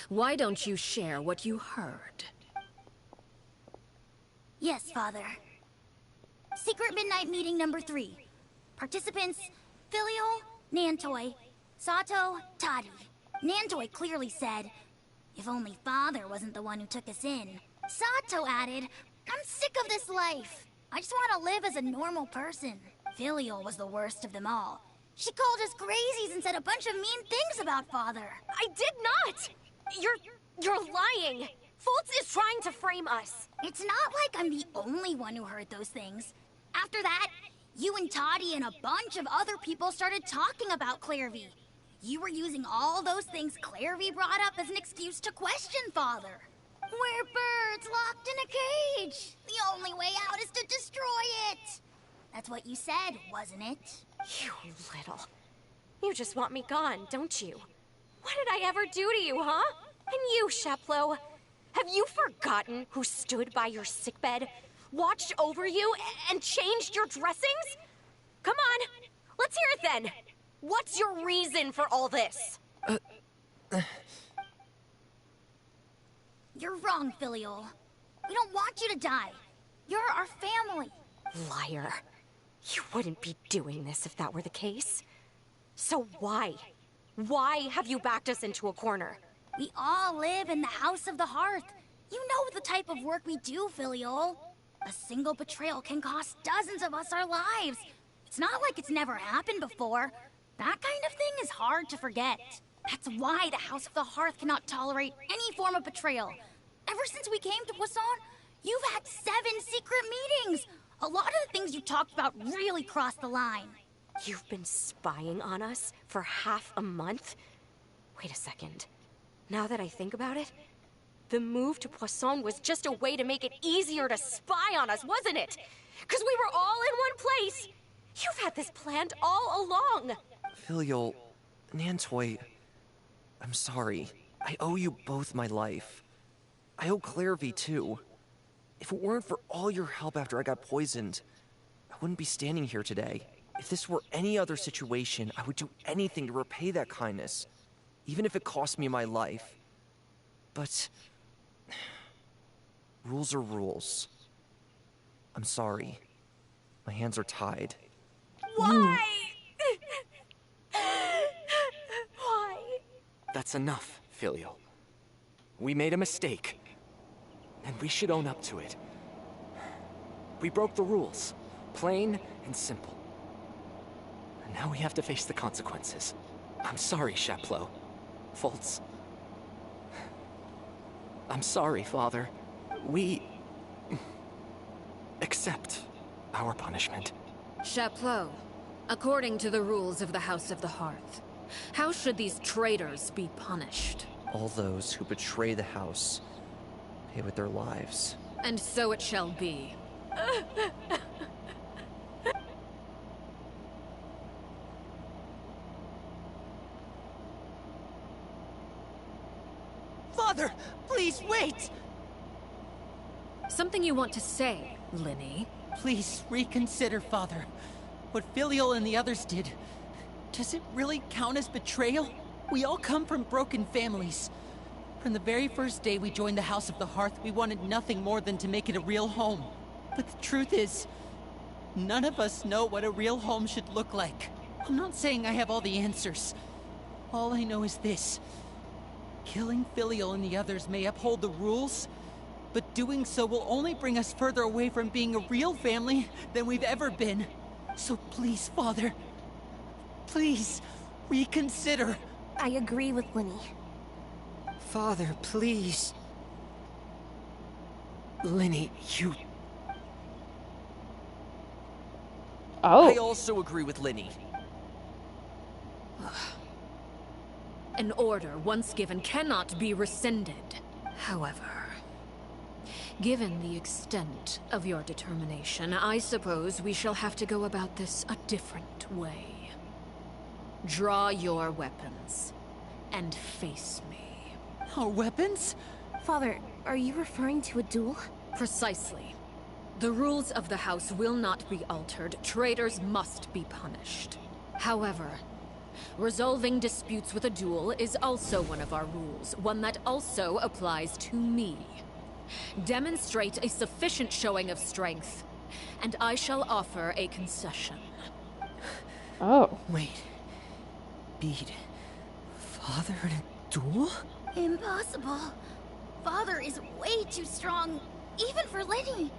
Speaker 5: why don't you share what you heard?
Speaker 4: Yes, Father. Secret Midnight Meeting number 3. Participants, Filial, Nantoi, Sato, Toddy. Nantoi clearly said, if only Father wasn't the one who took us in. Sato added, I'm sick of this life. I just want to live as a normal person. Filial was the worst of them all. She called us crazies and said a bunch of mean things about Father.
Speaker 15: I did not! You're lying! Fultz is trying to frame us.
Speaker 4: It's not like I'm the only one who heard those things. After that, you and Toddy and a bunch of other people started talking about Clairvy. You were using all those things Clairvy brought up as an excuse to question Father. We're birds locked in a cage. The only way out is to destroy it. That's what you said, wasn't it?
Speaker 15: You little... You just want me gone, don't you? What did I ever do to you, huh? And you, Sheplo, have you forgotten who stood by your sickbed, watched over you, and changed your dressings? Come on, let's hear it then. What's your reason for all this?
Speaker 4: You're wrong, Filial. We don't want you to die. You're our family.
Speaker 15: Liar. You wouldn't be doing this if that were the case. So why? Why have you backed us into a corner?
Speaker 4: We all live in the House of the Hearth. You know the type of work we do, Filial. A single betrayal can cost dozens of us our lives. It's not like it's never happened before. That kind of thing is hard to forget. That's why the House of the Hearth cannot tolerate any form of betrayal. Ever since we came to Poisson, you've had 7 secret meetings. A lot of the things you talked about really crossed the line.
Speaker 15: You've been spying on us for half a month? Wait a second. Now that I think about it, the move to Poisson was just a way to make it easier to spy on us, wasn't it? Because we were all in one place. You've had this planned all along.
Speaker 7: Filial, Nantoi, I'm sorry. I owe you both my life. I owe Clairvy too. If it weren't for all your help after I got poisoned, I wouldn't be standing here today. If this were any other situation, I would do anything to repay that kindness, even if it cost me my life. But rules are rules. I'm sorry. My hands are tied.
Speaker 15: Why? Why?
Speaker 8: That's enough, Filial. We made a mistake, and we should own up to it. We broke the rules, plain and simple. And now we have to face the consequences. I'm sorry, Sheplo. Fultz. I'm sorry, Father. We... accept our punishment.
Speaker 5: Chapleau, according to the rules of the House of the Hearth, how should these traitors be punished?
Speaker 7: All those who betray the house pay with their lives.
Speaker 5: And so it shall be.
Speaker 6: Father, please wait!
Speaker 5: Something you want to say, Linny?
Speaker 6: Please reconsider, Father. What Filial and the others did, does it really count as betrayal? We all come from broken families. From the very first day we joined the House of the Hearth, we wanted nothing more than to make it a real home. But the truth is, none of us know what a real home should look like. I'm not saying I have all the answers. All I know is this. Killing Filial and the others may uphold the rules, But doing so will only bring us further away from being a real family than we've ever been. So please, Father, please, reconsider.
Speaker 10: I agree with Linny.
Speaker 9: Father, please.
Speaker 8: Linny, you...
Speaker 1: Oh.
Speaker 7: I also agree with Linny.
Speaker 5: An order once given cannot be rescinded. However, given the extent of your determination, I suppose we shall have to go about this a different way. Draw your weapons and face me.
Speaker 6: Our weapons?
Speaker 10: Father, are you referring to a duel?
Speaker 5: Precisely. The rules of the house will not be altered. Traitors must be punished. However, resolving disputes with a duel is also one of our rules, one that also applies to me. Demonstrate a sufficient showing of strength, and I shall offer a concession.
Speaker 1: Oh.
Speaker 9: Wait. Beat Father in a duel?
Speaker 4: Impossible. Father is way too strong, even for Lenny.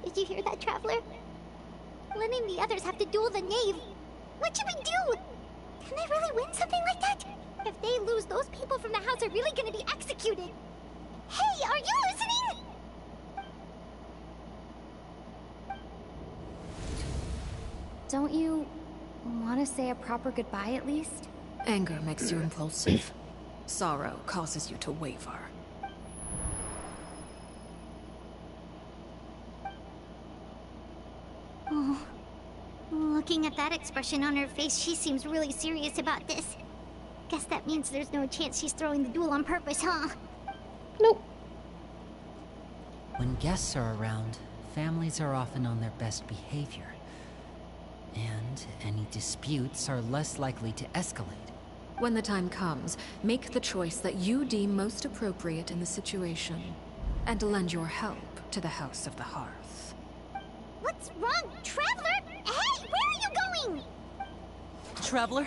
Speaker 4: Did you hear that, Traveler? Lenny and the others have to duel the Knave. What should we do? Can they really win something like that? If they lose, those people from the house are really gonna be executed. Hey, are you listening?
Speaker 10: Don't you want to say a proper goodbye at least?
Speaker 5: Anger makes you impulsive. Sorrow causes you to waver.
Speaker 4: Oh, looking at that expression on her face, she seems really serious about this. Guess that means there's no chance she's throwing the duel on purpose, huh?
Speaker 1: Nope.
Speaker 6: When guests are around, families are often on their best behavior. And any disputes are less likely to escalate.
Speaker 5: When the time comes, make the choice that you deem most appropriate in the situation, and lend your help to the House of the Hearth.
Speaker 4: What's wrong, Traveler? Hey, where are you going?
Speaker 6: Traveler?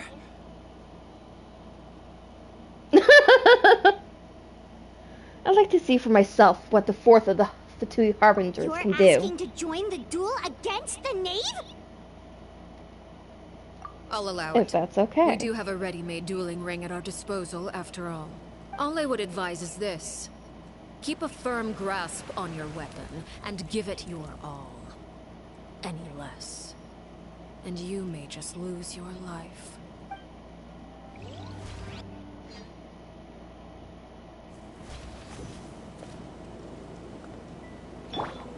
Speaker 1: I'd like to see for myself what the fourth of the Fatui Harbingers
Speaker 4: You're
Speaker 1: can do.
Speaker 4: asking to join the duel against the Knave?
Speaker 5: I'll allow
Speaker 1: If
Speaker 5: it.
Speaker 1: that's okay.
Speaker 5: We do have a ready-made dueling ring at our disposal, after all. All I would advise is this. Keep a firm grasp on your weapon, and give it your all. Any less, and you may just lose your life.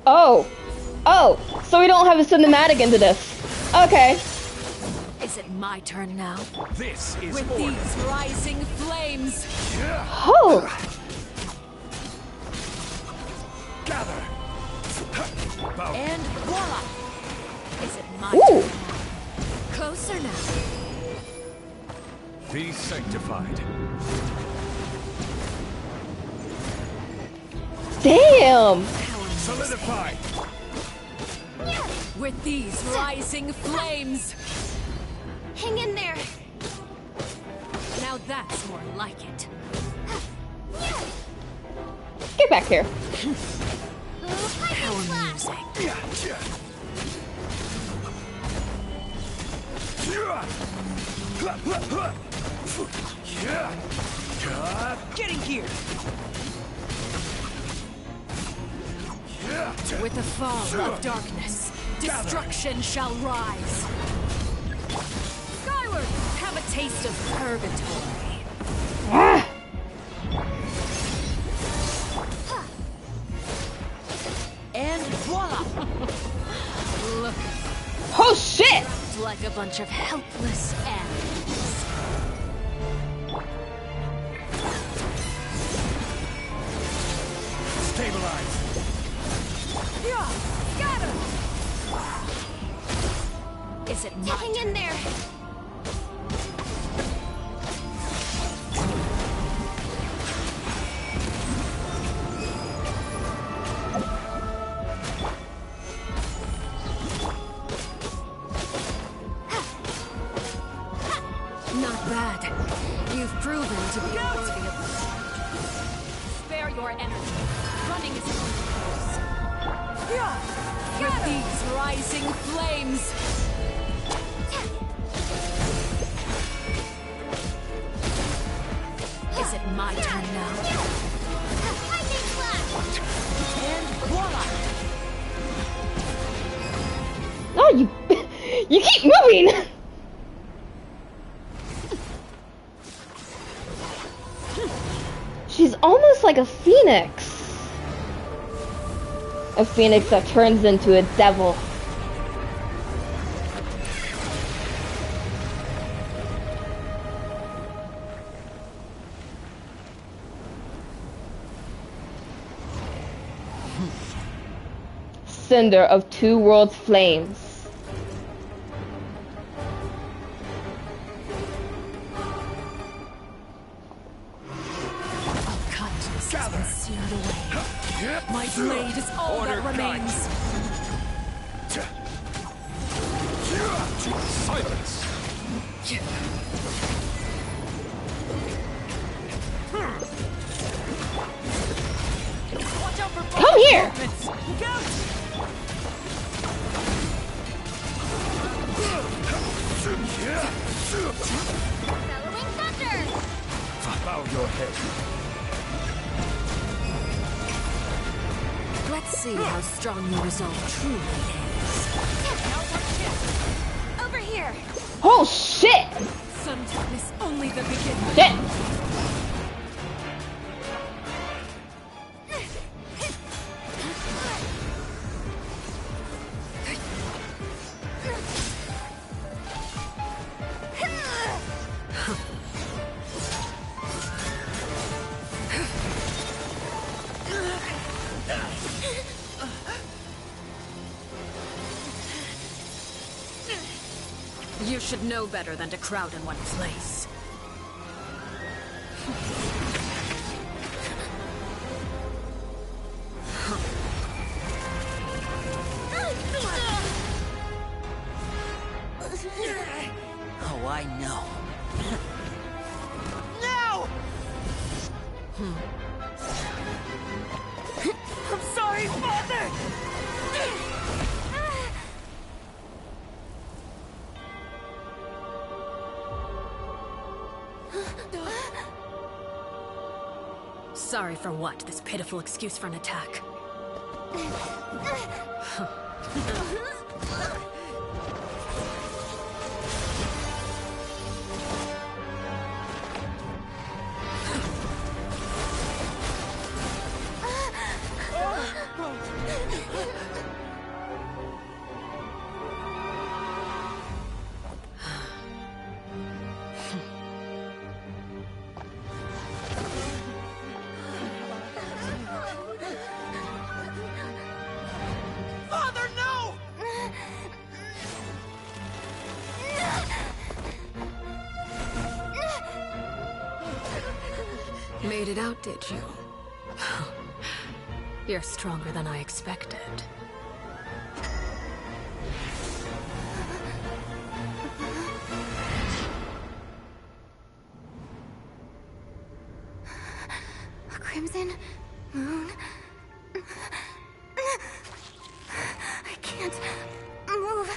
Speaker 1: Oh! Oh! So we don't have a cinematic into this. Okay.
Speaker 5: Is it my turn now?
Speaker 8: This is
Speaker 5: With
Speaker 8: order.
Speaker 5: these rising flames!
Speaker 1: Oh!
Speaker 8: Gather.
Speaker 5: And voila! Is it my
Speaker 1: Ooh.
Speaker 5: turn now? Closer now.
Speaker 8: Be sanctified.
Speaker 1: Damn!
Speaker 8: Solidify.
Speaker 5: With these rising flames!
Speaker 10: Hang in there!
Speaker 5: Now that's more like it.
Speaker 1: Get back here.
Speaker 5: How amusing.
Speaker 14: Getting here!
Speaker 5: With the fall of darkness, destruction shall rise. Skyward, have a taste of purgatory.
Speaker 1: Ah.
Speaker 5: And voila! Look,
Speaker 1: Oh shit!
Speaker 5: like a bunch of helpless animals.
Speaker 8: Stabilize.
Speaker 3: Yeah, got him!
Speaker 15: it my Hang in there!
Speaker 5: Not bad. You've proven to be worthy of...
Speaker 15: Spare your energy. Running is going to
Speaker 5: With these rising flames!
Speaker 15: Is it my turn now?
Speaker 4: Lightning flash!
Speaker 15: And voila!
Speaker 1: No, you you keep moving. She's almost like a phoenix. A phoenix that turns into a devil. Cinder of two worlds' flames.
Speaker 5: Seared away. My blade is all that remains.
Speaker 16: Silence!
Speaker 1: Come here!
Speaker 4: Bellowing thunder!
Speaker 16: Bow your head.
Speaker 5: Let's see how strong your resolve truly is.
Speaker 15: Over here!
Speaker 1: Oh shit!
Speaker 5: Sometimes it's only the beginning.
Speaker 1: Shit!
Speaker 5: You should know better than to crowd in one place.
Speaker 6: Oh, I know.
Speaker 14: No! I'm sorry, Father!
Speaker 5: Sorry for what? This pitiful excuse for an attack.
Speaker 14: Father, no!
Speaker 5: Made it out, did you? You're stronger than I expected.
Speaker 11: A crimson moon. I can't move.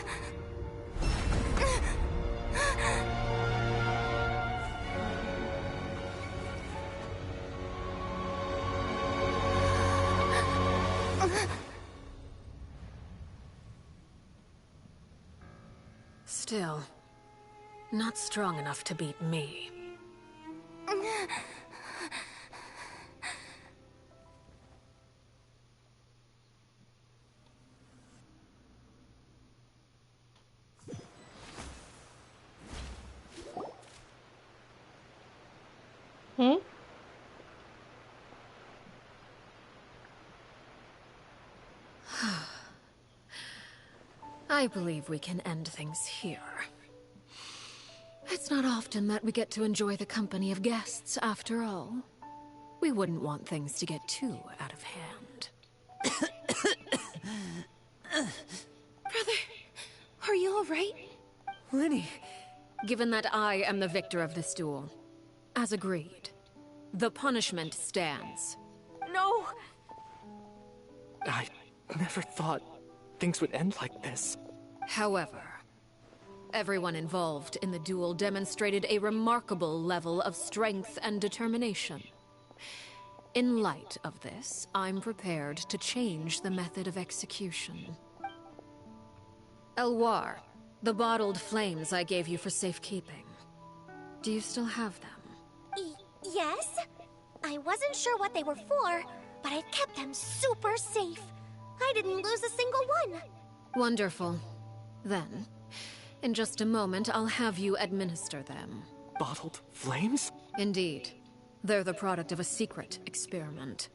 Speaker 5: Still, not strong enough to beat me. I believe we can end things here. It's not often that we get to enjoy the company of guests, after all. We wouldn't want things to get too out of hand.
Speaker 10: Brother, are you alright?
Speaker 5: Lenny. Given that I am the victor of this duel, as agreed, the punishment stands.
Speaker 15: No!
Speaker 8: I never thought things would end like this.
Speaker 5: However, everyone involved in the duel demonstrated a remarkable level of strength and determination. In light of this, I'm prepared to change the method of execution. Elwar, the bottled flames I gave you for safekeeping. Do you still have them?
Speaker 4: Yes? I wasn't sure what they were for, but I've kept them super safe. I didn't lose a single one.
Speaker 5: Wonderful. Then, in just a moment, I'll have you administer them.
Speaker 8: Bottled flames?
Speaker 5: Indeed. They're the product of a secret experiment.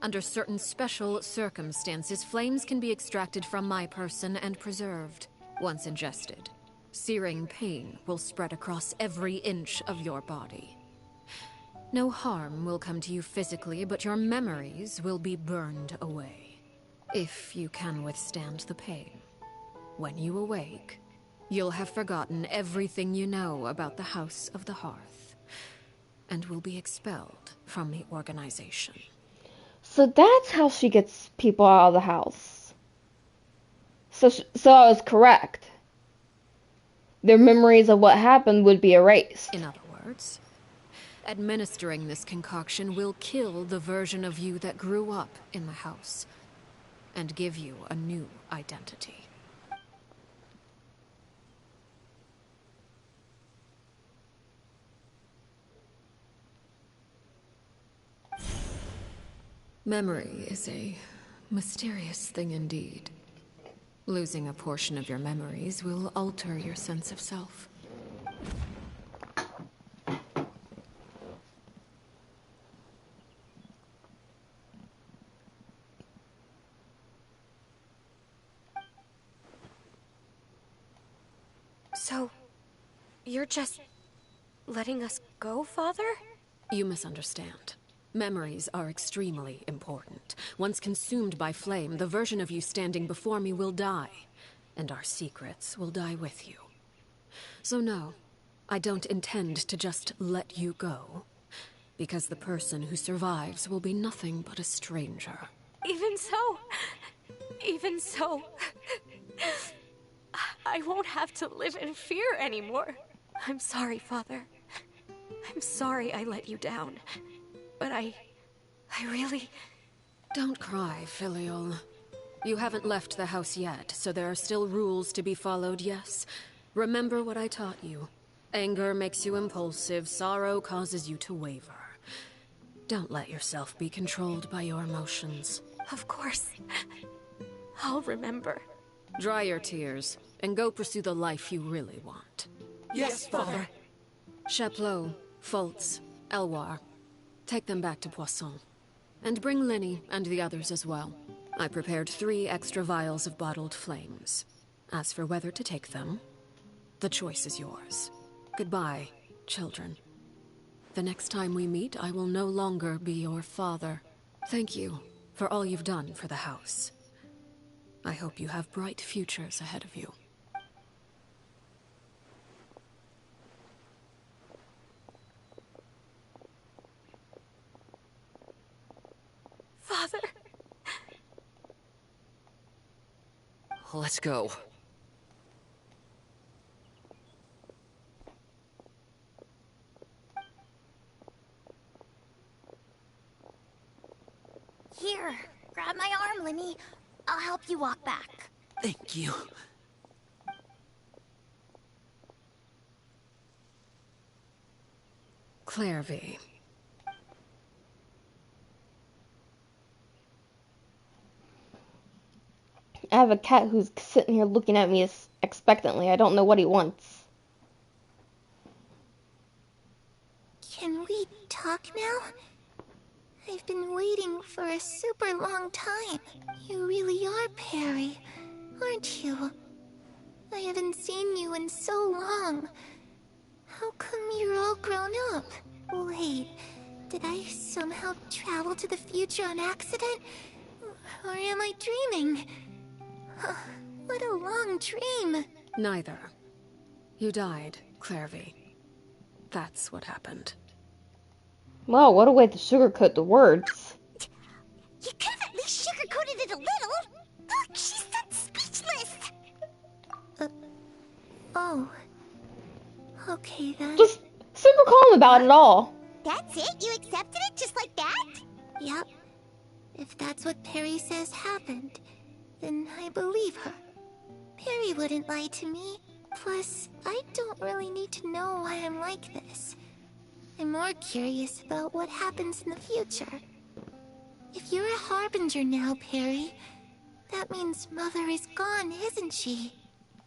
Speaker 5: Under certain special circumstances, flames can be extracted from my person and preserved. Once ingested, searing pain will spread across every inch of your body. No harm will come to you physically, but your memories will be burned away. If you can withstand the pain. When you awake, you'll have forgotten everything you know about the House of the Hearth, and will be expelled from the organization.
Speaker 1: So that's how she gets people out of the house. So I was correct. Their memories of what happened would be erased.
Speaker 5: In other words, administering this concoction will kill the version of you that grew up in the house, and give you a new identity. Memory is a mysterious thing indeed. Losing a portion of your memories will alter your sense of self.
Speaker 15: So, you're just letting us go, Father?
Speaker 5: You misunderstand. Memories are extremely important. Once consumed by flame, the version of you standing before me will die, and our secrets will die with you. So no, I don't intend to just let you go, because the person who survives will be nothing but a stranger.
Speaker 15: Even so, I won't have to live in fear anymore. I'm sorry, Father. I'm sorry I let you down. But I really...
Speaker 5: Don't cry, Filial. You haven't left the house yet, so there are still rules to be followed, yes? Remember what I taught you. Anger makes you impulsive, sorrow causes you to waver. Don't let yourself be controlled by your emotions.
Speaker 15: Of course. I'll remember.
Speaker 5: Dry your tears, and go pursue the life you really want.
Speaker 8: Yes, Father.
Speaker 5: Chaplot, Foltz, Elwar. Take them back to Poisson. And bring Lenny and the others as well. I prepared 3 extra vials of bottled flames. As for whether to take them, the choice is yours. Goodbye, children. The next time we meet, I will no longer be your father. Thank you for all you've done for the house. I hope you have bright futures ahead of you.
Speaker 15: Father.
Speaker 8: Let's go.
Speaker 4: Here, grab my arm, Lenny. I'll help you walk back.
Speaker 8: Thank you.
Speaker 5: Claire V.
Speaker 1: I have a cat who's sitting here looking at me expectantly. I don't know what he wants.
Speaker 11: Can we talk now? I've been waiting for a super long time. You really are Perry, aren't you? I haven't seen you in so long. How come you're all grown up? Wait, did I somehow travel to the future on accident? Or am I dreaming? What a long dream.
Speaker 5: Neither. You died, Clairvy. That's what happened.
Speaker 1: Wow, what a way to sugarcoat the words.
Speaker 4: You could have at least sugarcoated it a little. Look, she's done speechless.
Speaker 11: Oh. Okay then.
Speaker 1: Just super calm about it all.
Speaker 4: That's it? You accepted it just like that?
Speaker 11: Yep. If that's what Perry says happened, then I believe her. Perry wouldn't lie to me. Plus, I don't really need to know why I'm like this. I'm more curious about what happens in the future. If you're a harbinger now, Perry, that means Mother is gone, isn't she?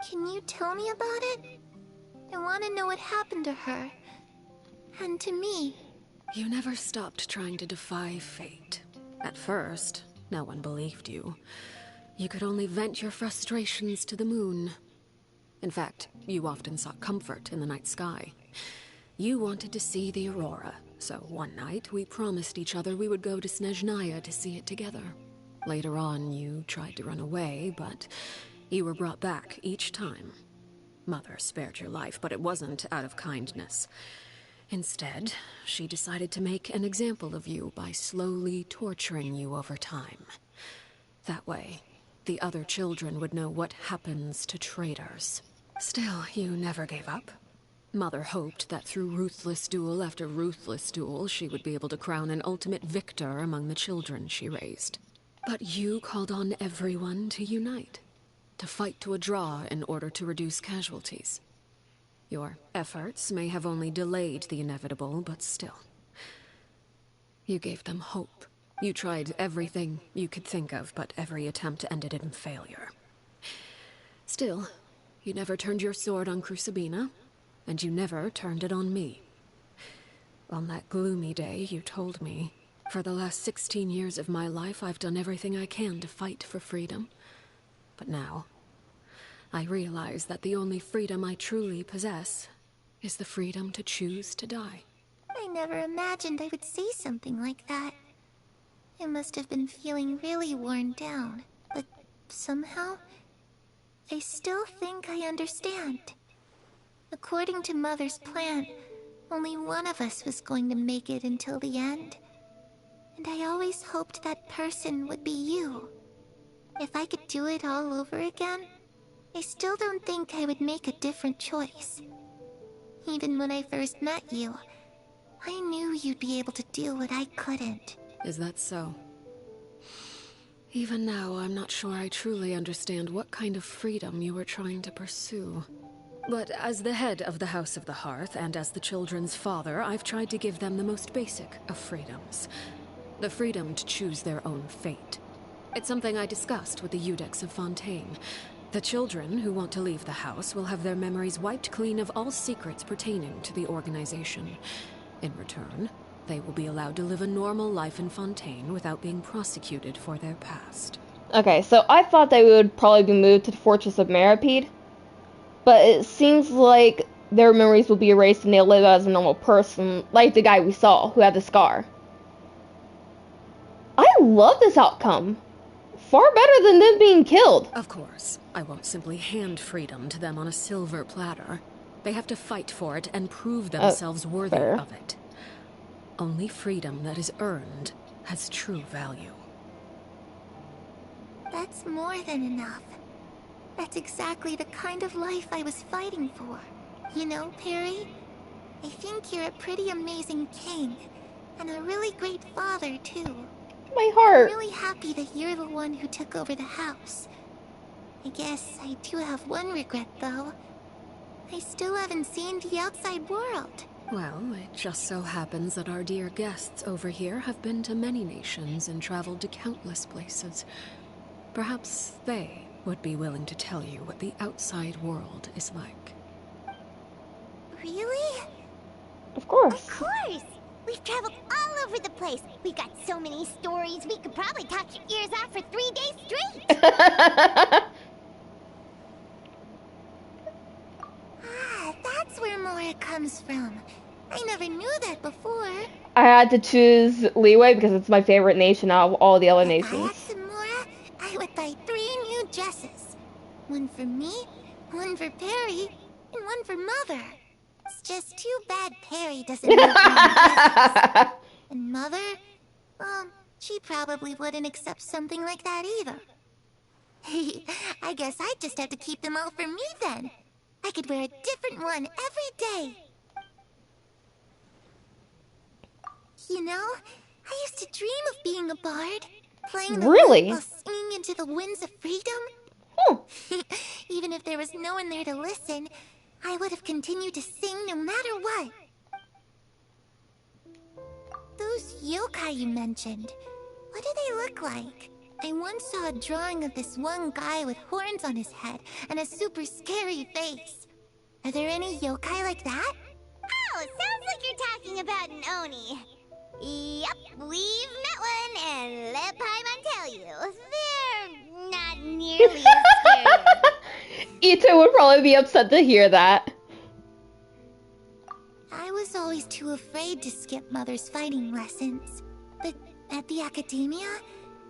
Speaker 11: Can you tell me about it? I want to know what happened to her. And to me.
Speaker 5: You never stopped trying to defy fate. At first, no one believed you. You could only vent your frustrations to the moon. In fact, you often sought comfort in the night sky. You wanted to see the aurora, so one night we promised each other we would go to Snezhnaya to see it together. Later on, you tried to run away, but you were brought back each time. Mother spared your life, but it wasn't out of kindness. Instead, she decided to make an example of you by slowly torturing you over time. That way, the other children would know what happens to traitors. Still, you never gave up. Mother hoped that through ruthless duel after ruthless duel, she would be able to crown an ultimate victor among the children she raised. But you called on everyone to unite, to fight to a draw in order to reduce casualties. Your efforts may have only delayed the inevitable, but still. You gave them hope. You tried everything you could think of, but every attempt ended in failure. Still, you never turned your sword on Crucibina, and you never turned it on me. On that gloomy day, you told me, for the last 16 years of my life, I've done everything I can to fight for freedom. But now, I realize that the only freedom I truly possess is the freedom to choose to die.
Speaker 11: I never imagined I would say something like that. I must have been feeling really worn down, but somehow, I still think I understand. According to Mother's plan, only one of us was going to make it until the end. And I always hoped that person would be you. If I could do it all over again, I still don't think I would make a different choice. Even when I first met you, I knew you'd be able to do what I couldn't.
Speaker 5: Is that so? Even now, I'm not sure I truly understand what kind of freedom you were trying to pursue. But as the head of the House of the Hearth, and as the children's father, I've tried to give them the most basic of freedoms. The freedom to choose their own fate. It's something I discussed with the Iudex of Fontaine. The children who want to leave the house will have their memories wiped clean of all secrets pertaining to the organization. In return, they will be allowed to live a normal life in Fontaine without being prosecuted for their past.
Speaker 1: Okay, so I thought they would probably be moved to the Fortress of Meripede, but it seems like their memories will be erased and they'll live as a normal person, like the guy we saw who had the scar. I love this outcome. Far better than them being killed.
Speaker 5: Of course, I won't simply hand freedom to them on a silver platter. They have to fight for it and prove themselves worthy of it. Only freedom that is earned has true value.
Speaker 11: That's more than enough. That's exactly the kind of life I was fighting for. You know, Perry, I think you're a pretty amazing king, and a really great father, too.
Speaker 1: My heart.
Speaker 11: I'm really happy that you're the one who took over the house. I guess I do have one regret, though. I still haven't seen the outside world.
Speaker 5: Well, it just so happens that our dear guests over here have been to many nations and traveled to countless places. Perhaps they would be willing to tell you what the outside world is like.
Speaker 4: Really?
Speaker 1: Of course.
Speaker 4: Of course! We've traveled all over the place. We've got so many stories, we could probably talk your ears off for 3 days straight.
Speaker 11: it comes from. I never knew that before.
Speaker 1: I had to choose Leeway because it's my favorite nation out of all the other
Speaker 11: If I had
Speaker 1: nations.
Speaker 11: some more, I would buy 3 new dresses. One for me, one for Perry, and one for Mother. It's just too bad Perry doesn't make dresses. And Mother, well, she probably wouldn't accept something like that either. I guess I'd just have to keep them all for me then. I could wear a different one every day. You know, I used to dream of being a bard, playing the
Speaker 1: Really?
Speaker 11: lute while singing into the winds of freedom. Even if there was no one there to listen, I would have continued to sing no matter what. Those yokai you mentioned, what do they look like? I once saw a drawing of this one guy with horns on his head and a super scary face. Are there any yokai like that?
Speaker 4: Oh, sounds like you're talking about an Oni. Yep, we've met one, and let Paimon tell you, they're not nearly as scary.
Speaker 1: Ito would probably be upset to hear that.
Speaker 11: I was always too afraid to skip Mother's fighting lessons. But at the academia,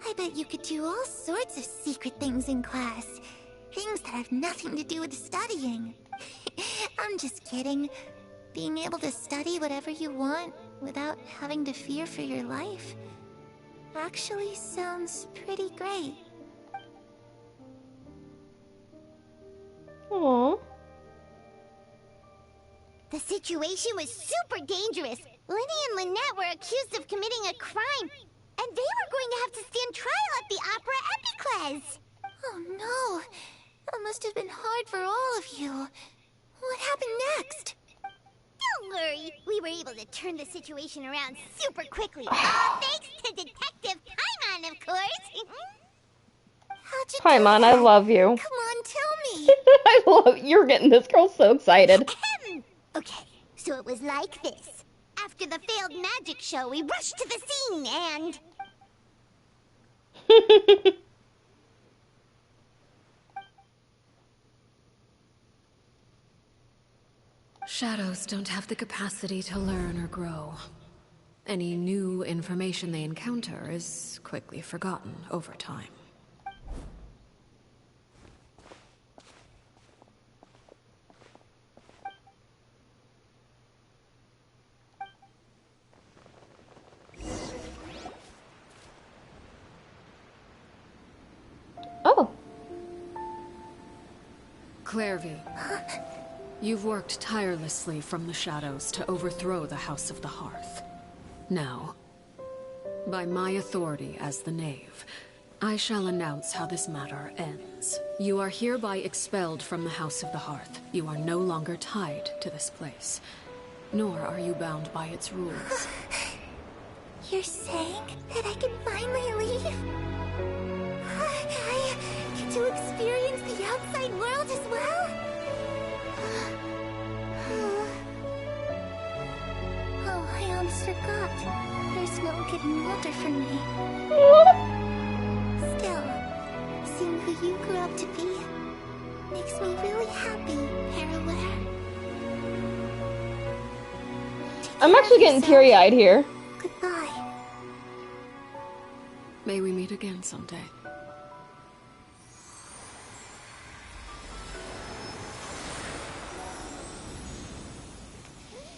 Speaker 11: I bet you could do all sorts of secret things in class. Things that have nothing to do with studying. I'm just kidding. Being able to study whatever you want without having to fear for your life actually sounds pretty great.
Speaker 1: Aww.
Speaker 4: The situation was super dangerous. Lenny and Lynette were accused of committing a crime, and they were going to have to stand trial at the Opera Epicles.
Speaker 11: Oh no! That must have been hard for all of you. What happened next?
Speaker 4: Don't worry, we were able to turn the situation around super quickly. All thanks to Detective Paimon, of course.
Speaker 11: How'd you
Speaker 1: Paimon,
Speaker 11: do
Speaker 1: I
Speaker 11: that?
Speaker 1: love you.
Speaker 11: Come on, tell me.
Speaker 1: I love you're getting this girl so excited.
Speaker 4: Okay, so it was like this. After the failed magic show, we rushed to the scene and...
Speaker 5: Shadows don't have the capacity to learn or grow. Any new information they encounter is quickly forgotten over time.
Speaker 1: Oh.
Speaker 5: Clairvy, you've worked tirelessly from the shadows to overthrow the House of the Hearth. Now, by my authority as the Knave, I shall announce how this matter ends. You are hereby expelled from the House of the Hearth. You are no longer tied to this place, nor are you bound by its rules.
Speaker 11: You're saying that I can finally leave? I get to experience the outside world as well? Oh, I almost forgot. There's no getting older for me. Still, seeing who you grew up to be makes me really happy, Parallel.
Speaker 1: I'm actually getting teary-eyed here.
Speaker 11: Goodbye.
Speaker 5: May we meet again someday.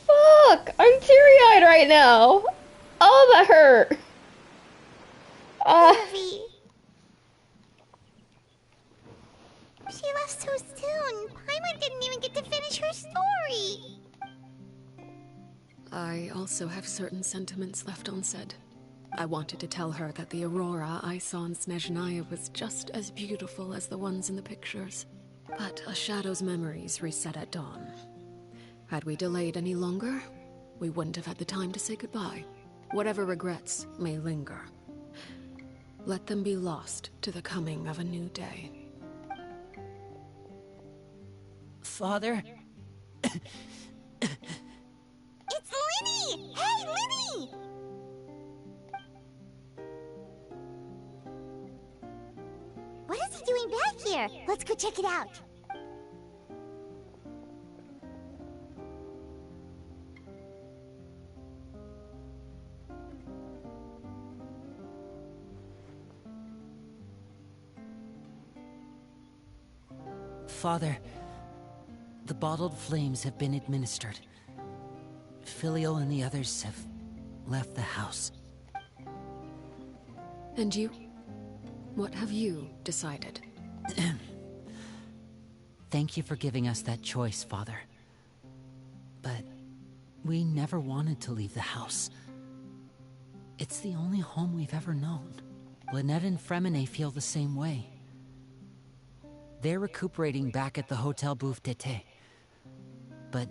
Speaker 1: Fuck! I'm teary-eyed right now. Oh, that hurt.
Speaker 4: Harvey. She left so soon. Paimon didn't even get to finish her story.
Speaker 5: I also have certain sentiments left unsaid. I wanted to tell her that the aurora I saw in Snezhnaya was just as beautiful as the ones in the pictures. But a shadow's memories reset at dawn. Had we delayed any longer, we wouldn't have had the time to say goodbye. Whatever regrets may linger, let them be lost to the coming of a new day.
Speaker 6: Father?
Speaker 4: It's Linny! Hey, Linny! What is he doing back here? Let's go check it out.
Speaker 6: Father, the bottled flames have been administered. Filio and the others have left the house.
Speaker 5: And you? What have you decided?
Speaker 6: Thank you for giving us that choice, Father. But we never wanted to leave the house. It's the only home we've ever known. Lynette and Fremine feel the same way. They're recuperating back at the Hotel Bouffe d'été. But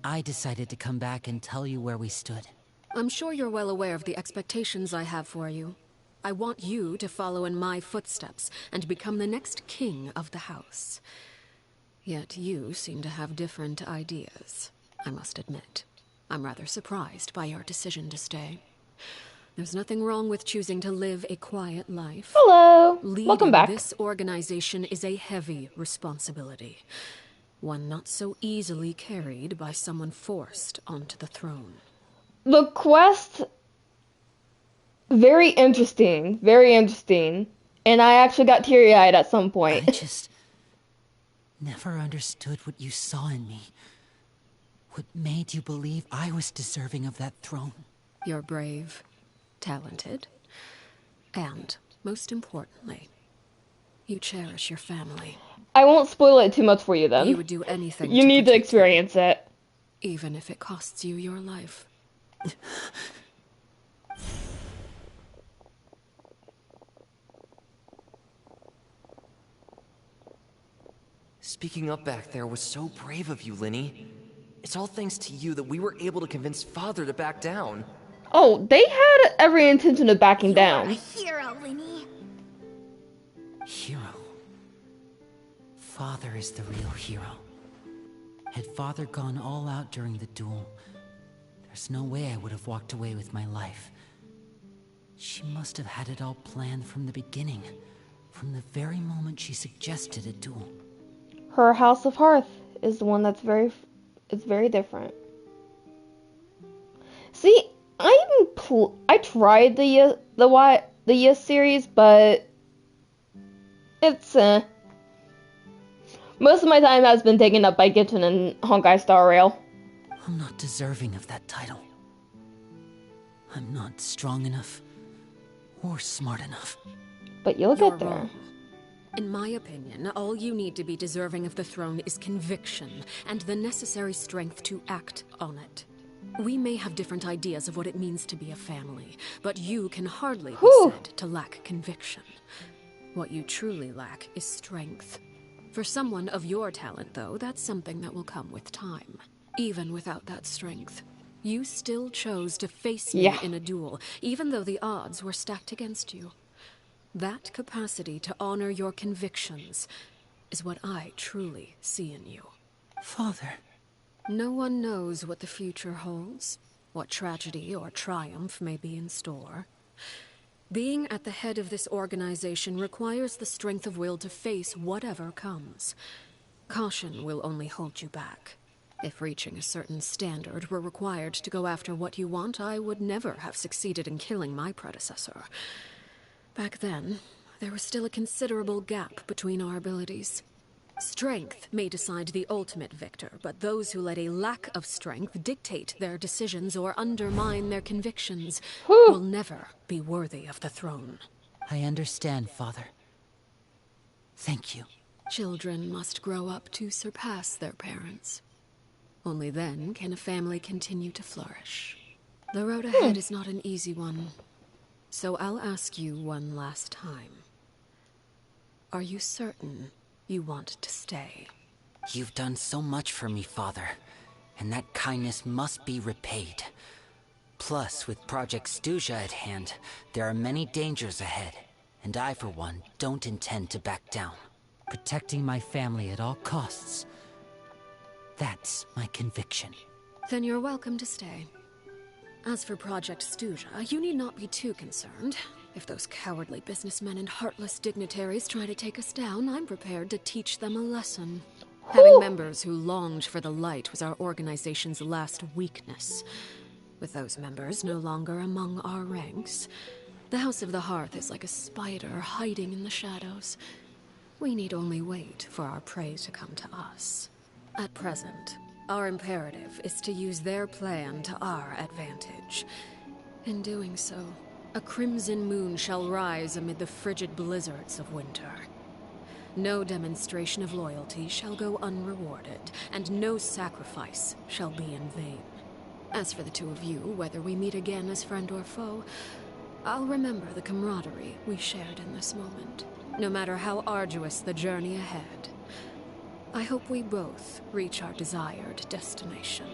Speaker 6: I decided to come back and tell you where we stood.
Speaker 5: I'm sure you're well aware of the expectations I have for you. I want you to follow in my footsteps and become the next king of the house. Yet you seem to have different ideas, I must admit. I'm rather surprised by your decision to stay. There's nothing wrong with choosing to live a quiet life.
Speaker 1: Hello.
Speaker 5: Leading
Speaker 1: Welcome back.
Speaker 5: this organization is a heavy responsibility. One not so easily carried by someone forced onto the throne.
Speaker 1: The quest, very interesting. Very interesting. And I actually got teary-eyed at some point.
Speaker 6: I just never understood what you saw in me. What made you believe I was deserving of that throne?
Speaker 5: You're brave, talented, and, most importantly, you cherish your family.
Speaker 1: I won't spoil it too much for you then.
Speaker 5: You would do anything
Speaker 1: You need to
Speaker 5: protect
Speaker 1: experience it.
Speaker 5: even if it costs you your life.
Speaker 7: Speaking up back there was so brave of you, Linny. It's all thanks to you that we were able to convince Father to back down.
Speaker 1: Oh, they had every intention of backing down.
Speaker 4: Hero, Linny.
Speaker 6: Hero. Father is the real hero. Had Father gone all out during the duel, there's no way I would have walked away with my life. She must have had it all planned from the beginning, from the very moment she suggested a duel.
Speaker 1: Her House of Hearth is the one that's very different. See, I tried the Yes series, but it's most of my time has been taken up by Genshin and Honkai Star Rail.
Speaker 6: I'm not deserving of that title. I'm not strong enough or smart enough.
Speaker 1: But you'll
Speaker 5: You're
Speaker 1: get there.
Speaker 5: wrong. In my opinion, all you need to be deserving of the throne is conviction and the necessary strength to act on it. We may have different ideas of what it means to be a family, but you can hardly be said to lack conviction. What you truly lack is strength. For someone of your talent, though, that's something that will come with time. Even without that strength, you still chose to face me in a duel, even though the odds were stacked against you. That capacity to honor your convictions is what I truly see in you.
Speaker 6: Father.
Speaker 5: No one knows what the future holds, what tragedy or triumph may be in store. Being at the head of this organization requires the strength of will to face whatever comes. Caution will only hold you back. If reaching a certain standard were required to go after what you want, I would never have succeeded in killing my predecessor. Back then, there was still a considerable gap between our abilities. Strength may decide the ultimate victor, but those who let a lack of strength dictate their decisions or undermine their convictions will never be worthy of the throne.
Speaker 6: I understand, Father. Thank you.
Speaker 5: Children must grow up to surpass their parents. Only then can a family continue to flourish. The road ahead is not an easy one. So I'll ask you one last time. Are you certain you want to stay?
Speaker 6: You've done so much for me, Father, and that kindness must be repaid. Plus, with Project Stuja at hand, there are many dangers ahead, and I, for one, don't intend to back down. Protecting my family at all costs. That's my conviction.
Speaker 5: Then you're welcome to stay. As for Project Stuja, you need not be too concerned. If those cowardly businessmen and heartless dignitaries try to take us down, I'm prepared to teach them a lesson. Having members who longed for the light was our organization's last weakness. With those members no longer among our ranks, the House of the Hearth is like a spider hiding in the shadows. We need only wait for our prey to come to us. At present, our imperative is to use their plan to our advantage. In doing so, a crimson moon shall rise amid the frigid blizzards of winter. No demonstration of loyalty shall go unrewarded, and no sacrifice shall be in vain. As for the two of you, whether we meet again as friend or foe, I'll remember the camaraderie we shared in this moment, no matter how arduous the journey ahead. I hope we both reach our desired destination.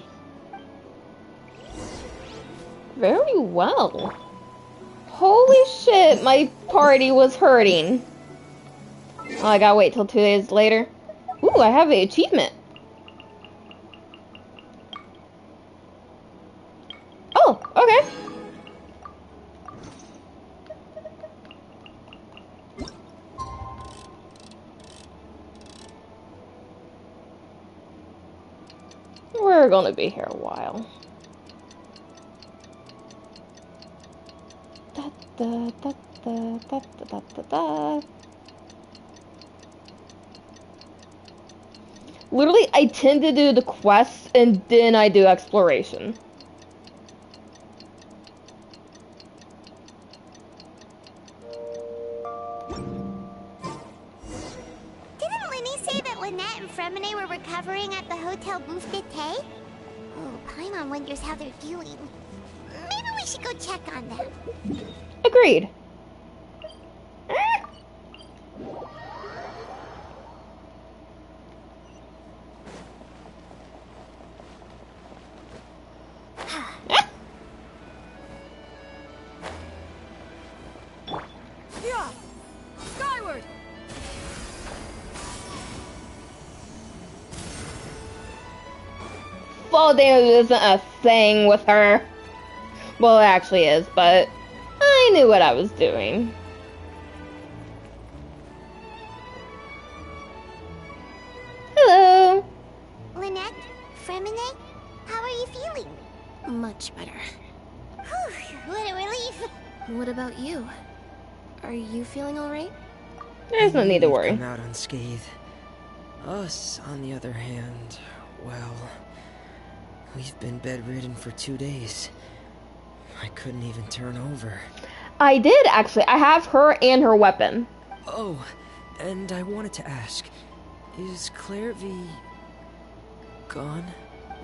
Speaker 1: Very well. Holy shit, my party was hurting. Oh, I gotta wait till 2 days later. Ooh, I have an achievement. Oh, okay. We're gonna be here a while. Da, da, da, da, da, da, da, da. Literally, I tend to do the quests and then I do exploration.
Speaker 4: Didn't Linny say that Lynette and Fremine were recovering at the Hotel Bouffe d'été? Oh, Paimon wonders how they're doing. Maybe we should go check on them.
Speaker 1: Agreed.
Speaker 3: Yeah! Skyward!
Speaker 1: Fall damage isn't a thing with her. Well, it actually is, but I knew what I was doing. Hello.
Speaker 4: Lynette, Fremine, how are you feeling?
Speaker 10: Much better.
Speaker 4: Whew, what a relief.
Speaker 10: What about you? Are you feeling alright?
Speaker 1: There's no need to
Speaker 9: We've
Speaker 1: worry.
Speaker 9: Come out unscathed. Us, on the other hand, well, we've been bedridden for 2 days. I couldn't even turn over.
Speaker 1: I did, actually. I have her and her weapon.
Speaker 9: Oh, and I wanted to ask, is Clairvy gone?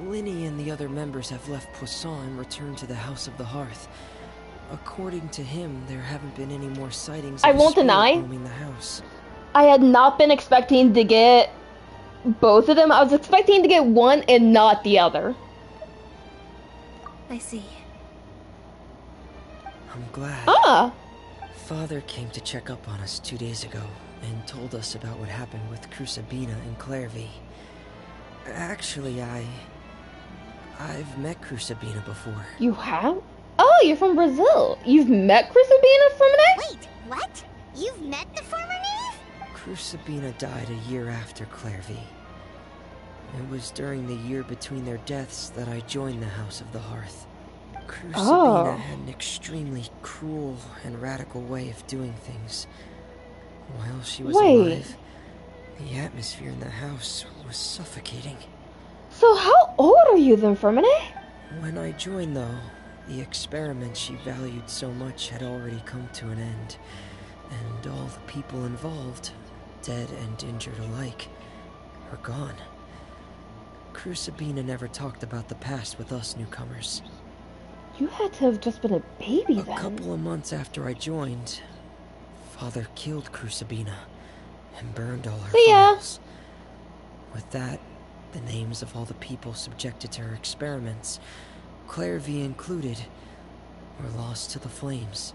Speaker 9: Linny and the other members have left Poisson and returned to the House of the Hearth. According to him, there haven't been any more sightings of
Speaker 1: I
Speaker 9: a
Speaker 1: won't
Speaker 9: spirit
Speaker 1: deny.
Speaker 9: roaming the house.
Speaker 1: I had not been expecting to get both of them. I was expecting to get one and not the other.
Speaker 10: I see.
Speaker 9: I'm glad.
Speaker 1: Ah!
Speaker 9: Father came to check up on us 2 days ago and told us about what happened with Crusabina and Clairvy. Actually, I've met Crusabina before.
Speaker 1: You have? Oh, you're from Brazil. You've met Crusabina from an
Speaker 4: Wait, what? You've met the former Knave?
Speaker 9: Crusabina died a year after Clairvy. It was during the year between their deaths that I joined the House of the Hearth. Crusabina had an extremely cruel and radical way of doing things. While she was alive, the atmosphere in the house was suffocating.
Speaker 1: So how old are you then, Fermine?
Speaker 9: When I joined, though, the experiment she valued so much had already come to an end, and all the people involved, dead and injured alike, were gone. Crusabina never talked about the past with us newcomers.
Speaker 1: You had to have just been a baby then.
Speaker 9: A couple of months after I joined, Father killed Crusabina and burned all her files. With that, the names of all the people subjected to her experiments, Clairvy included, were lost to the flames,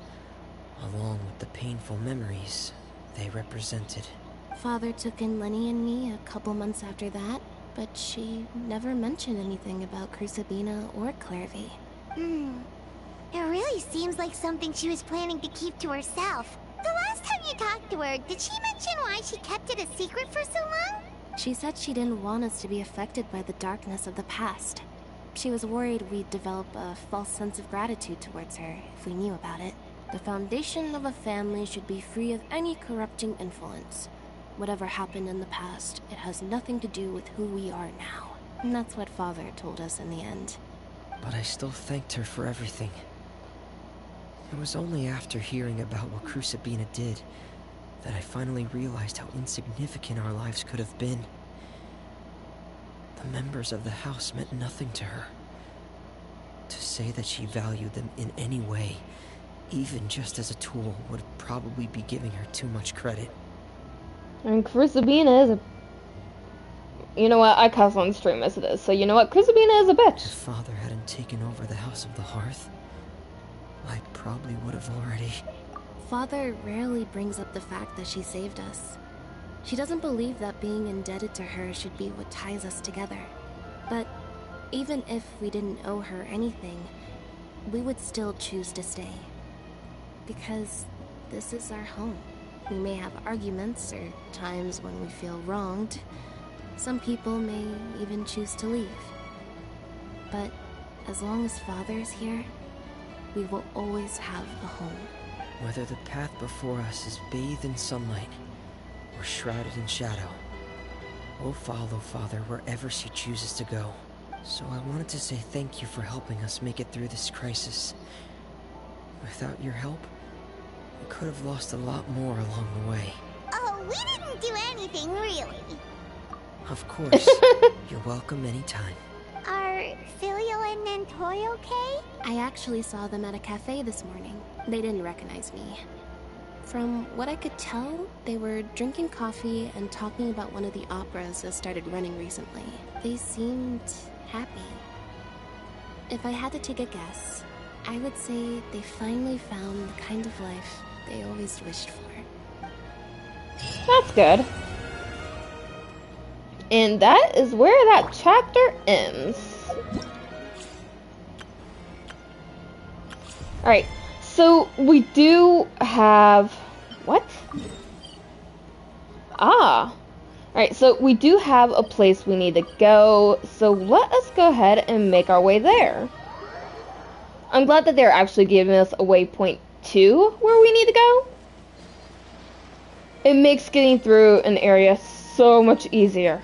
Speaker 9: along with the painful memories they represented.
Speaker 10: Father took in Lenny and me a couple months after that, but she never mentioned anything about Crusabina or Clairvy.
Speaker 4: It really seems like something she was planning to keep to herself. The last time you talked to her, did she mention why she kept it a secret for so long?
Speaker 10: She said she didn't want us to be affected by the darkness of the past. She was worried we'd develop a false sense of gratitude towards her if we knew about it. The foundation of a family should be free of any corrupting influence. whatever happened in the past, it has nothing to do with who we are now. And that's what Father told us in the end.
Speaker 9: But I still thanked her for everything. It was only after hearing about what Crucibina did that I finally realized how insignificant our lives could have been. The members of the house meant nothing to her. To say that she valued them in any way, even just as a tool, would probably be giving her too much credit.
Speaker 1: And Crucibina is a... You know what? I cuss on stream as it is, so you know what? Crucibina is a bitch.
Speaker 9: If Father hadn't taken over the House of the Hearth, I probably would have already...
Speaker 10: Father rarely brings up the fact that she saved us. She doesn't believe that being indebted to her should be what ties us together. But even if we didn't owe her anything, we would still choose to stay. Because this is our home. We may have arguments or times when we feel wronged. Some people may even choose to leave. But as long as Father's here, we will always have a home.
Speaker 9: Whether the path before us is bathed in sunlight or shrouded in shadow, we'll follow Father wherever she chooses to go. So I wanted to say thank you for helping us make it through this crisis. Without your help, we could have lost a lot more along the way.
Speaker 4: Oh, we didn't do anything, really.
Speaker 9: Of course. You're welcome anytime.
Speaker 4: Are Filio and Nantoy okay?
Speaker 10: I actually saw them at a cafe this morning. They didn't recognize me. From what I could tell, they were drinking coffee and talking about one of the operas that started running recently. They seemed happy. If I had to take a guess, I would say they finally found the kind of life they always wished for.
Speaker 1: That's good. And that is where that chapter ends. Alright, so we do have... What? Ah. Alright, so we do have a place we need to go, so let us go ahead and make our way there. I'm glad that they're actually giving us a waypoint to where we need to go. It makes getting through an area so much easier.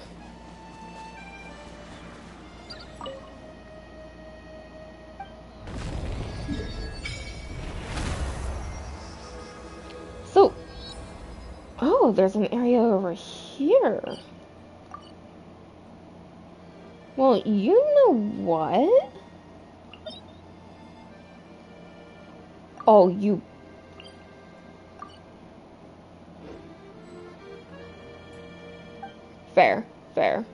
Speaker 1: So, oh, there's an area over here. Well, you know what? Oh, you... Fair, fair.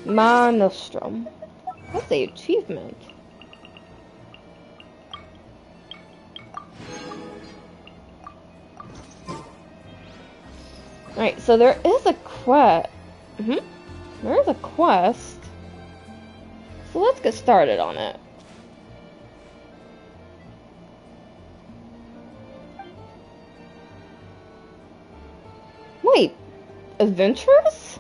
Speaker 1: Ma Nostrum. That's the achievement. Alright, so there is a quest. There is a quest. So let's get started on it. Wait, adventures?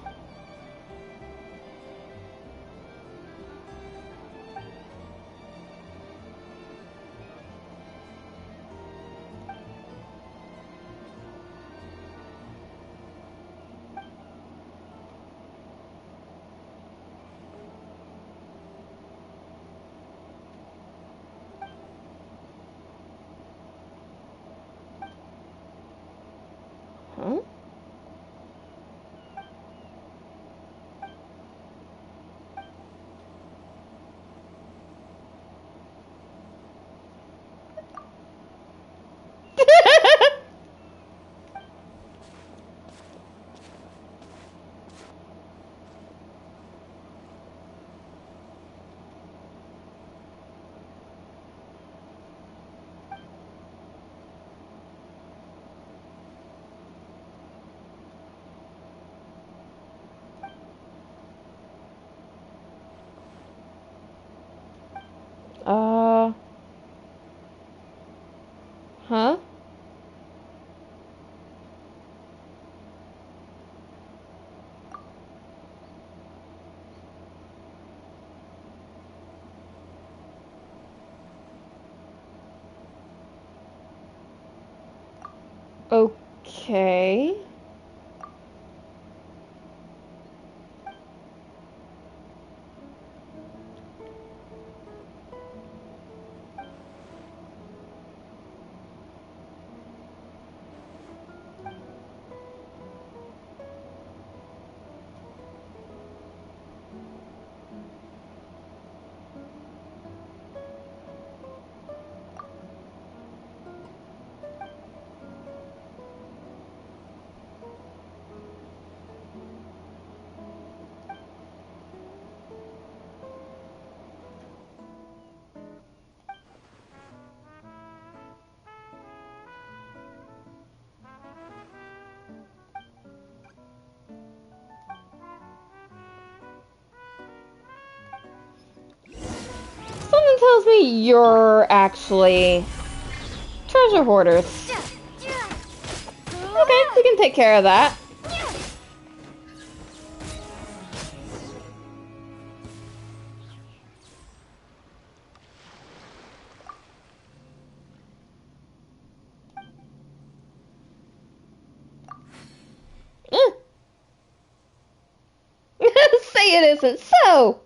Speaker 1: Huh? Huh? Okay. Something tells me you're actually treasure hoarders. Okay, we can take care of that. Say it isn't so.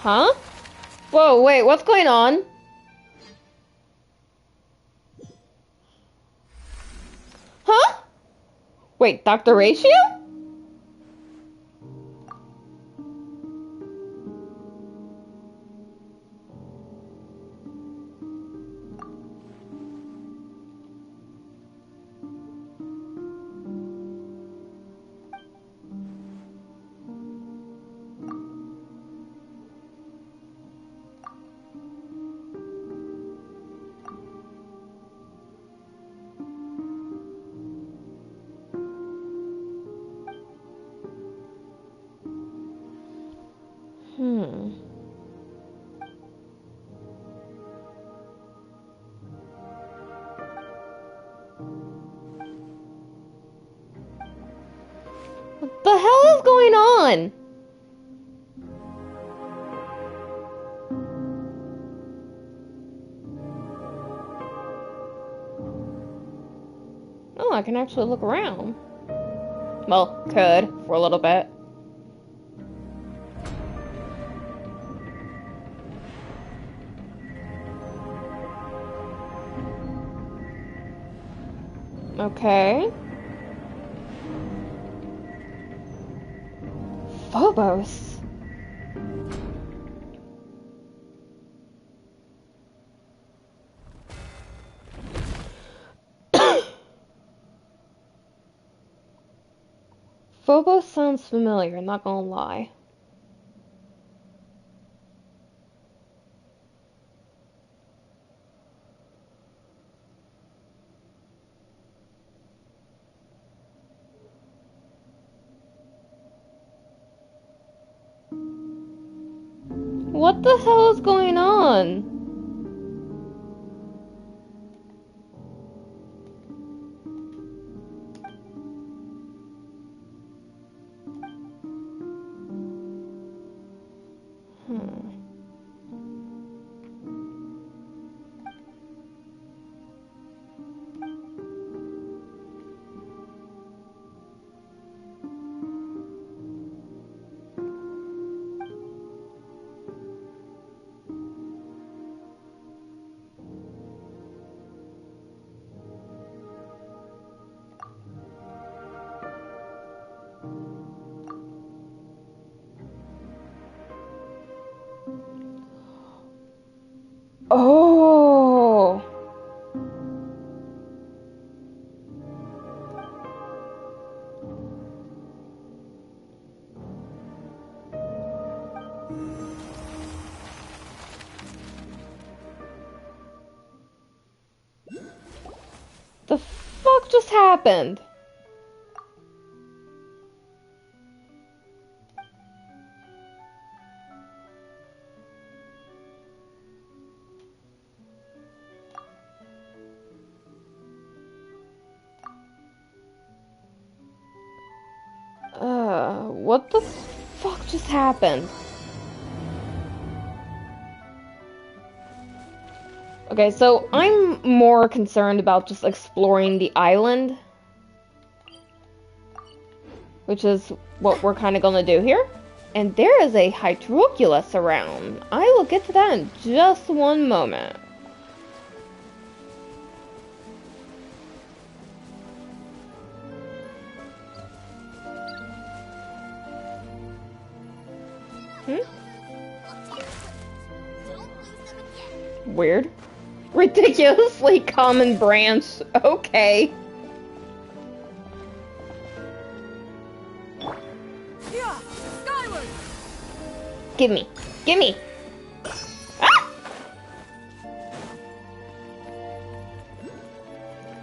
Speaker 1: Huh? Whoa, wait, what's going on? Huh? Wait, Dr. Ratio? What the hell is going on? Oh, I can actually look around. Well, could, for a little bit. Okay. Phobos. Phobos sounds familiar, not gonna lie. What the hell is going on? happened? What the fuck just happened? Okay, so I'm more concerned about just exploring the island, which is what we're kind of gonna do here. And there is a Hydroculus around. I will get to that in just one moment. Weird. Ridiculously common branch. Okay.
Speaker 3: Yeah, skyward.
Speaker 1: Gimme. Gimme. Ah!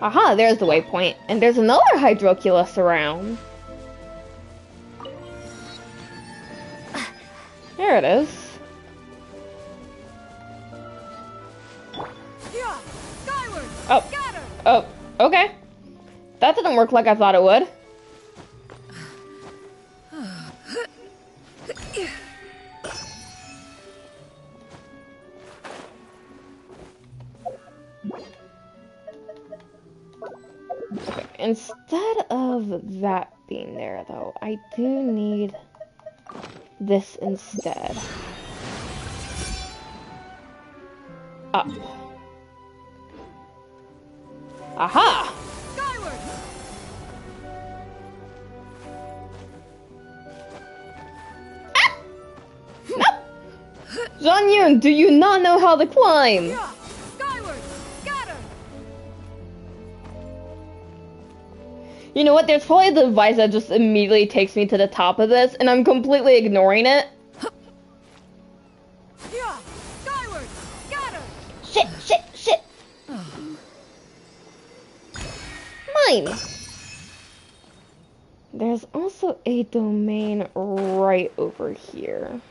Speaker 1: Aha, there's the waypoint. And there's another Hydroculus around. There it is.
Speaker 3: Yeah, skyward.
Speaker 1: Oh.
Speaker 3: Scatter.
Speaker 1: Oh, okay. That didn't work like I thought it would. Okay, instead of that being there, though, I do need this instead. Up. Aha!
Speaker 3: Skyward.
Speaker 1: Zhang-Yun, do you not know how to climb?
Speaker 3: Yeah, skyward. Scatter.
Speaker 1: You know what, there's probably a device that just immediately takes me to the top of this, and I'm completely ignoring it.
Speaker 3: Yeah, skyward. Scatter.
Speaker 1: Shit, shit, shit! Mine! There's also a domain right over here.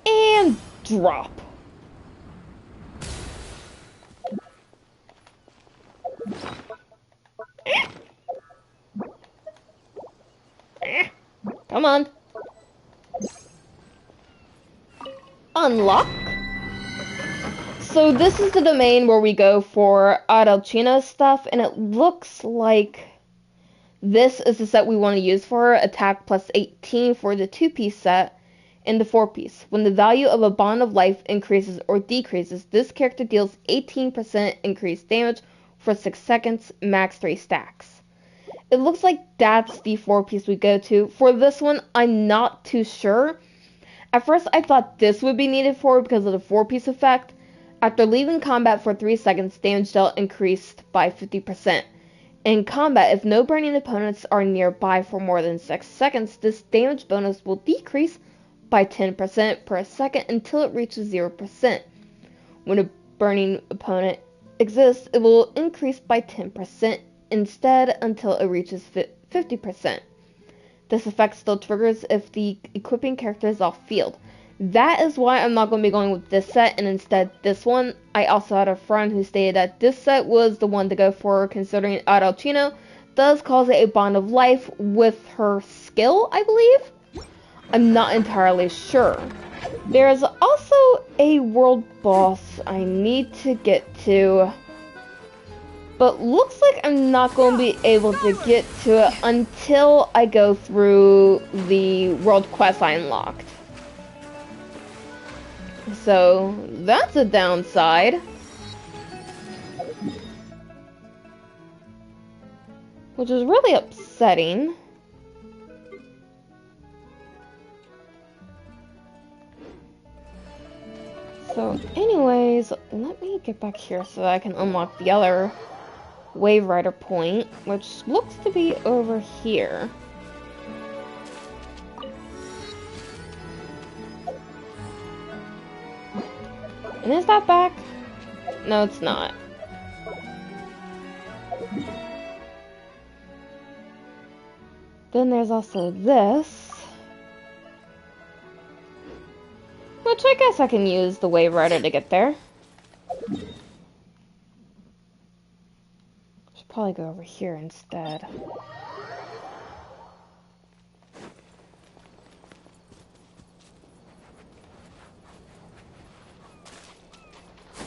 Speaker 1: And drop. Come on. Unlock. So this is the domain where we go for Arlecchino stuff, and it looks like this is the set we want to use for attack plus 18 for the 2-piece set and the 4-piece. When the value of a bond of life increases or decreases, this character deals 18% increased damage for 6 seconds, max 3 stacks. It looks like that's the 4-piece we go to. For this one, I'm not too sure. At first, I thought this would be needed for because of the 4-piece effect. After leaving combat for 3 seconds, damage dealt increased by 50%. In combat, if no burning opponents are nearby for more than 6 seconds, this damage bonus will decrease by 10% per second until it reaches 0%. When a burning opponent exists, it will increase by 10% instead until it reaches 50%. This effect still triggers if the equipping character is off field. That is why I'm not going to be going with this set and instead this one. I also had a friend who stated that this set was the one to go for, considering Arlecchino does cause a bond of life with her skill, I believe? I'm not entirely sure. There's also a world boss I need to get to, but looks like I'm not going to be able to get to it until I go through the world quest I unlocked. So, that's a downside. Which is really upsetting. So, anyways, let me get back here so that I can unlock the other Wave Rider point, which looks to be over here. And is that back? No, it's not. Then there's also this. Which I guess I can use the Wave Rider to get there. Should probably go over here instead.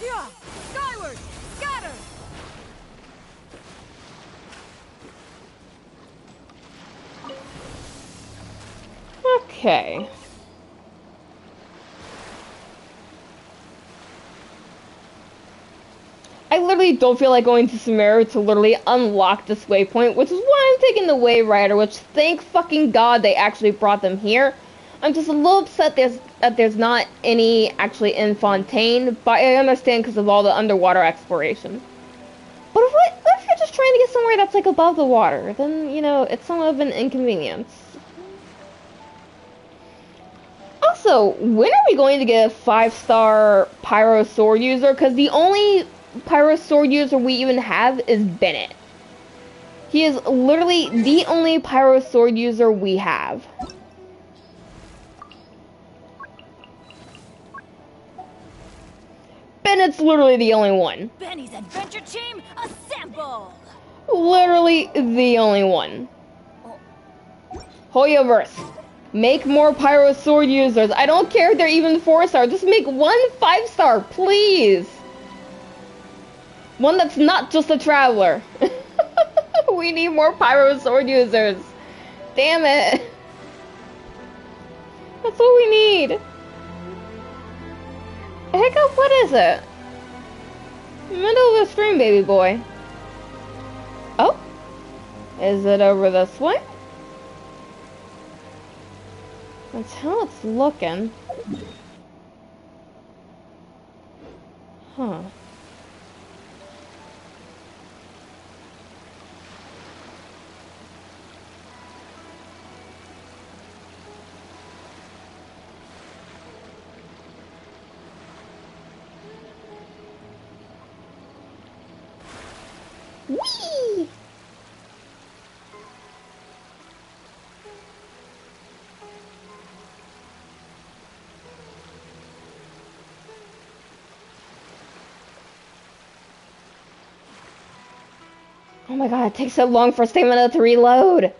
Speaker 3: Yeah! Skyward! Scatter!
Speaker 1: Okay. I literally don't feel like going to Sumeru to literally unlock this waypoint, which is why I'm taking the Wave Rider, which thank fucking God they actually brought them here. I'm just a little upset that there's not any actually in Fontaine, but I understand because of all the underwater exploration. But what if you're just trying to get somewhere that's like above the water? Then, you know, it's somewhat of an inconvenience. Also, when are we going to get a 5-star Pyro Sword user? Because the only Pyro Sword user we even have is Bennett. He is literally the only Pyro Sword user we have. Bennett's literally the only one.
Speaker 2: Benny's adventure team, assemble!
Speaker 1: Literally the only one. Hoyoverse. Make more Pyro Sword users. I don't care if they're even 4-star. Just make one 5-star, please. One that's not just a traveler. We need more Pyro Sword users. Damn it. That's what we need. Hiccup, what is it? Middle of the stream, baby boy. Oh. Is it over this way? That's how it's looking. Huh. Whee! Oh my god, it takes so long for stamina to reload.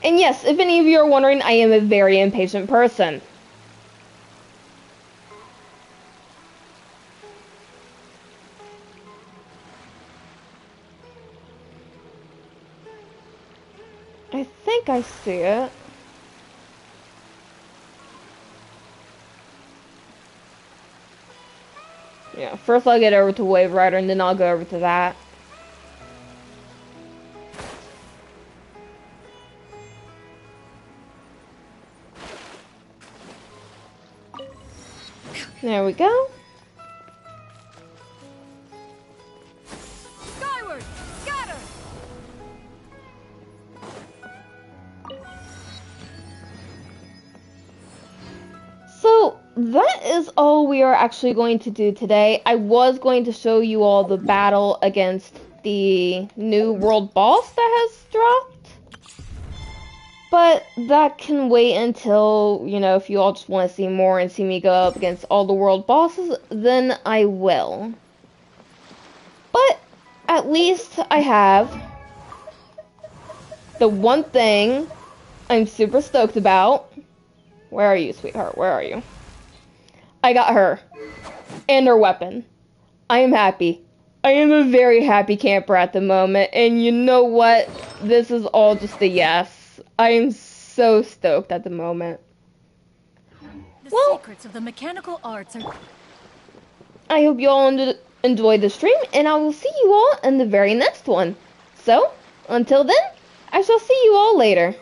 Speaker 1: And yes, if any of you are wondering, I am a very impatient person. I think I see it. Yeah, first I'll get over to Wave Rider and then I'll go over to that. There we go.
Speaker 3: Skyward! Scatter!
Speaker 1: So that is all we are actually going to do today. I was going to show you all the battle against the new world boss that has dropped. But that can wait until, you know, if you all just want to see more and see me go up against all the world bosses, then I will. But at least I have the one thing I'm super stoked about. Where are you, sweetheart? Where are you? I got her. And her weapon. I am happy. I am a very happy camper at the moment. And you know what? This is all just a yes. I am so stoked at the moment.
Speaker 2: The secrets of the mechanical arts are...
Speaker 1: I hope you all enjoyed the stream. And I will see you all in the very next one. So, until then, I shall see you all later.